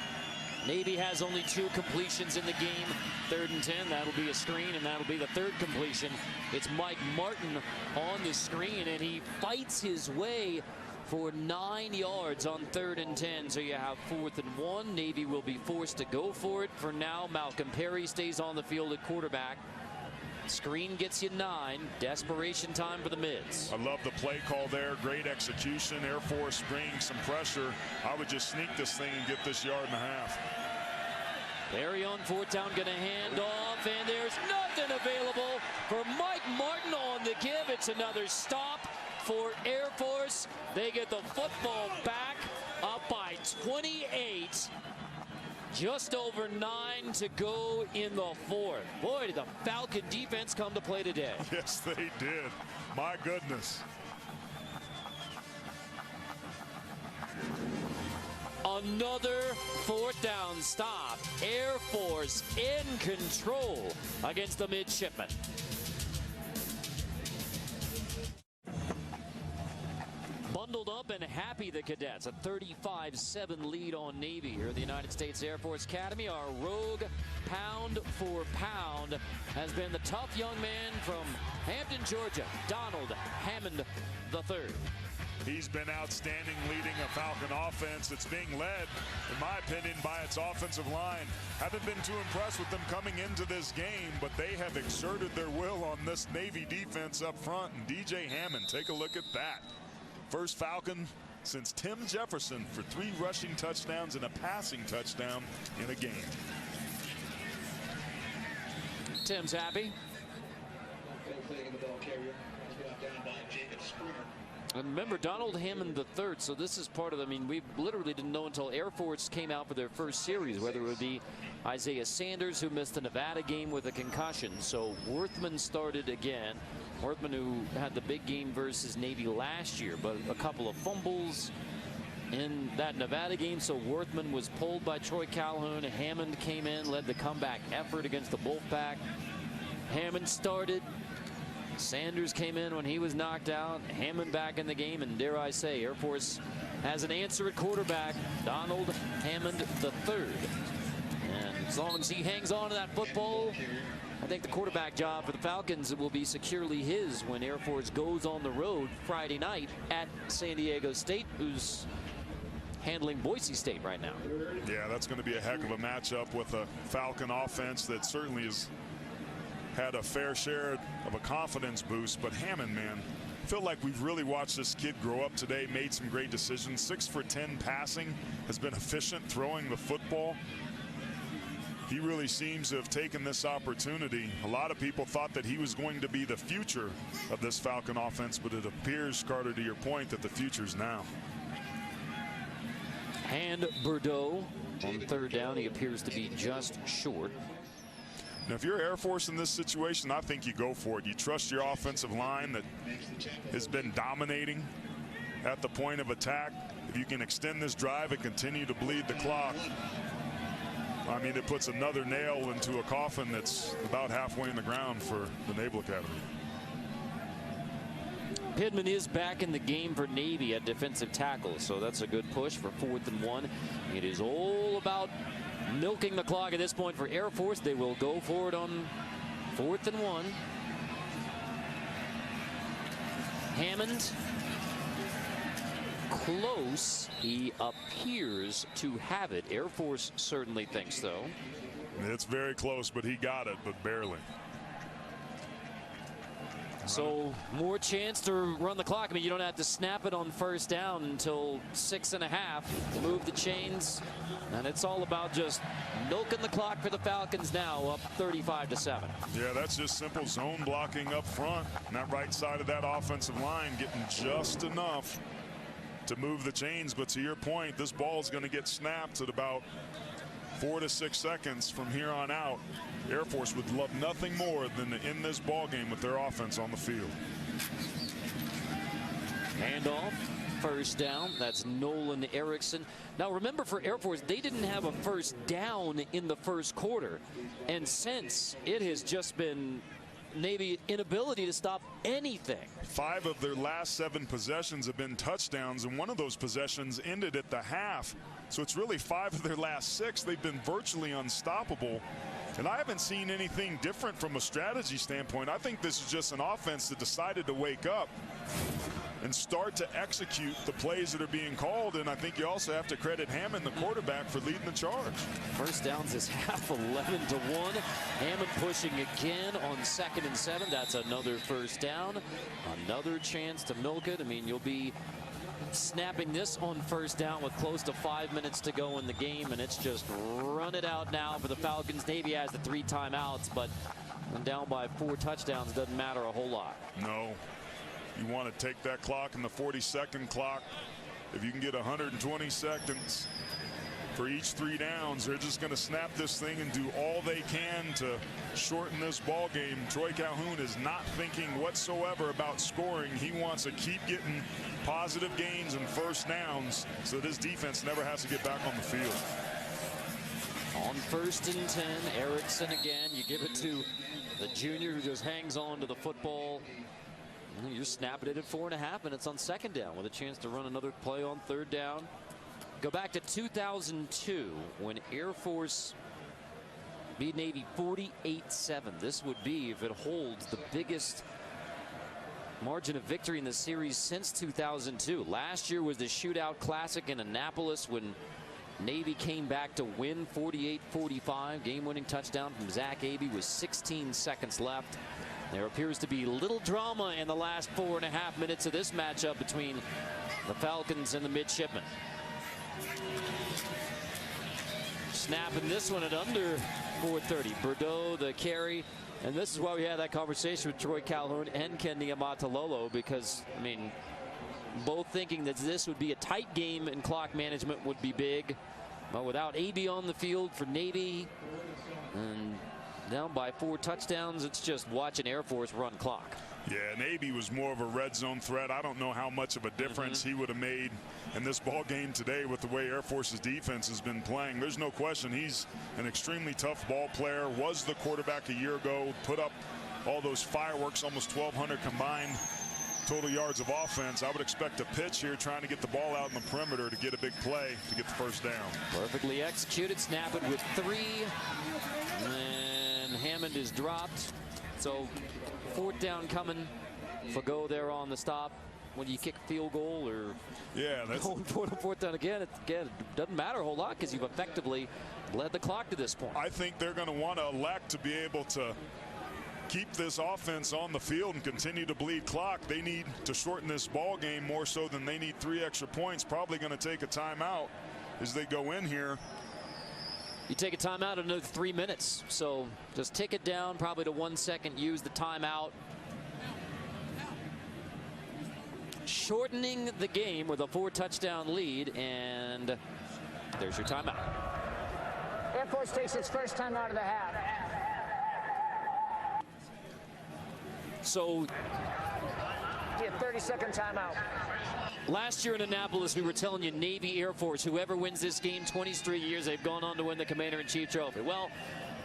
Navy has only 2 completions in the game. 3rd and 10. That'll be a screen, and that'll be the 3rd completion. It's Mike Martin on the screen, and he fights his way for 9 yards on 3rd and 10. So you have 4th and 1. Navy will be forced to go for it. For now, Malcolm Perry stays on the field at quarterback. Screen gets you 9. Desperation time for the Mids. I love the play call there. Great execution. Air Force bringing some pressure. I would just sneak this thing and get this 1.5 yards. Perry on 4th down, going to hand off, and there's nothing available for Mike Martin on the give. It's another stop for Air Force. They get the football back, up by 28. Just over 9 to go in the 4th. Boy, did the Falcon defense come to play today. Yes, they did. My goodness. Another 4th down stop. Air Force in control against the midshipmen. Bundled up and happy, the cadets. A 35-7 lead on Navy here at the United States Air Force Academy. Our rogue, pound for pound, has been the tough young man from Hampton, Georgia, Donald Hammond III. He's been outstanding leading a Falcon offense that's being led, in my opinion, by its offensive line. Haven't been too impressed with them coming into this game, but they have exerted their will on this Navy defense up front. And DJ Hammond, take a look at that. First Falcon since Tim Jefferson for 3 rushing touchdowns and a passing touchdown in a game. Tim's happy. And remember, Donald Hammond III, so this is part of, I mean, we literally didn't know until Air Force came out for their first series, whether it would be Isaiah Sanders, who missed the Nevada game with a concussion. So Worthman started again. Worthman, who had the big game versus Navy last year, but a couple of fumbles in that Nevada game. So Worthman was pulled by Troy Calhoun. Hammond came in, led the comeback effort against the Wolfpack. Hammond started. Sanders came in when he was knocked out. Hammond back in the game, and dare I say, Air Force has an answer at quarterback, Donald Hammond III. And as long as he hangs on to that football, I think the quarterback job for the Falcons will be securely his when Air Force goes on the road Friday night at San Diego State, who's handling Boise State right now. Yeah, that's going to be a heck of a matchup with a Falcon offense that certainly has had a fair share of a confidence boost. But Hammond, man, I feel like we've really watched this kid grow up today, made some great decisions. 6 for 10 passing, has been efficient throwing the football. He really seems to have taken this opportunity. A lot of people thought that he was going to be the future of this Falcon offense, but it appears, Carter, to your point, that the future's now. And Bordeaux on 3rd down, he appears to be just short. Now, if you're Air Force in this situation, I think you go for it. You trust your offensive line that has been dominating at the point of attack. If you can extend this drive and continue to bleed the clock, I mean, it puts another nail into a coffin that's about halfway in the ground for the Naval Academy. Pittman is back in the game for Navy at defensive tackle, so that's a good push for 4th and 1. It is all about milking the clock at this point for Air Force. They will go for it on 4th and 1. Hammond close. He appears to have it. Air Force certainly thinks so. It's very close, but he got it, but barely. So more chance to run the clock. I mean, you don't have to snap it on 1st down until 6.5. Move the chains, and it's all about just milking the clock for the Falcons now, up 35-7. Yeah, that's just simple zone blocking up front. And that right side of that offensive line getting just enough to move the chains. But to your point, this ball is going to get snapped at about 4 to 6 seconds from here on out. Air Force would love nothing more than to end this ball game with their offense on the field. Handoff, 1st down. That's Nolan Erickson. Now remember, for Air Force, they didn't have a 1st down in the 1st quarter. And since, it has just been Navy inability to stop anything. 5 of their last 7 possessions have been touchdowns, and one of those possessions ended at the half. So it's really 5 of their last 6. They've been virtually unstoppable. And I haven't seen anything different from a strategy standpoint. I think this is just an offense that decided to wake up and start to execute the plays that are being called. And I think you also have to credit Hammond, the quarterback, for leading the charge. 1st downs is half, 11-1. Hammond pushing again on 2nd and 7. That's another 1st down. Another chance to milk it. I mean, you'll be snapping this on 1st down with close to 5 minutes to go in the game, and it's just run it out now for the Falcons. Navy has the 3 timeouts, but when down by 4 touchdowns, doesn't matter a whole lot. No. You want to take that clock in the 40-second clock. If you can get 120 seconds for each 3 downs, they're just going to snap this thing and do all they can to shorten this ball game. Troy Calhoun is not thinking whatsoever about scoring. He wants to keep getting positive gains and 1st downs so that his defense never has to get back on the field. On 1st and 10, Erickson again. You give it to the junior who just hangs on to the football. You just snap it at 4.5, and it's on 2nd down with a chance to run another play on 3rd down. Go back to 2002 when Air Force beat Navy 48-7. This would be, if it holds, the biggest margin of victory in the series since 2002. Last year was the Shootout Classic in Annapolis when Navy came back to win 48-45. Game-winning touchdown from Zach Abey with 16 seconds left. There appears to be little drama in the last 4.5 minutes of this matchup between the Falcons and the midshipmen. Snapping this one at under 4:30. Bordeaux the carry. And this is why we had that conversation with Troy Calhoun and Ken Niumatalolo, because, I mean, both thinking that this would be a tight game and clock management would be big. But without Abey on the field for Navy and down by 4 touchdowns, it's just watching Air Force run clock. Yeah, Navy was more of a red zone threat. I don't know how much of a difference he would have made in this ball game today with the way Air Force's defense has been playing. There's no question he's an extremely tough ball player, was the quarterback a year ago, put up all those fireworks, almost 1,200 combined total yards of offense. I would expect a pitch here trying to get the ball out in the perimeter to get a big play to get the 1st down. Perfectly executed. Snap it with 3. And Hammond is dropped. So 4th down coming for go there on the stop. When you kick a field goal or going for the 4th down again, it doesn't matter a whole lot because you've effectively led the clock to this point. I think they're going to want to elect to be able to keep this offense on the field and continue to bleed clock. They need to shorten this ball game more so than they need 3 extra points. Probably going to take a timeout as they go in here. You take a timeout another 3 minutes. So just tick it down probably to 1 second. Use the timeout. Shortening the game with a 4-touchdown lead, and there's your timeout. Air Force takes its first timeout of the half. So, 30-second timeout. last year in Annapolis, we were telling you Navy Air Force, whoever wins this game, 23 years, they've gone on to win the Commander-in-Chief Trophy. Well,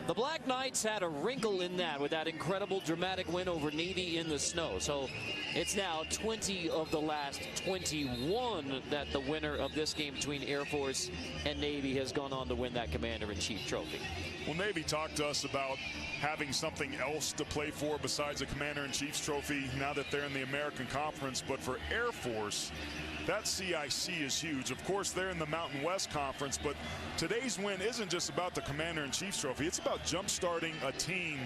the Black Knights had a wrinkle in that with that incredible dramatic win over Navy in the snow. So it's now 20 of the last 21 that the winner of this game between Air Force and Navy has gone on to win that Commander-in-Chief Trophy. Well, Navy talked to us about having something else to play for besides the Commander-in-Chief's Trophy now that they're in the American Conference. But for Air Force, that CIC is huge. Of course, they're in the Mountain West Conference, but today's win isn't just about the Commander-in-Chief's Trophy. It's about jump-starting a team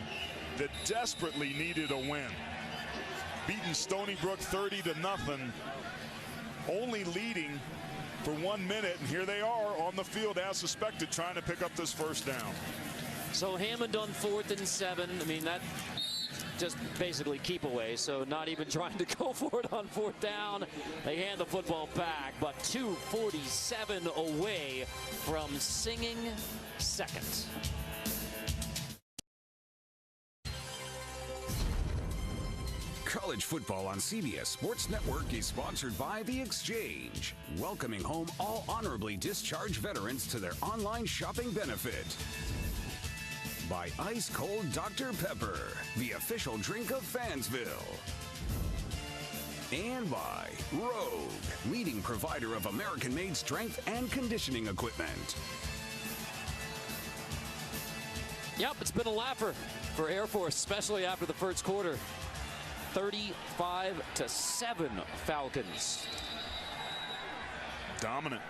that desperately needed a win. Beating Stony Brook 30-0, only leading for 1 minute, and here they are on the field as suspected, trying to pick up this first down. So Hammond on 4th and 7. I mean, that just basically keep away, so not even trying to go for it on 4th down. They hand the football back, but 2:47 away from singing second. College football on CBS Sports Network is sponsored by The Exchange, welcoming home all honorably discharged veterans to their online shopping benefit. By Ice Cold Dr. Pepper, the official drink of Fansville. And by Rogue, leading provider of American-made strength and conditioning equipment. Yep, it's been a laugher for Air Force, especially after the first quarter. 35-7 Falcons. Dominant.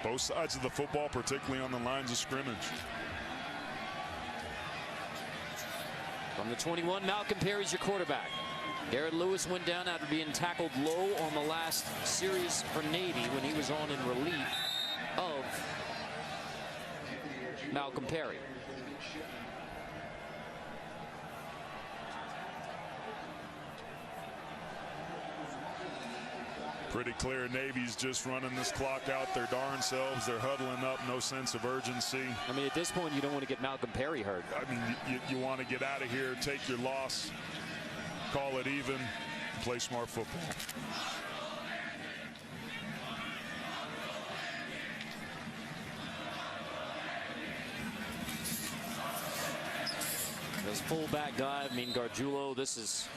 Both sides of the football, particularly on the lines of scrimmage. From the 21, Malcolm Perry's your quarterback. Garrett Lewis went down after being tackled low on the last series for Navy when he was on in relief of Malcolm Perry. Pretty clear Navy's just running this clock out their darn selves. They're huddling up, no sense of urgency. I mean, at this point, you don't want to get Malcolm Perry hurt. I mean, you want to get out of here, take your loss, call it even, play smart football. This fullback dive, I mean, Gargiulo, this is...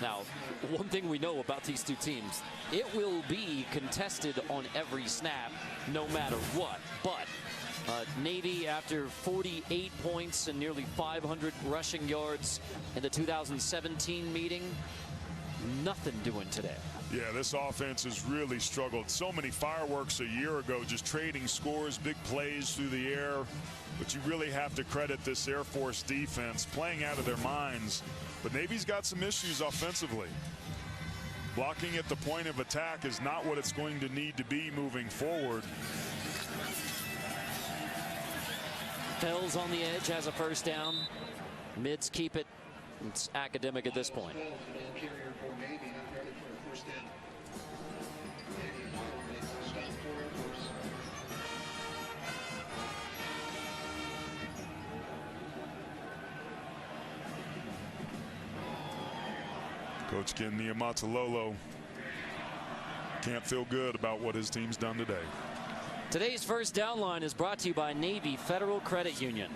Now, one thing we know about these two teams, it will be contested on every snap, no matter what. But Navy, after 48 points and nearly 500 rushing yards in the 2017 meeting, nothing doing today. Yeah, this offense has really struggled. So many fireworks a year ago, just trading scores, big plays through the air. But you really have to credit this Air Force defense playing out of their minds. But Navy's got some issues offensively. Blocking at the point of attack is not what it's going to need to be moving forward. Fells on the edge has a first down. Mids keep it. It's academic at this point. Coach Ken Niumatalolo can't feel good about what his team's done today. Today's first down line is brought to you by Navy Federal Credit Union.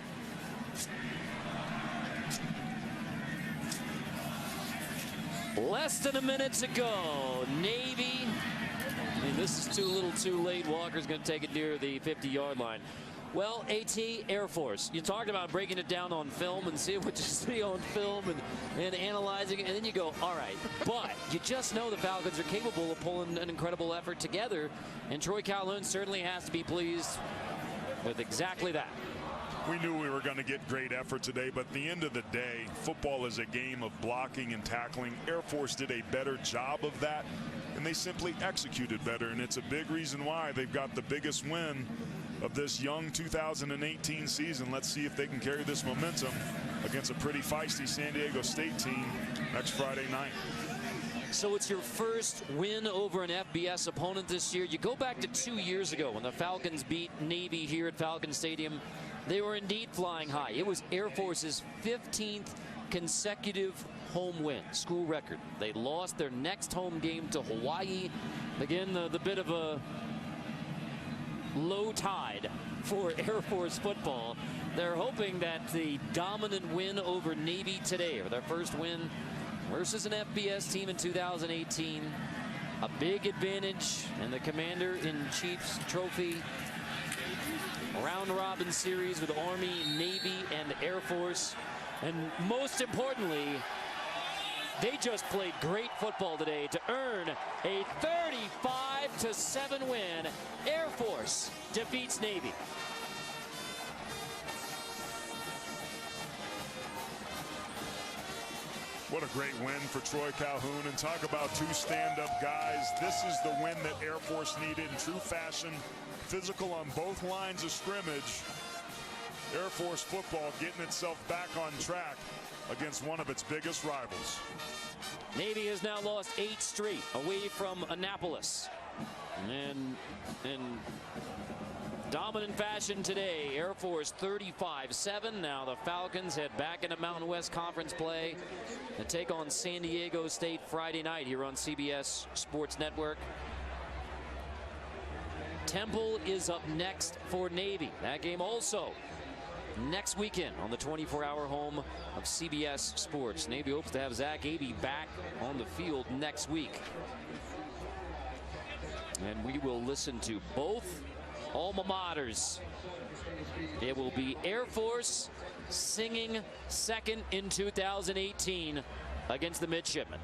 Less than a minute to go. Navy. I mean, this is too little too late. Walker's going to take it near the 50-yard line. Well, AT, Air Force, you talked about breaking it down on film and seeing what you see on film and analyzing it, and then you go, all right. But you just know the Falcons are capable of pulling an incredible effort together, and Troy Calhoun certainly has to be pleased with exactly that. We knew we were going to get great effort today, but at the end of the day, football is a game of blocking and tackling. Air Force did a better job of that, and they simply executed better, and it's a big reason why they've got the biggest win of this young 2018 season. Let's see if they can carry this momentum against a pretty feisty San Diego State team next Friday night. So it's your first win over an FBS opponent this year. You go back to 2 years ago when the Falcons beat Navy here at Falcon Stadium. They were indeed flying high. It was Air Force's 15th consecutive home win, school record. They lost their next home game to Hawaii. Again, the bit of a low tide for Air Force football. They're hoping that the dominant win over Navy today, or their first win versus an FBS team in 2018, a big advantage in the Commander-in-Chief's Trophy round-robin series with Army, Navy, and Air Force. And most importantly, they just played great football today to earn a 35-7 win. Air Force defeats Navy. What a great win for Troy Calhoun. And talk about two stand-up guys. This is the win that Air Force needed in true fashion. Physical on both lines of scrimmage. Air Force football getting itself back on track against one of its biggest rivals. Navy has now lost 8 straight away from Annapolis. And in dominant fashion today, Air Force 35-7. Now the Falcons head back into Mountain West Conference play and take on San Diego State Friday night here on CBS Sports Network. Temple is up next for Navy. That game also next weekend on the 24-hour home of CBS Sports. Navy hopes to have Zach Abey back on the field next week. And we will listen to both alma maters. It will be Air Force singing second in 2018 against the Midshipmen.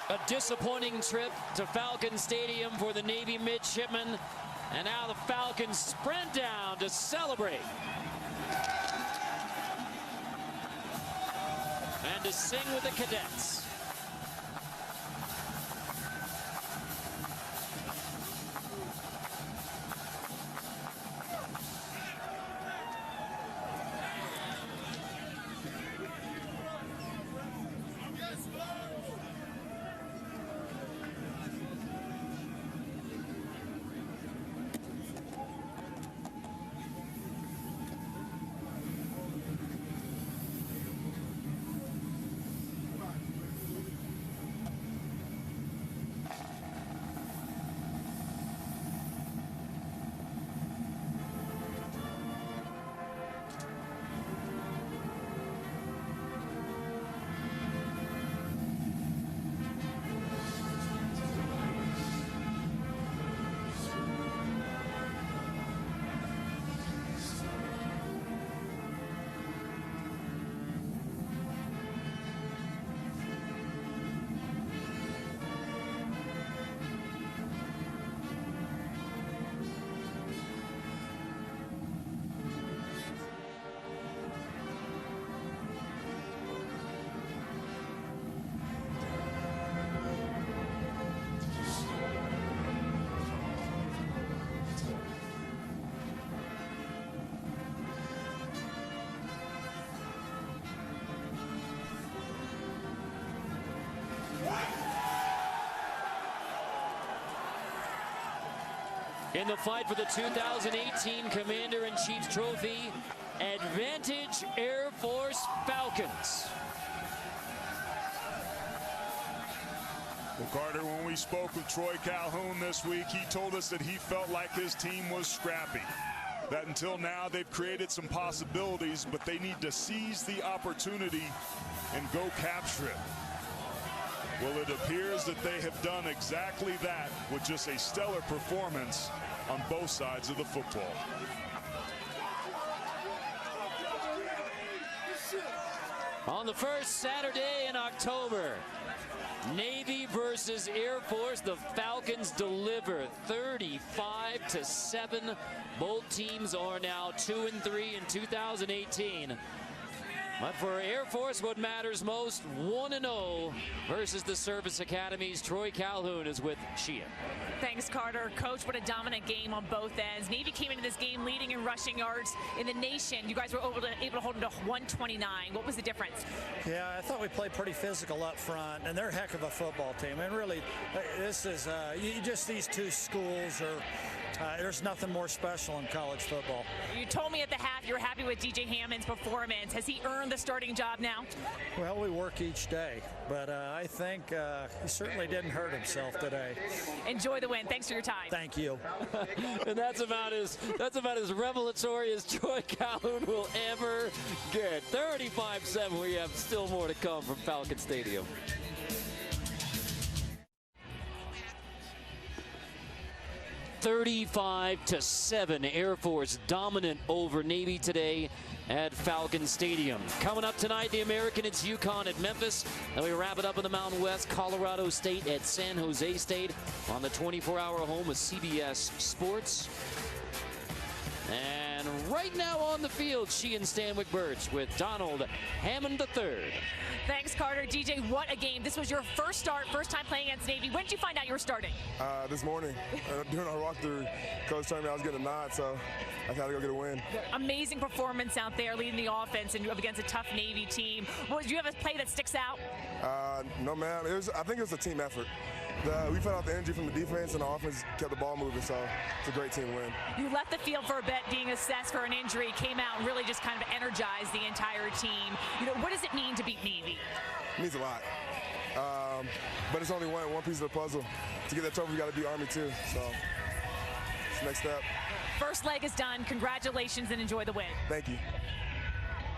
A disappointing trip to Falcon Stadium for the Navy midshipmen. And now the Falcons sprint down to celebrate. And to sing with the cadets. In the fight for the 2018 Commander-in-Chief's Trophy, Advantage Air Force Falcons. Well, Carter, when we spoke with Troy Calhoun this week, he told us that he felt like his team was scrappy. That until now they've created some possibilities, but they need to seize the opportunity and go capture it. Well, it appears that they have done exactly that with just a stellar performance on both sides of the football. On the first Saturday in October, Navy versus Air Force, the Falcons deliver 35-7. Both teams are now 2-3 in 2018. But for Air Force, what matters most, 1-0 versus the Service Academies. Troy Calhoun is with Sheehan. Thanks, Carter. Coach, what a dominant game on both ends. Navy came into this game leading in rushing yards in the nation. You guys were able to hold them to 129. What was the difference? Yeah, I thought we played pretty physical up front, and they're a heck of a football team. And really, this is just these two schools are. There's nothing more special in college football. You told me at the half you were happy with DJ Hammond's performance. Has he earned the starting job now? Well, we work each day, but I think he certainly didn't hurt himself today. Enjoy the win. Thanks for your time. Thank you. And that's about as revelatory as Troy Calhoun will ever get. 35-7. We have still more to come from Falcon Stadium. $35-7. Air Force dominant over Navy today at Falcon Stadium. Coming up tonight, the American, it's UConn at Memphis. Then we wrap it up in the Mountain West, Colorado State at San Jose State on the 24-hour home of CBS Sports. And right now on the field, Sheehan Stanwyck Birch with Donald Hammond III. Thanks, Carter. DJ, what a game. This was your first start, first time playing against Navy. When did you find out you were starting? This morning. During our walkthrough, Coach told me I was getting a nod, so I had to go get a win. Amazing performance out there leading the offense and up against a tough Navy team. Do you have a play that sticks out? No, man. I think it was a team effort. We put out the energy from the defense, and the offense kept the ball moving, so it's a great team win. You left the field for a bit being assessed for an injury, came out and really just kind of energized the entire team. What does it mean to beat Navy? It means a lot. But it's only one piece of the puzzle. To get that trophy, we got to beat Army too, so it's the next step. First leg is done. Congratulations and enjoy the win. Thank you.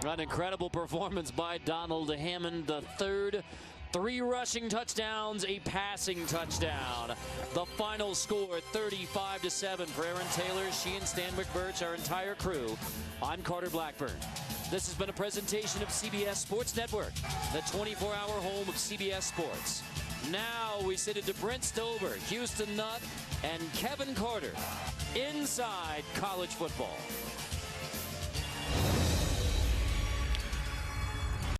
An incredible performance by Donald Hammond III. 3 rushing touchdowns, a passing touchdown. The final score, 35-7 for Aaron Taylor, Sheehan Stanwyck Birch, our entire crew. I'm Carter Blackburn. This has been a presentation of CBS Sports Network, the 24-hour home of CBS Sports. Now we sit into Brent Stover, Houston Nutt, and Kevin Carter inside college football.